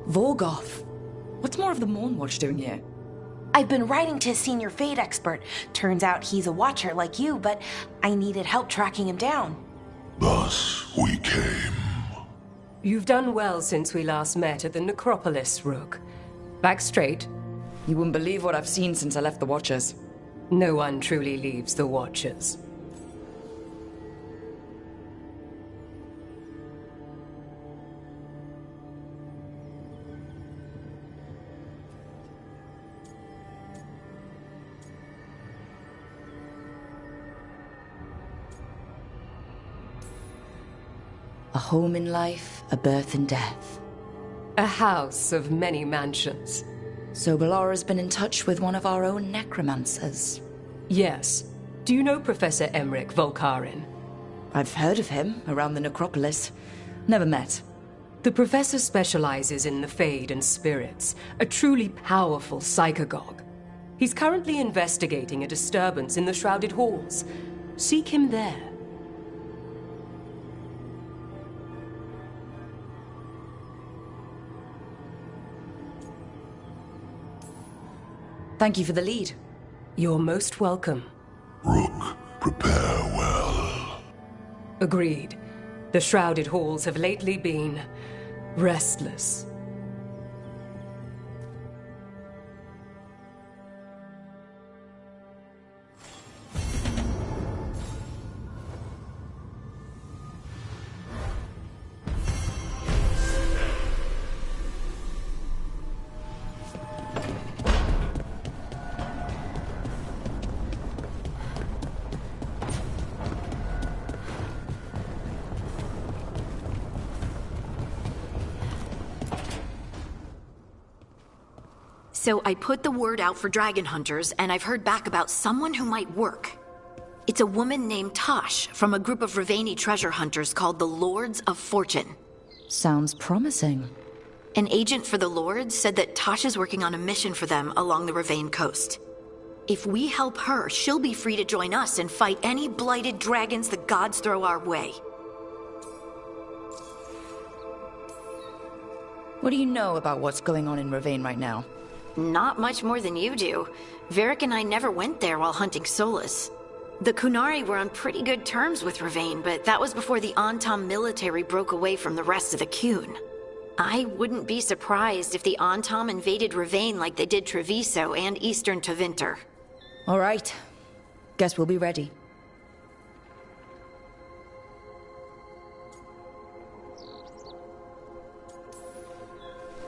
Vorgoth. What's more of the Mornwatch doing here? I've been writing to a senior Fade expert. Turns out he's a watcher like you, but I needed help tracking him down. Thus we came. You've done well since we last met at the Necropolis, Rook. Back straight. You wouldn't believe what I've seen since I left the Watchers. No one truly leaves the Watchers. A home in life, a birth and death. A house of many mansions. So Balara's been in touch with one of our own necromancers. Yes. Do you know Professor Emmerich Volkarin? I've heard of him around the Necropolis. Never met. The professor specializes in the Fade and spirits, a truly powerful psychagogue. He's currently investigating a disturbance in the Shrouded Halls. Seek him there. Thank you for the lead. You're most welcome. Rook, prepare well. Agreed. The Shrouded Halls have lately been restless. So I put the word out for dragon hunters, and I've heard back about someone who might work. It's a woman named Tosh from a group of Ravani treasure hunters called the Lords of Fortune. Sounds promising. An agent for the Lords said that Tosh is working on a mission for them along the Ravane coast. If we help her, she'll be free to join us and fight any blighted dragons the gods throw our way. What do you know about what's going on in Ravane right now? Not much more than you do. Varric and I never went there while hunting Solus. The Kunari were on pretty good terms with Ravane, but that was before the Antam military broke away from the rest of the Kun. I wouldn't be surprised if the Antam invaded Ravane like they did Treviso and Eastern Tevinter. All right. Guess we'll be ready.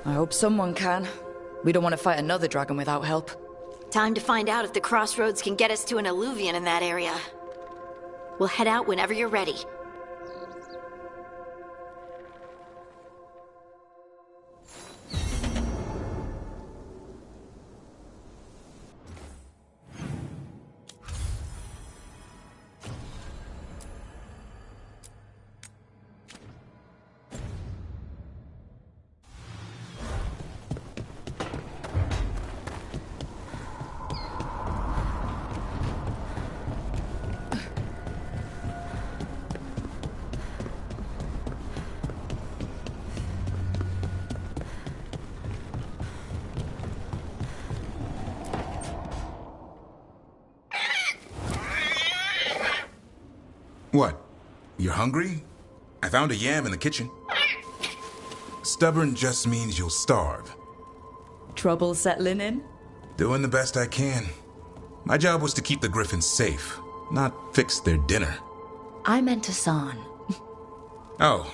I hope someone can. We don't want to fight another dragon without help. Time to find out if the crossroads can get us to an alluvion in that area. We'll head out whenever you're ready. You're hungry? I found a yam in the kitchen. Stubborn just means you'll starve. Trouble settling in? Doing the best I can. My job was to keep the Griffins safe, not fix their dinner. I meant Hassan. Oh.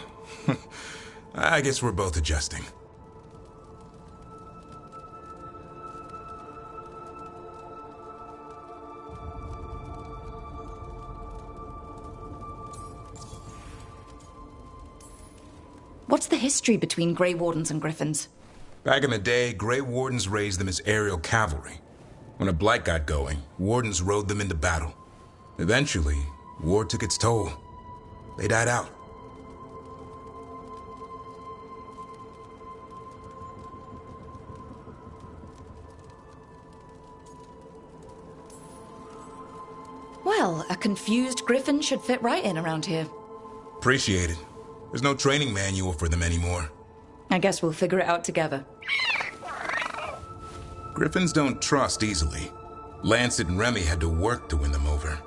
I guess we're both adjusting. What's the history between Grey Wardens and Griffins? Back in the day, Grey Wardens raised them as aerial cavalry. When a blight got going, Wardens rode them into battle. Eventually, war took its toll. They died out. Well, a confused Griffin should fit right in around here. Appreciate it. There's no training manual for them anymore. I guess we'll figure it out together. Griffins don't trust easily. Lancet and Remy had to work to win them over.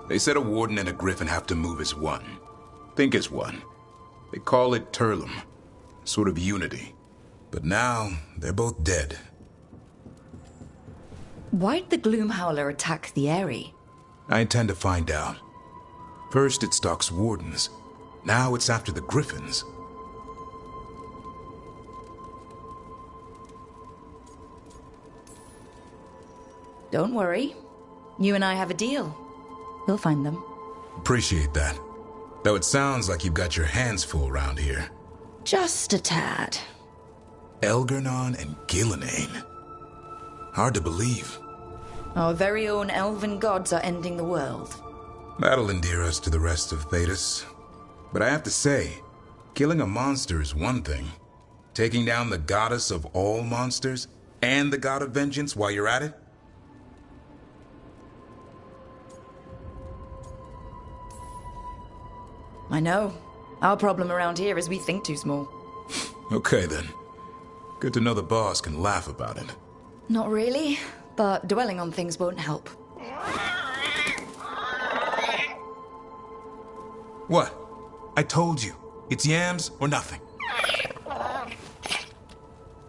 They said a warden and a griffin have to move as one. Think as one. They call it Turlum. Sort of unity. But now, they're both dead. Why'd the Gloomhowler attack the Eyrie? I intend to find out. First it stalks wardens. Now it's after the griffins. Don't worry. You and I have a deal. We'll find them. Appreciate that. Though it sounds like you've got your hands full around here. Just a tad. Elgar'nan and Gillenane. Hard to believe. Our very own elven gods are ending the world. That'll endear us to the rest of Thedas. But I have to say, killing a monster is one thing. Taking down the goddess of all monsters and the god of vengeance while you're at it? I know. Our problem around here is we think too small. Okay then. Good to know the boss can laugh about it. Not really, but dwelling on things won't help. What? I told you. It's yams or nothing.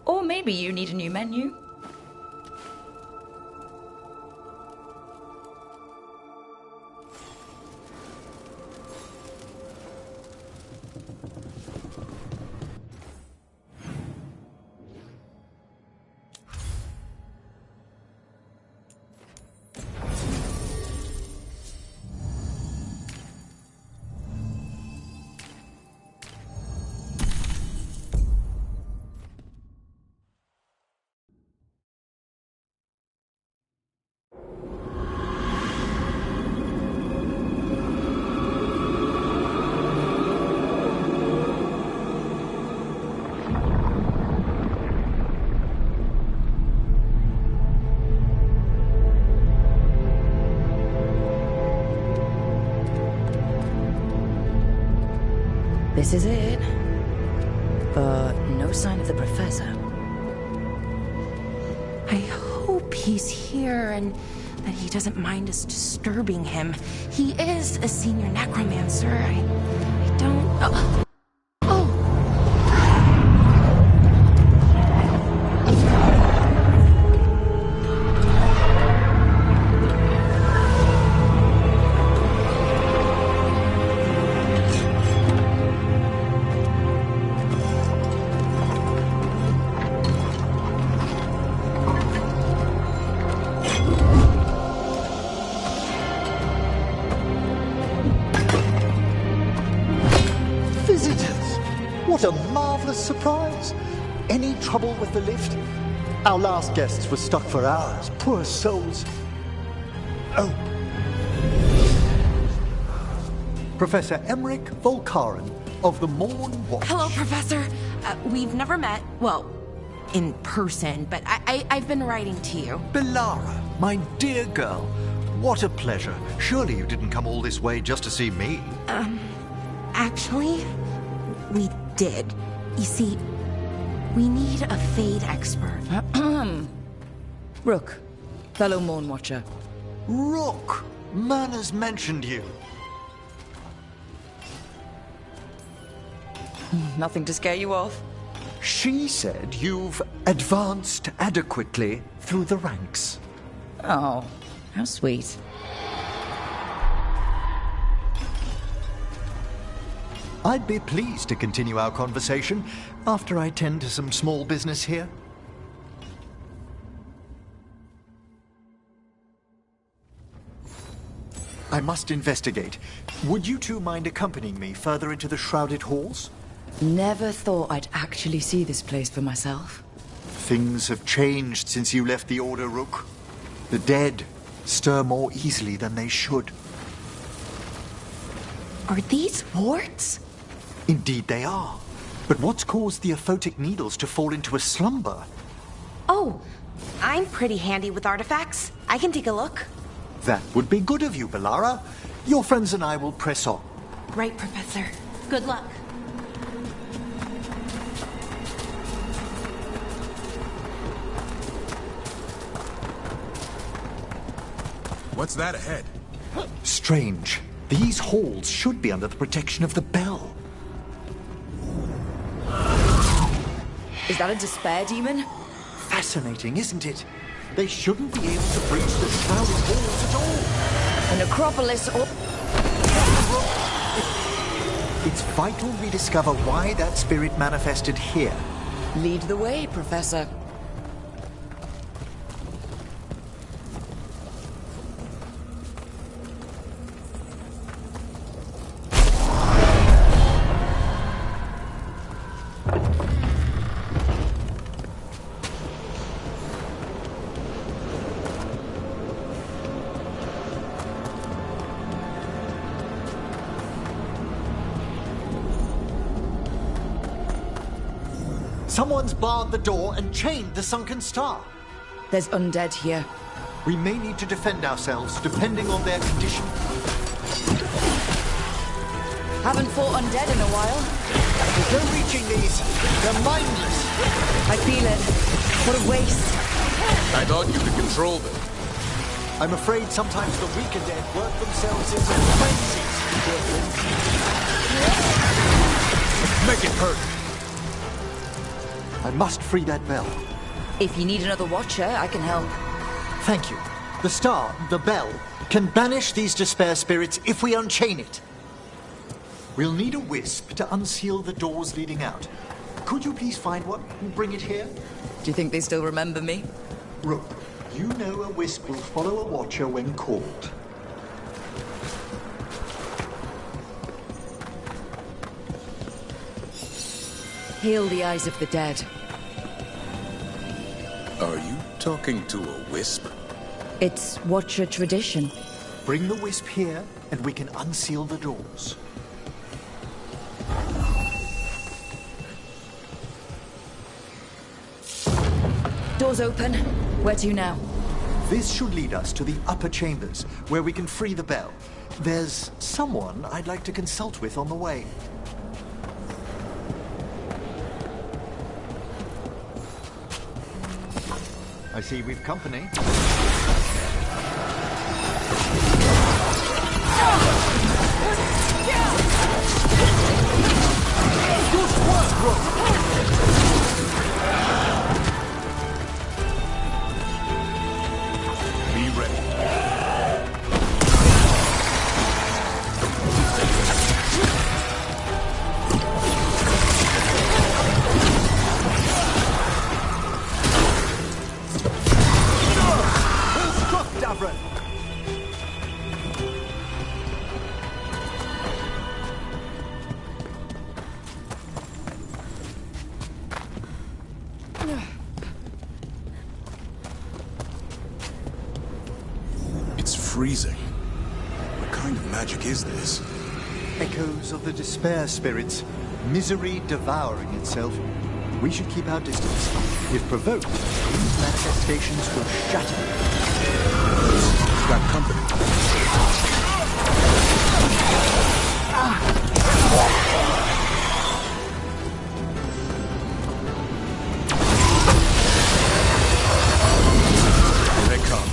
Or maybe you need a new menu. This is it. But no sign of the professor. I hope he's here and that he doesn't mind us disturbing him. He is a senior necromancer. I don't... Oh. What a marvelous surprise! Any trouble with the lift? Our last guests were stuck for hours. Poor souls. Oh. Professor Emmerich Volkaren of the Morn Watch. Hello, Professor. We've never met. Well, in person, but I've been writing to you. Belara, my dear girl. What a pleasure. Surely you didn't come all this way just to see me. Actually, we did. You see, we need a Fade expert. Rook, fellow Morn Watcher. Rook! Manners mentioned you. Nothing to scare you off. She said you've advanced adequately through the ranks. Oh, how sweet. I'd be pleased to continue our conversation after I tend to some small business here. I must investigate. Would you two mind accompanying me further into the shrouded halls? Never thought I'd actually see this place for myself. Things have changed since you left the Order, Rook. The dead stir more easily than they should. Are these warts? Indeed they are. But what's caused the aphotic needles to fall into a slumber? Oh, I'm pretty handy with artifacts. I can take a look. That would be good of you, Bellara. Your friends and I will press on. Right, Professor. Good luck. What's that ahead? Strange. These halls should be under the protection of the bell. Is that a despair demon? Fascinating, isn't it? They shouldn't be able to breach the shrouded halls at all. A necropolis or... It's vital we discover why that spirit manifested here. Lead the way, Professor. Someone's barred the door and chained the sunken star. There's undead here. We may need to defend ourselves, depending on their condition. Haven't fought undead in a while. There's no reaching these. They're mindless. I feel it. What a waste. I thought you could control them. I'm afraid sometimes the weaker dead work themselves into frenzies. Make it hurt. I must free that bell. If you need another watcher, I can help. Thank you. The star, the bell, can banish these despair spirits if we unchain it. We'll need a wisp to unseal the doors leading out. Could you please find one and bring it here? Do you think they still remember me? Rook, you know a wisp will follow a watcher when called. Heal the eyes of the dead. Are you talking to a wisp? It's watcher tradition. Bring the wisp here, and we can unseal the doors. Doors open. Where to now? This should lead us to the upper chambers, where we can free the bell. There's someone I'd like to consult with on the way. I see we've company. Good work, Rook! Be ready. It's freezing. What kind of magic is this? Echoes of the despair spirits, misery devouring itself. We should keep our distance. If provoked, these manifestations will shatter. We've got company. Here they come.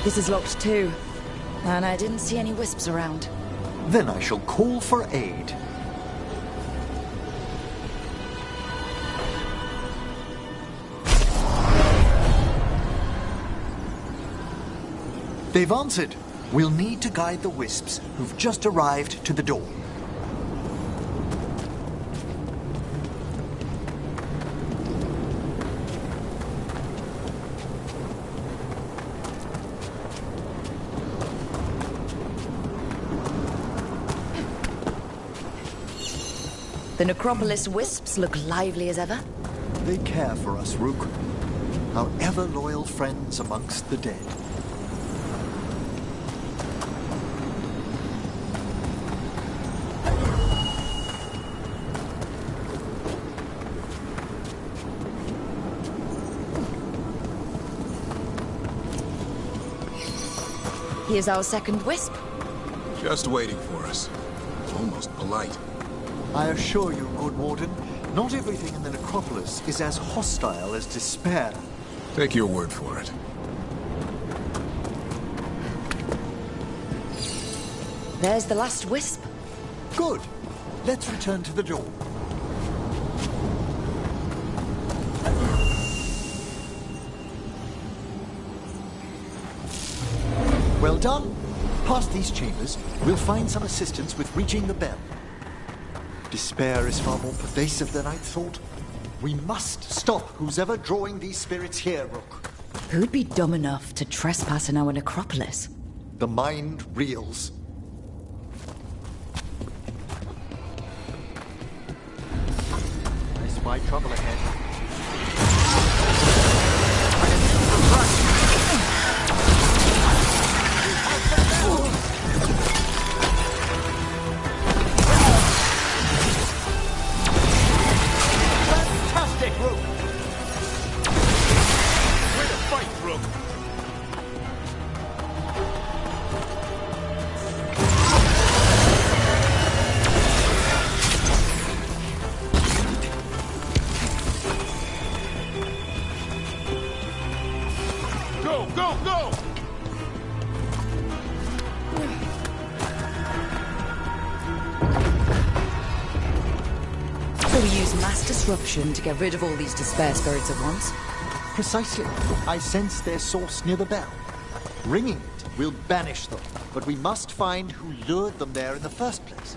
This is locked too. And I didn't see any wisps around. Then I shall call for aid. They've answered. We'll need to guide the wisps who've just arrived to the door. The Necropolis wisps look lively as ever. They care for us, Rook. Our ever-loyal friends amongst the dead. Here's our second wisp. Just waiting for us. Almost polite. I assure you, Good Warden, not everything in the Necropolis is as hostile as despair. Take your word for it. There's the last wisp. Good. Let's return to the door. Well done. Past these chambers, we'll find some assistance with reaching the bell. Despair is far more pervasive than I'd thought. We must stop who's ever drawing these spirits here, Rook. Who'd be dumb enough to trespass in our necropolis? The mind reels. I spy trouble ahead. Disruption to get rid of all these despair spirits at once. Precisely. I sense their source near the bell. Ringing it will banish them, but we must find who lured them there in the first place.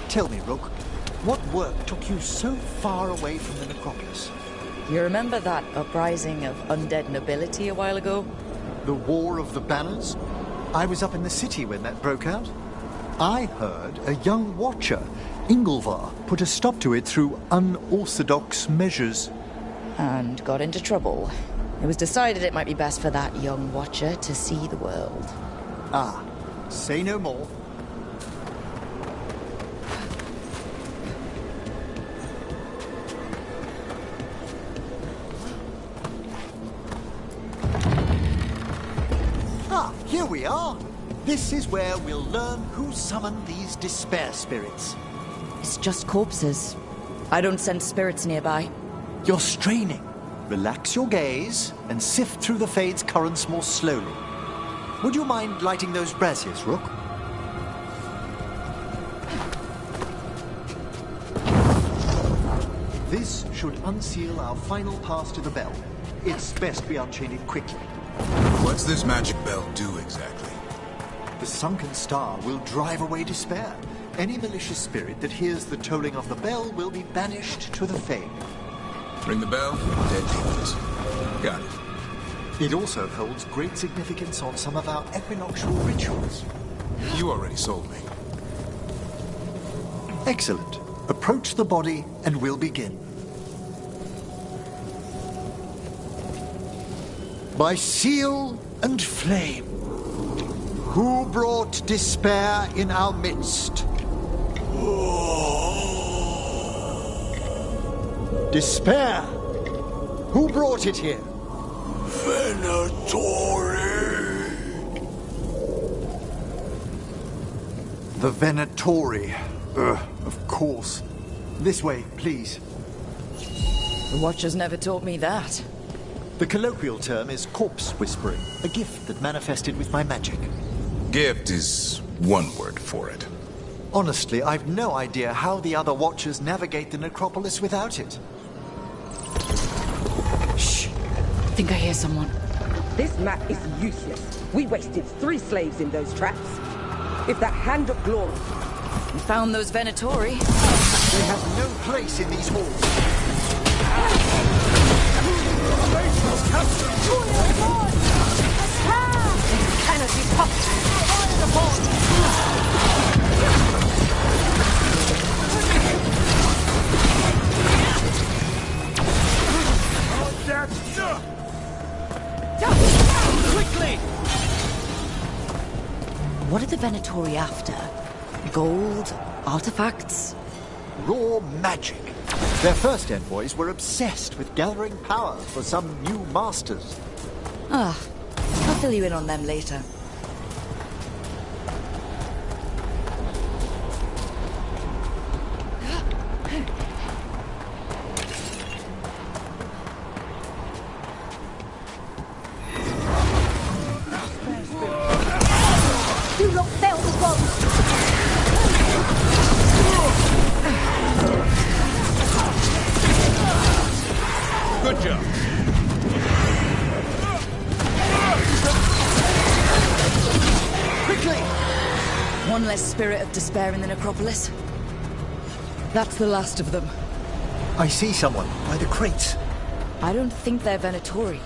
Tell me, Rook, what work took you so far away from the Necropolis? You remember that uprising of undead nobility a while ago? The War of the Banners? I was up in the city when that broke out. I heard a young watcher, Ingolvar, put a stop to it through unorthodox measures. And got into trouble. It was decided it might be best for that young watcher to see the world. Ah, say no more. Here we are. This is where we'll learn who summoned these despair spirits. It's just corpses. I don't sense spirits nearby. You're straining. Relax your gaze and sift through the Fade's currents more slowly. Would you mind lighting those braziers, Rook? This should unseal our final pass to the bell. It's best we unchain it quickly. What's this magic bell do exactly? The sunken star will drive away despair. Any malicious spirit that hears the tolling of the bell will be banished to the Fade. Ring the bell, dead demons. Got it. It also holds great significance on some of our equinoctial rituals. You already sold me. Excellent. Approach the body and we'll begin. By seal and flame, who brought despair in our midst? Despair! Who brought it here? Venatori! The Venatori. Of course. This way, please. The Watchers never taught me that. The colloquial term is corpse whispering, a gift that manifested with my magic. Gift is one word for it. Honestly, I've no idea how the other Watchers navigate the necropolis without it. Shh! I think I hear someone. This map is useless. We wasted 3 slaves in those traps. If that Hand of Glory... We found those Venatori. They have no place in these halls. Quickly! What are the Venatori after? Gold? Artifacts? Raw magic. Their first envoys were obsessed with gathering power for some new masters. I'll fill you in on them later. Do not fail the gods! Good job. Quickly! One less spirit of despair in the necropolis. That's the last of them. I see someone by the crates. I don't think they're Venatori.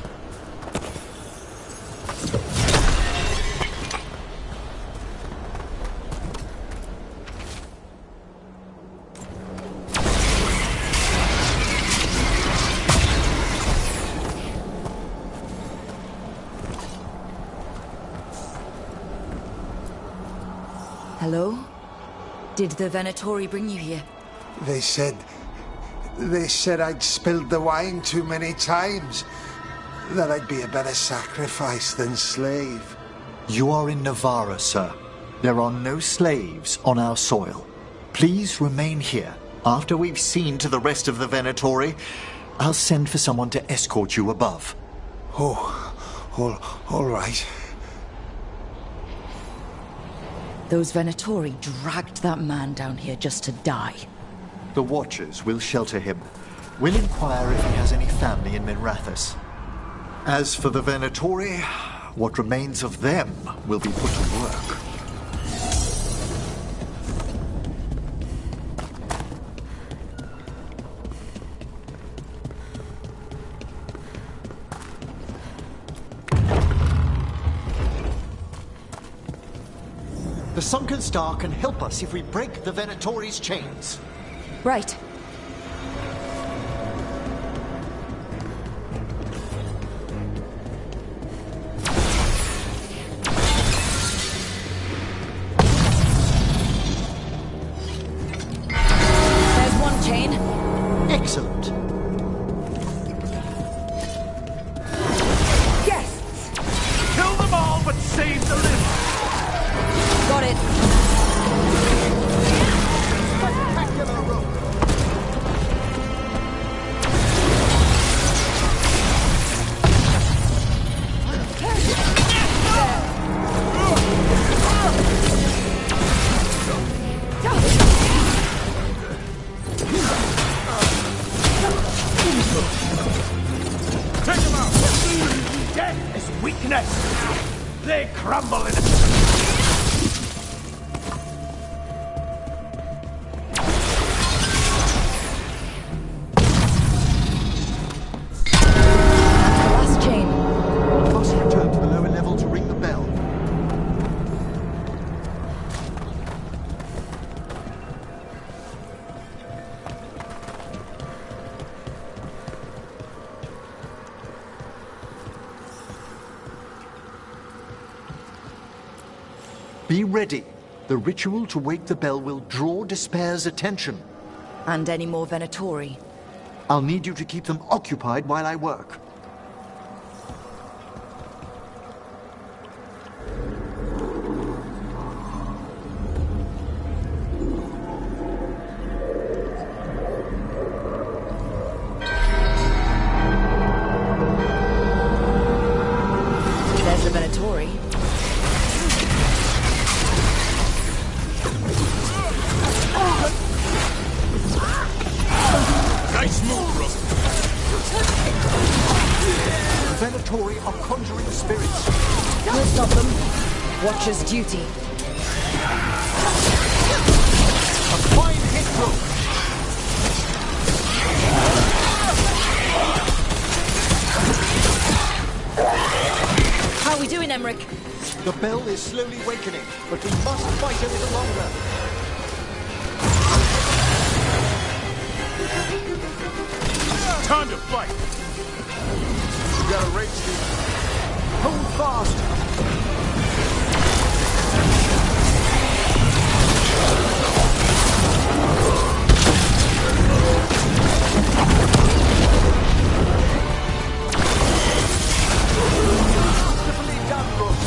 Hello? Did the Venatori bring you here? They said I'd spilled the wine too many times. That I'd be a better sacrifice than slave. You are in Navarra, sir. There are no slaves on our soil. Please remain here. After we've seen to the rest of the Venatori, I'll send for someone to escort you above. All right. Those Venatori dragged that man down here just to die. The Watchers will shelter him. We'll inquire if he has any family in Minrathous. As for the Venatori, what remains of them will be put to work. The sunken star can help us if we break the Venatori's chains. Right. There's one chain. Excellent. Yes! Kill them all, but save the living! Got it. Spectacular rope. Take them out! Death is weakness! They crumble in it! Be ready. The ritual to wake the bell will draw Despair's attention. And any more Venatori? I'll need you to keep them occupied while I work. There's the Venatori. Nice move, Rook. The Venatori are conjuring spirits. We'll stop them. Watcher's duty. A fine hit, Rook. How are we doing, Emmerich? The bell is slowly wakening, but we must fight a little longer. Time to fight! You got a race, Steve. Hold fast. Beautifully done, Rook.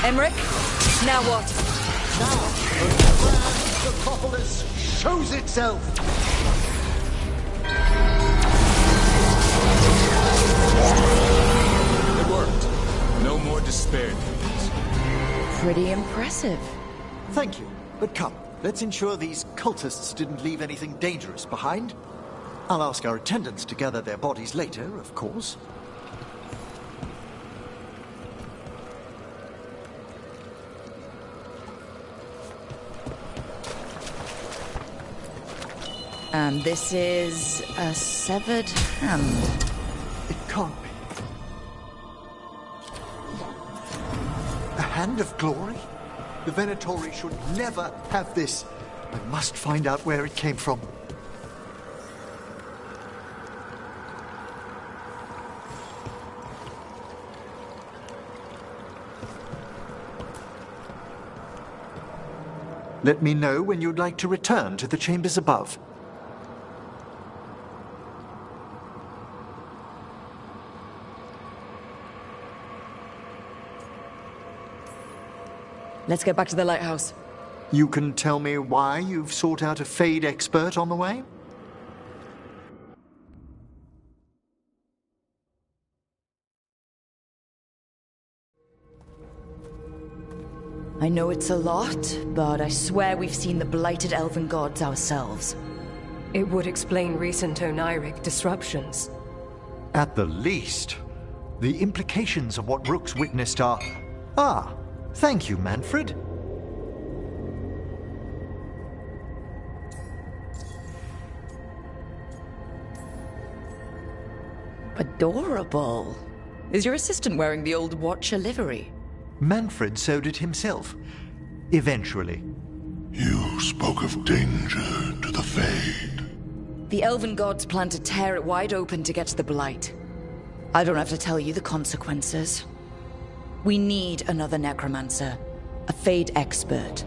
Emmerich, now what? Now, the grand Necropolis shows itself. It worked. No more despair demons. Pretty impressive. Thank you, but come, let's ensure these cultists didn't leave anything dangerous behind. I'll ask our attendants to gather their bodies later, of course. And this is a severed hand. It can't be. A hand of glory? The Venatori should never have this. I must find out where it came from. Let me know when you'd like to return to the chambers above. Let's get back to the lighthouse. You can tell me why you've sought out a Fade expert on the way? I know it's a lot, but I swear we've seen the blighted elven gods ourselves. It would explain recent oniric disruptions. At the least, the implications of what Rook's witnessed are... Ah, thank you, Manfred. Adorable. Is your assistant wearing the old Watcher livery? Manfred sewed it himself. Eventually. You spoke of danger to the Fade. The Elven gods plan to tear it wide open to get to the Blight. I don't have to tell you the consequences. We need another necromancer. A Fade expert.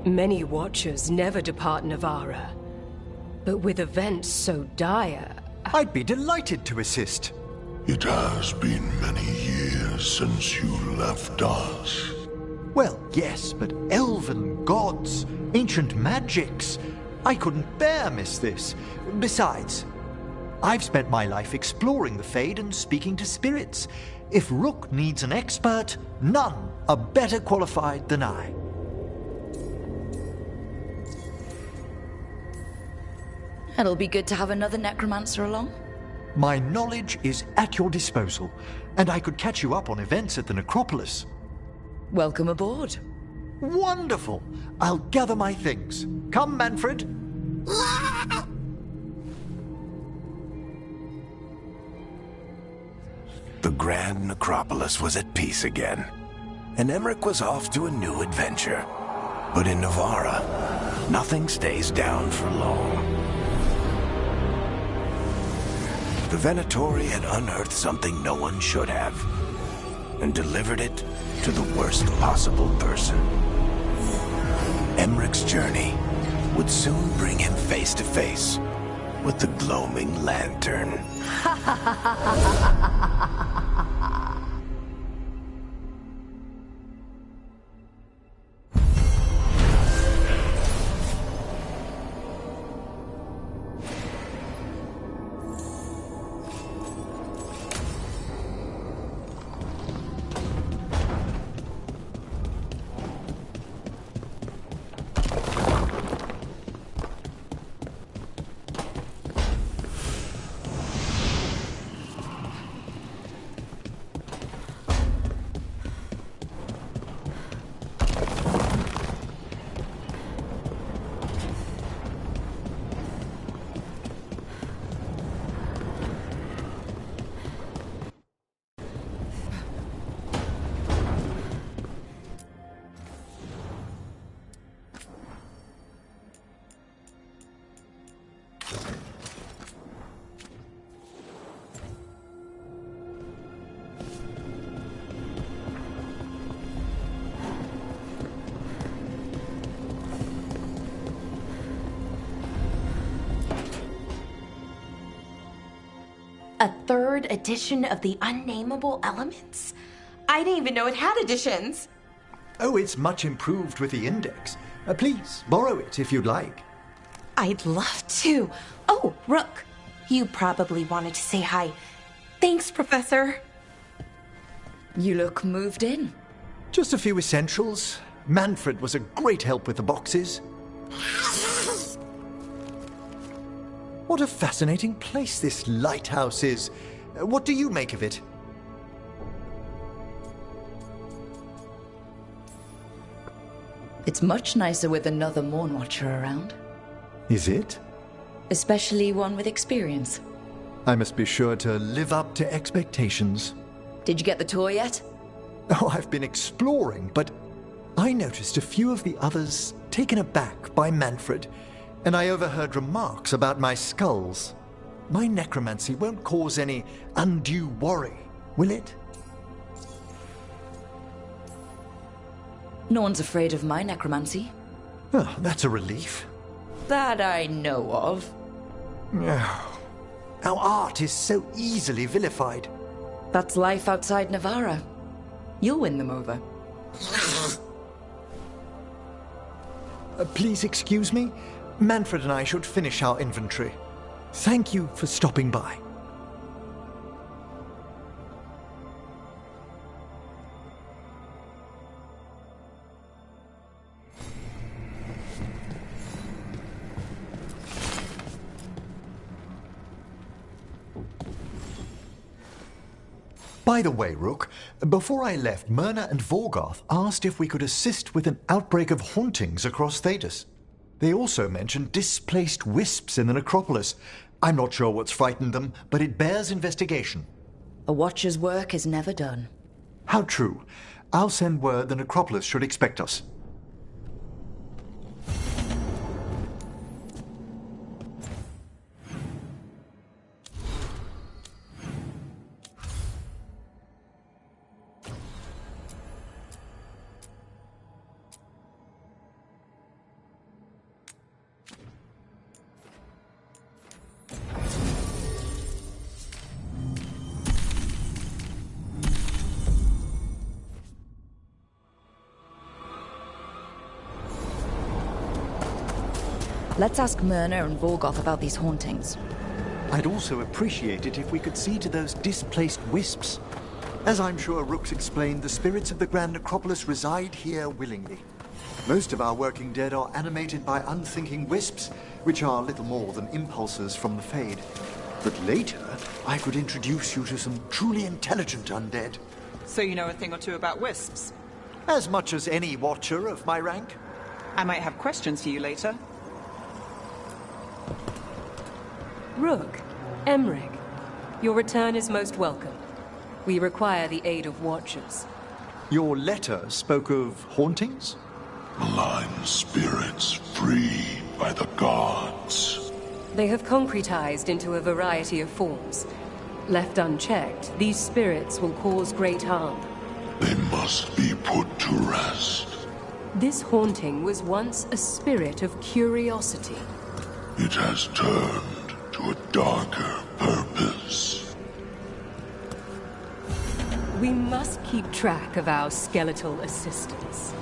Many Watchers never depart Navarra. But with events so dire... I'd be delighted to assist. It has been many years since you left us. Well, yes, but elven gods, ancient magics. I couldn't bear miss this. Besides, I've spent my life exploring the Fade and speaking to spirits. If Rook needs an expert, none are better qualified than I. It'll be good to have another necromancer along. My knowledge is at your disposal, and I could catch you up on events at the necropolis. Welcome aboard. Wonderful! I'll gather my things. Come, Manfred. The Grand Necropolis was at peace again, and Emmerich was off to a new adventure. But in Navarra, nothing stays down for long. The Venatori had unearthed something no one should have, and delivered it to the worst possible person. Emmerich's journey would soon bring him face to face with the gloaming lantern. A third edition of the Unnameable Elements? I didn't even know it had editions. Oh, it's much improved with the index. Please, borrow it if you'd like. I'd love to. Oh, Rook, you probably wanted to say hi. Thanks, Professor. You look moved in. Just a few essentials. Manfred was a great help with the boxes. What a fascinating place this lighthouse is. What do you make of it? It's much nicer with another Morn Watcher around. Is it? Especially one with experience. I must be sure to live up to expectations. Did you get the tour yet? Oh, I've been exploring, but I noticed a few of the others taken aback by Manfred, and I overheard remarks about my skulls. My necromancy won't cause any undue worry, will it? No one's afraid of my necromancy. Oh, that's a relief. That I know of. Our art is so easily vilified. That's life outside Navarra. You'll win them over. Please excuse me. Manfred and I should finish our inventory. Thank you for stopping by. By the way, Rook, before I left, Myrna and Veilguard asked if we could assist with an outbreak of hauntings across Thedas. They also mentioned displaced wisps in the necropolis. I'm not sure what's frightened them, but it bears investigation. A watcher's work is never done. How true. I'll send word the necropolis should expect us. Let's ask Myrna and Veilguard about these hauntings. I'd also appreciate it if we could see to those displaced wisps. As I'm sure Rook's explained, the spirits of the Grand Necropolis reside here willingly. Most of our working dead are animated by unthinking wisps, which are little more than impulses from the Fade. But later, I could introduce you to some truly intelligent undead. So you know a thing or two about wisps? As much as any watcher of my rank. I might have questions for you later. Rook, Emmerich, your return is most welcome. We require the aid of watchers. Your letter spoke of hauntings? Malign spirits freed by the gods. They have concretized into a variety of forms. Left unchecked, these spirits will cause great harm. They must be put to rest. This haunting was once a spirit of curiosity. It has turned to a darker purpose. We must keep track of our skeletal assistants.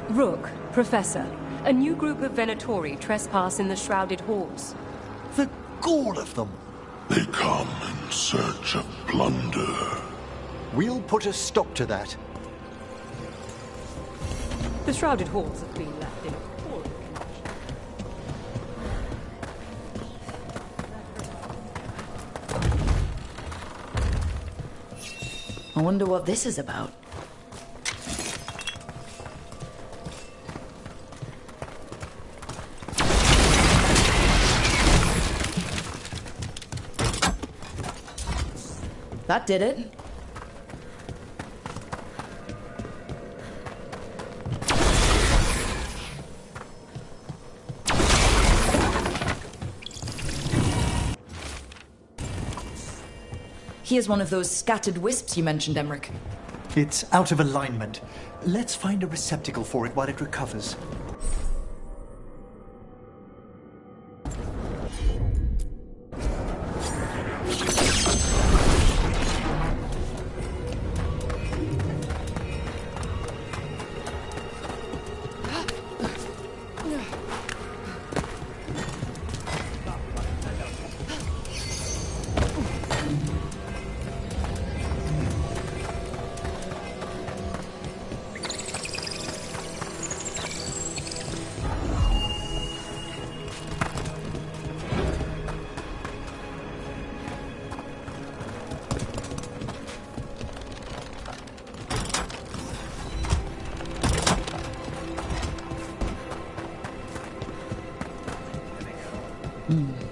Rook, Professor, a new group of Venatori trespass in the Shrouded Halls. The gall of them! They come in search of plunder. We'll put a stop to that. The Shrouded Halls have been left in poor condition. I wonder what this is about. That did it. Here's one of those scattered wisps you mentioned, Emmerich. It's out of alignment. Let's find a receptacle for it while it recovers.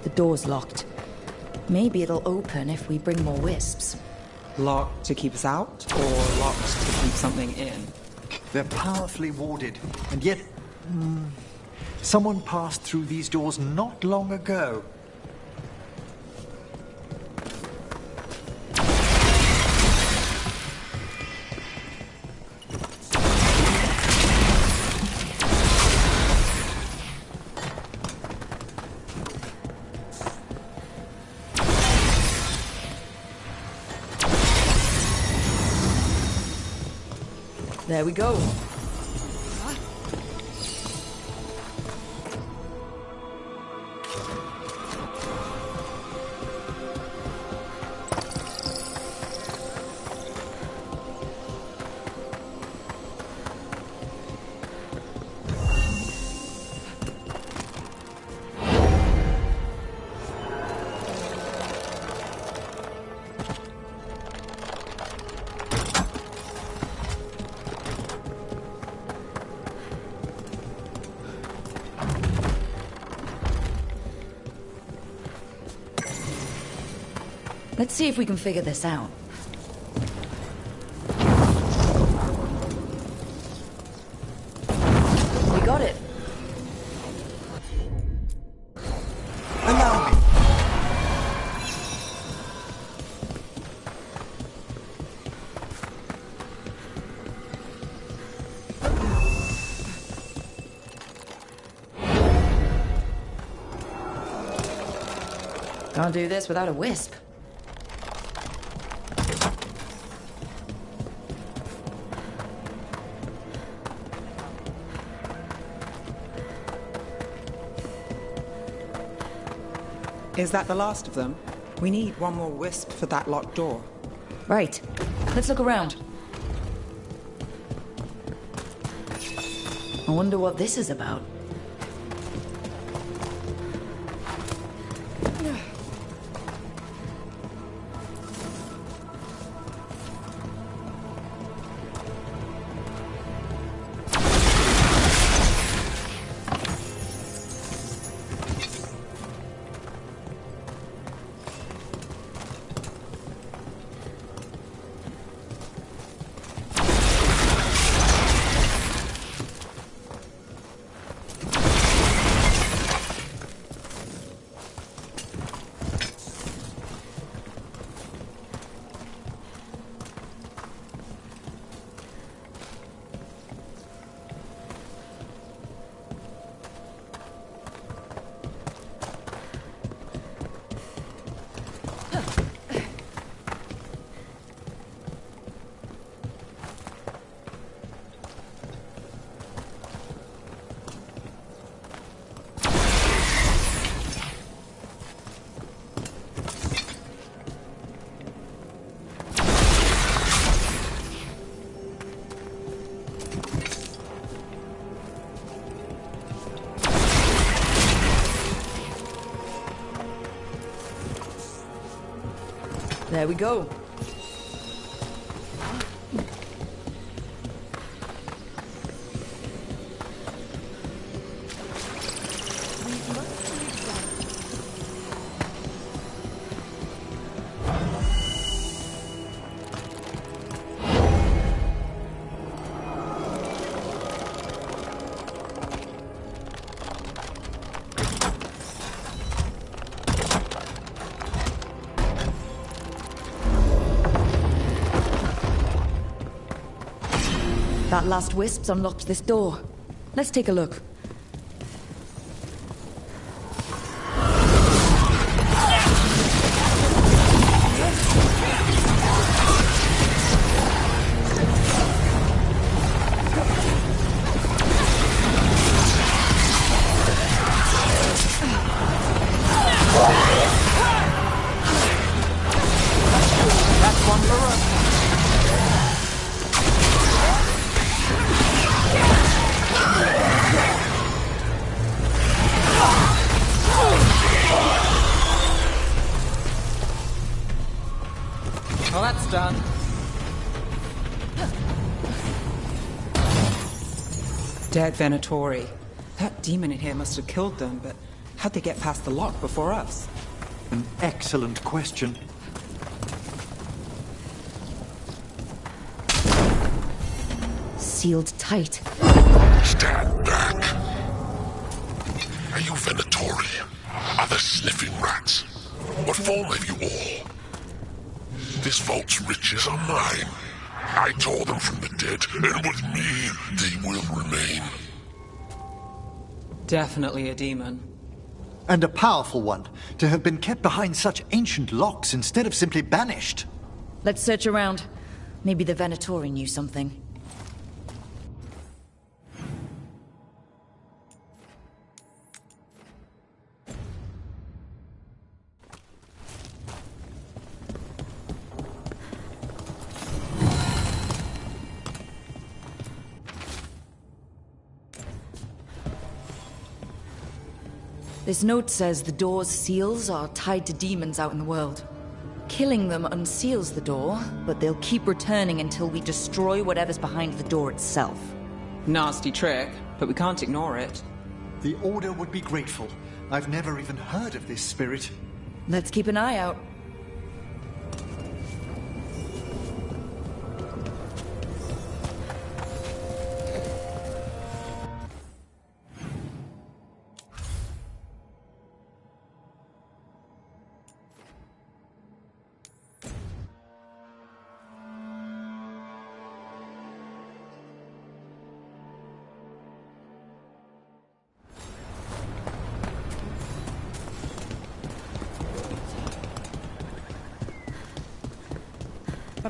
The door's locked. Maybe it'll open if we bring more wisps. Locked to keep us out, or locked to keep something in? They're powerfully warded, and yet... someone passed through these doors not long ago. There we go. Let's see if we can figure this out. We got it. Allow me. Can't do this without a wisp. Is that the last of them? We need one more wisp for that locked door. Right. Let's look around. I wonder what this is about. There we go. That last wisp's unlocked this door. Let's take a look. That's one for us. Well, that's done. Dead Venatori. That demon in here must have killed them, but how'd they get past the lock before us? An excellent question. Sealed tight. Stand back. Are you Venatori? Are the sniffing rats? What form have you all? This vault's riches are mine. I tore them from the dead, and with me, they will remain. Definitely a demon. And a powerful one, to have been kept behind such ancient locks instead of simply banished. Let's search around. Maybe the Venatori knew something. This note says the door's seals are tied to demons out in the world. Killing them unseals the door, but they'll keep returning until we destroy whatever's behind the door itself. Nasty trick, but we can't ignore it. The Order would be grateful. I've never even heard of this spirit. Let's keep an eye out.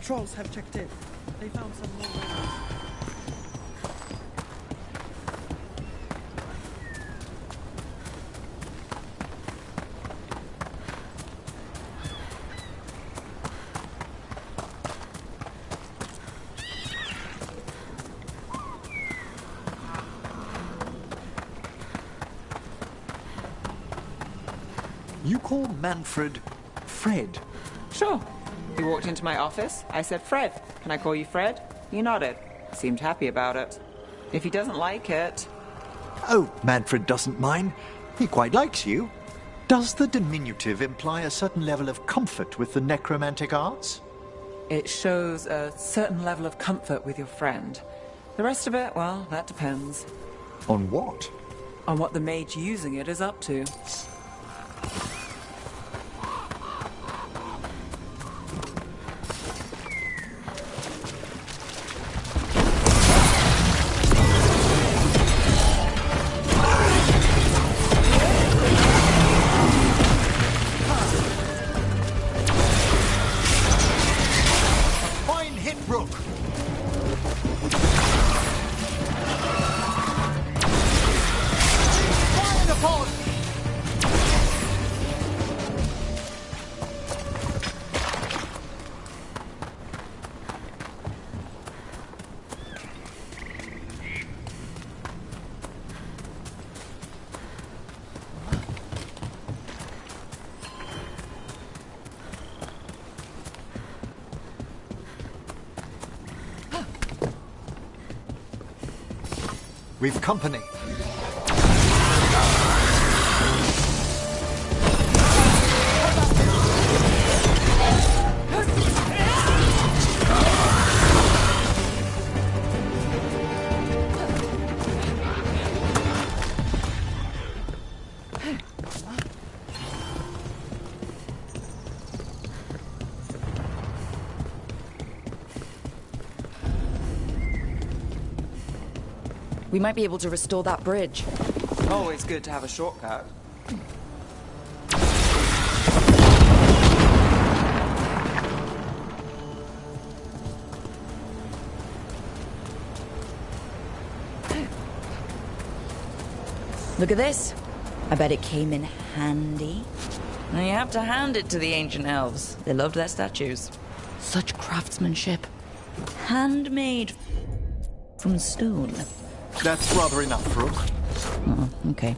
Patrols have checked in. They found some more weapons. You call Manfred Fred? Sure. He walked into my office. I said, Fred, can I call you Fred? He nodded. Seemed happy about it. If he doesn't like it... Oh, Manfred doesn't mind. He quite likes you. Does the diminutive imply a certain level of comfort with the necromantic arts? It shows a certain level of comfort with your friend. The rest of it, well, that depends. On what? On what the mage using it is up to. We've company. We might be able to restore that bridge. Always good to have a shortcut. Look at this. I bet it came in handy. And you have to hand it to the ancient elves. They loved their statues. Such craftsmanship. Handmade from stone. That's rather enough, Rook. Oh, okay.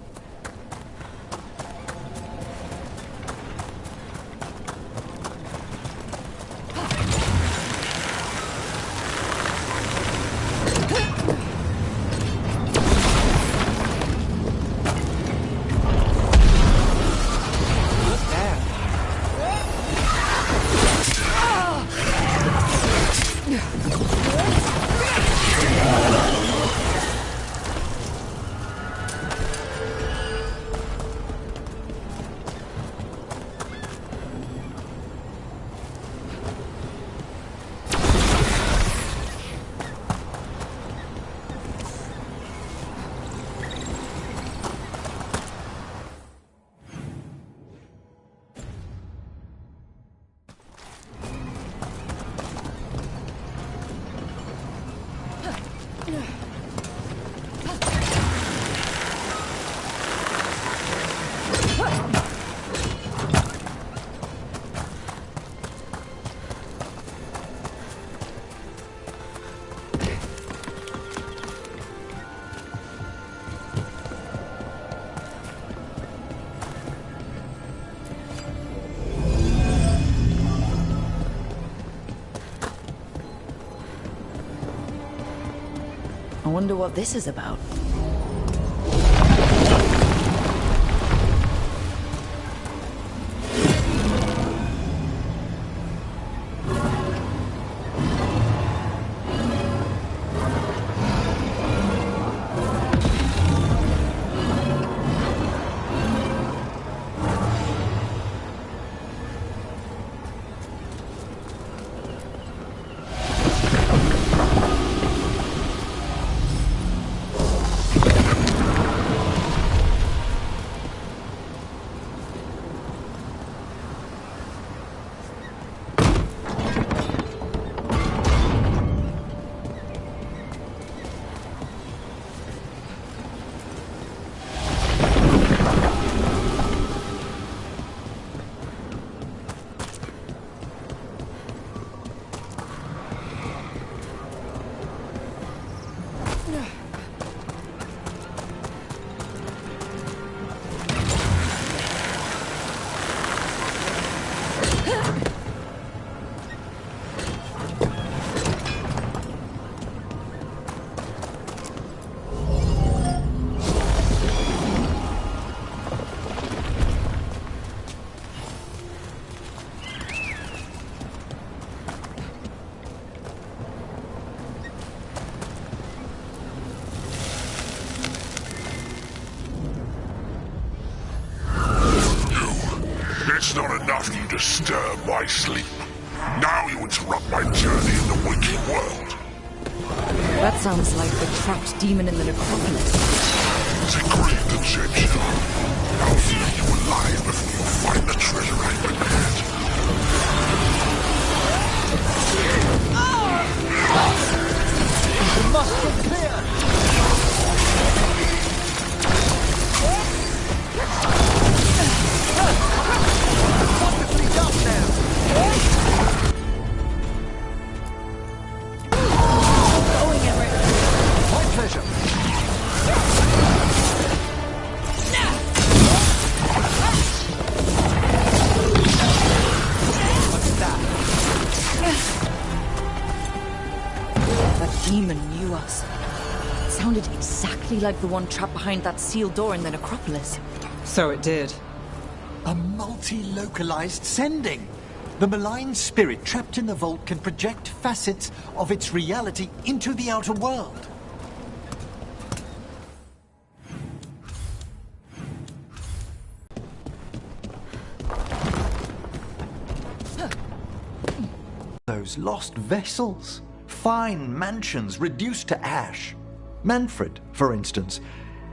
I wonder what this is about. It's not enough you disturb my sleep. Now you interrupt my journey in the waking world. That sounds like the trapped demon in the necropolis. The great Egyptian. I'll flay you alive before you find the treasure I prepared. The must be clear! Wonderfully done there! Going in right. My pleasure. That demon knew us. It sounded exactly like the one trapped behind that sealed door in the necropolis. So it did. A multi-localized sending. The malign spirit trapped in the vault can project facets of its reality into the outer world. Those lost vessels. Fine mansions reduced to ash. Manfred, for instance.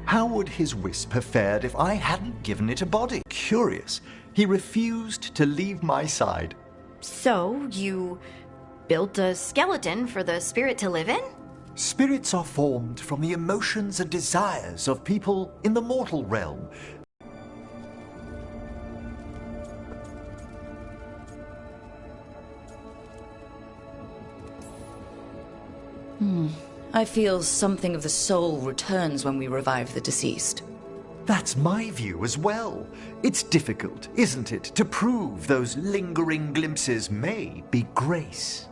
How would his wisp have fared if I hadn't given it a body? Curious. He refused to leave my side. So, you built a skeleton for the spirit to live in? Spirits are formed from the emotions and desires of people in the mortal realm. I feel something of the soul returns when we revive the deceased. That's my view as well. It's difficult, isn't it, to prove those lingering glimpses may be grace.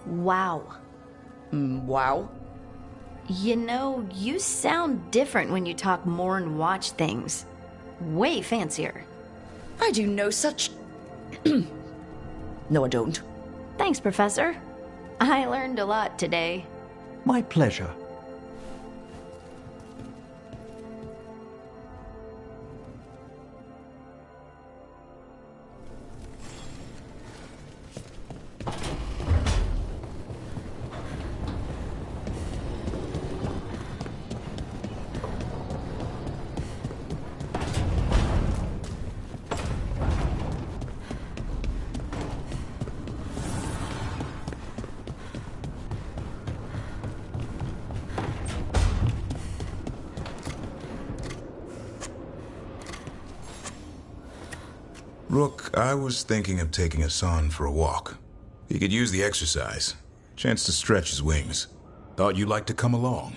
Wow. Wow? You know, you sound different when you talk more and watch things. Way fancier. I do no such... No, I don't. Thanks, Professor. I learned a lot today. My pleasure. Rook, I was thinking of taking Hassan for a walk. He could use the exercise. Chance to stretch his wings. Thought you'd like to come along.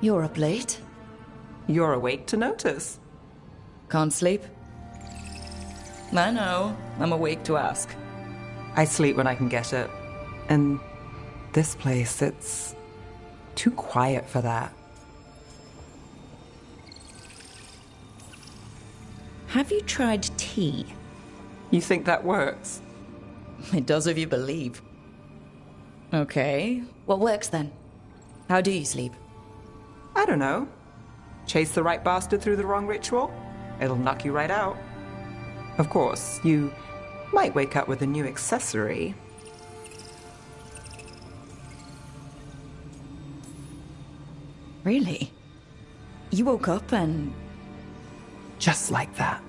You're up late. You're awake to notice. Can't sleep? I know. I'm awake to ask. I sleep when I can get it. And this place, it's too quiet for that. Have you tried tea? You think that works? It does if you believe. Okay. What works then? How do you sleep? I don't know. Chase the right bastard through the wrong ritual? It'll knock you right out. Of course, you might wake up with a new accessory. Really? You woke up and... Just like that.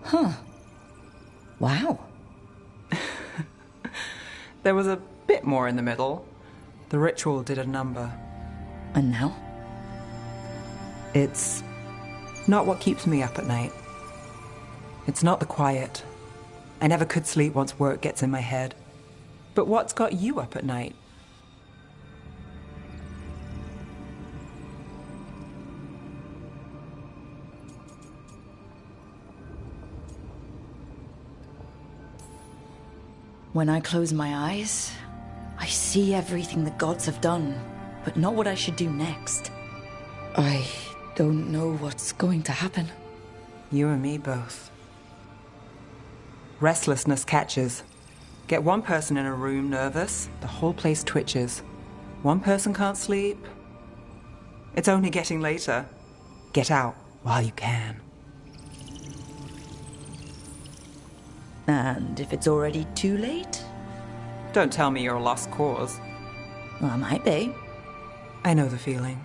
Huh. Wow. There was a bit more in the middle. The ritual did a number. And now? It's not what keeps me up at night. It's not the quiet. I never could sleep once work gets in my head. But what's got you up at night? When I close my eyes, I see everything the gods have done, but not what I should do next. I don't know what's going to happen. You and me both. Restlessness catches. Get one person in a room nervous, the whole place twitches. One person can't sleep. It's only getting later. Get out while you can. And if it's already too late? Don't tell me you're a lost cause. Well, I might be. I know the feeling.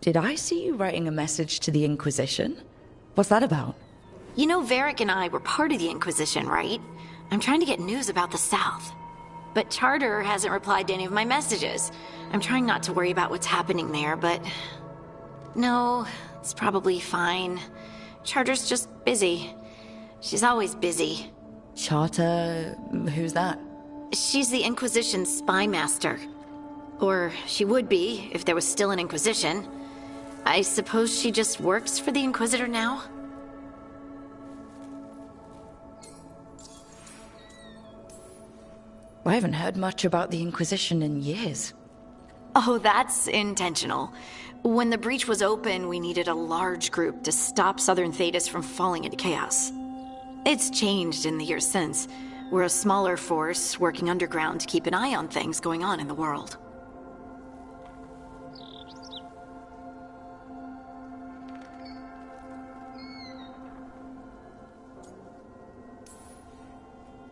Did I see you writing a message to the Inquisition? What's that about? You know Varric and I were part of the Inquisition, right? I'm trying to get news about the South. But Charter hasn't replied to any of my messages. I'm trying not to worry about what's happening there, but... No, it's probably fine. Charter's just busy. She's always busy. Charter... who's that? She's the Inquisition's spy master. Or she would be, if there was still an Inquisition. I suppose she just works for the Inquisitor now? I haven't heard much about the Inquisition in years. Oh, that's intentional. When the breach was open, we needed a large group to stop Southern Thedas from falling into chaos. It's changed in the years since. We're a smaller force working underground to keep an eye on things going on in the world.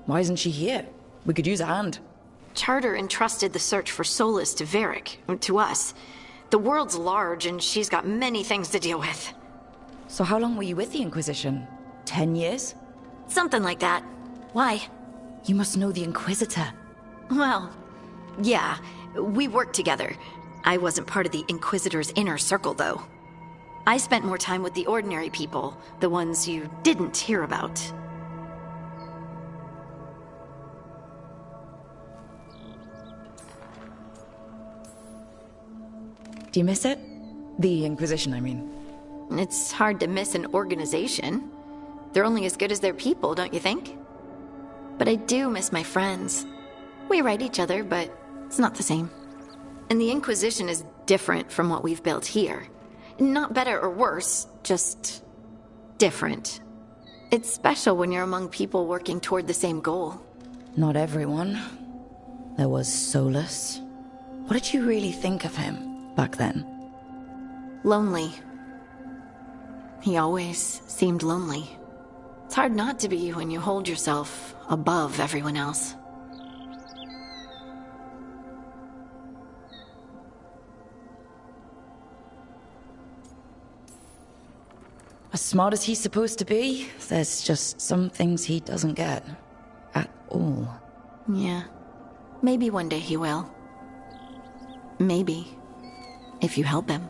Why isn't she here? We could use a hand. Charter entrusted the search for Solus to Varric, to us. The world's large and she's got many things to deal with. So how long were you with the Inquisition? 10 years? Something like that. Why? You must know the Inquisitor. Well, yeah, we worked together. I wasn't part of the Inquisitor's inner circle, though. I spent more time with the ordinary people, the ones you didn't hear about. Do you miss it? The Inquisition, I mean. It's hard to miss an organization. They're only as good as their people, don't you think? But I do miss my friends. We write each other, but it's not the same. And the Inquisition is different from what we've built here. Not better or worse, just different. It's special when you're among people working toward the same goal. Not everyone. There was Solus. What did you really think of him back then? Lonely. He always seemed lonely. It's hard not to be when you hold yourself above everyone else. As smart as he's supposed to be, there's just some things he doesn't get. At all. Yeah. Maybe one day he will. Maybe. If you help him.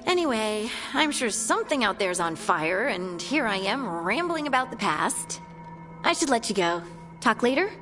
Anyway, I'm sure something out there's on fire, and here I am rambling about the past. I should let you go. Talk later?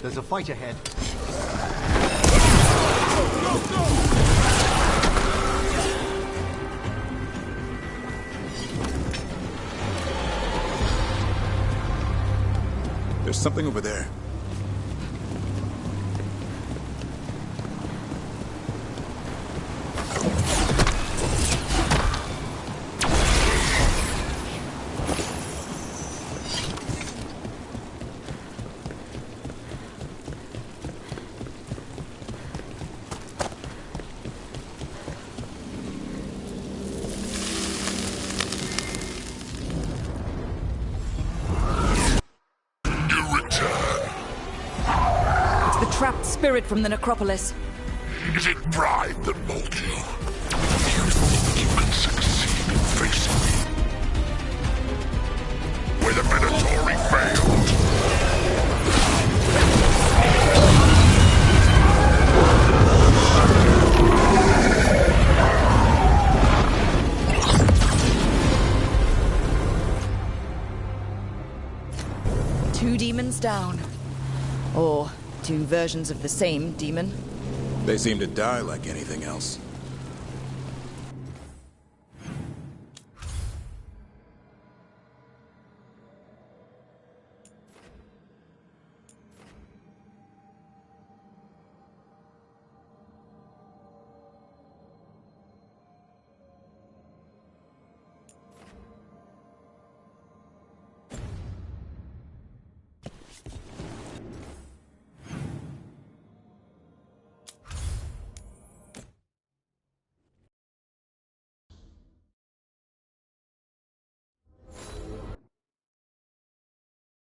There's a fight ahead. There's something over there. Trapped spirit from the necropolis. Is it pride that molds you? Do you think you can succeed in facing me? Where the Minotauri failed? Two demons down. Or two versions of the same demon. They seem to die like anything else.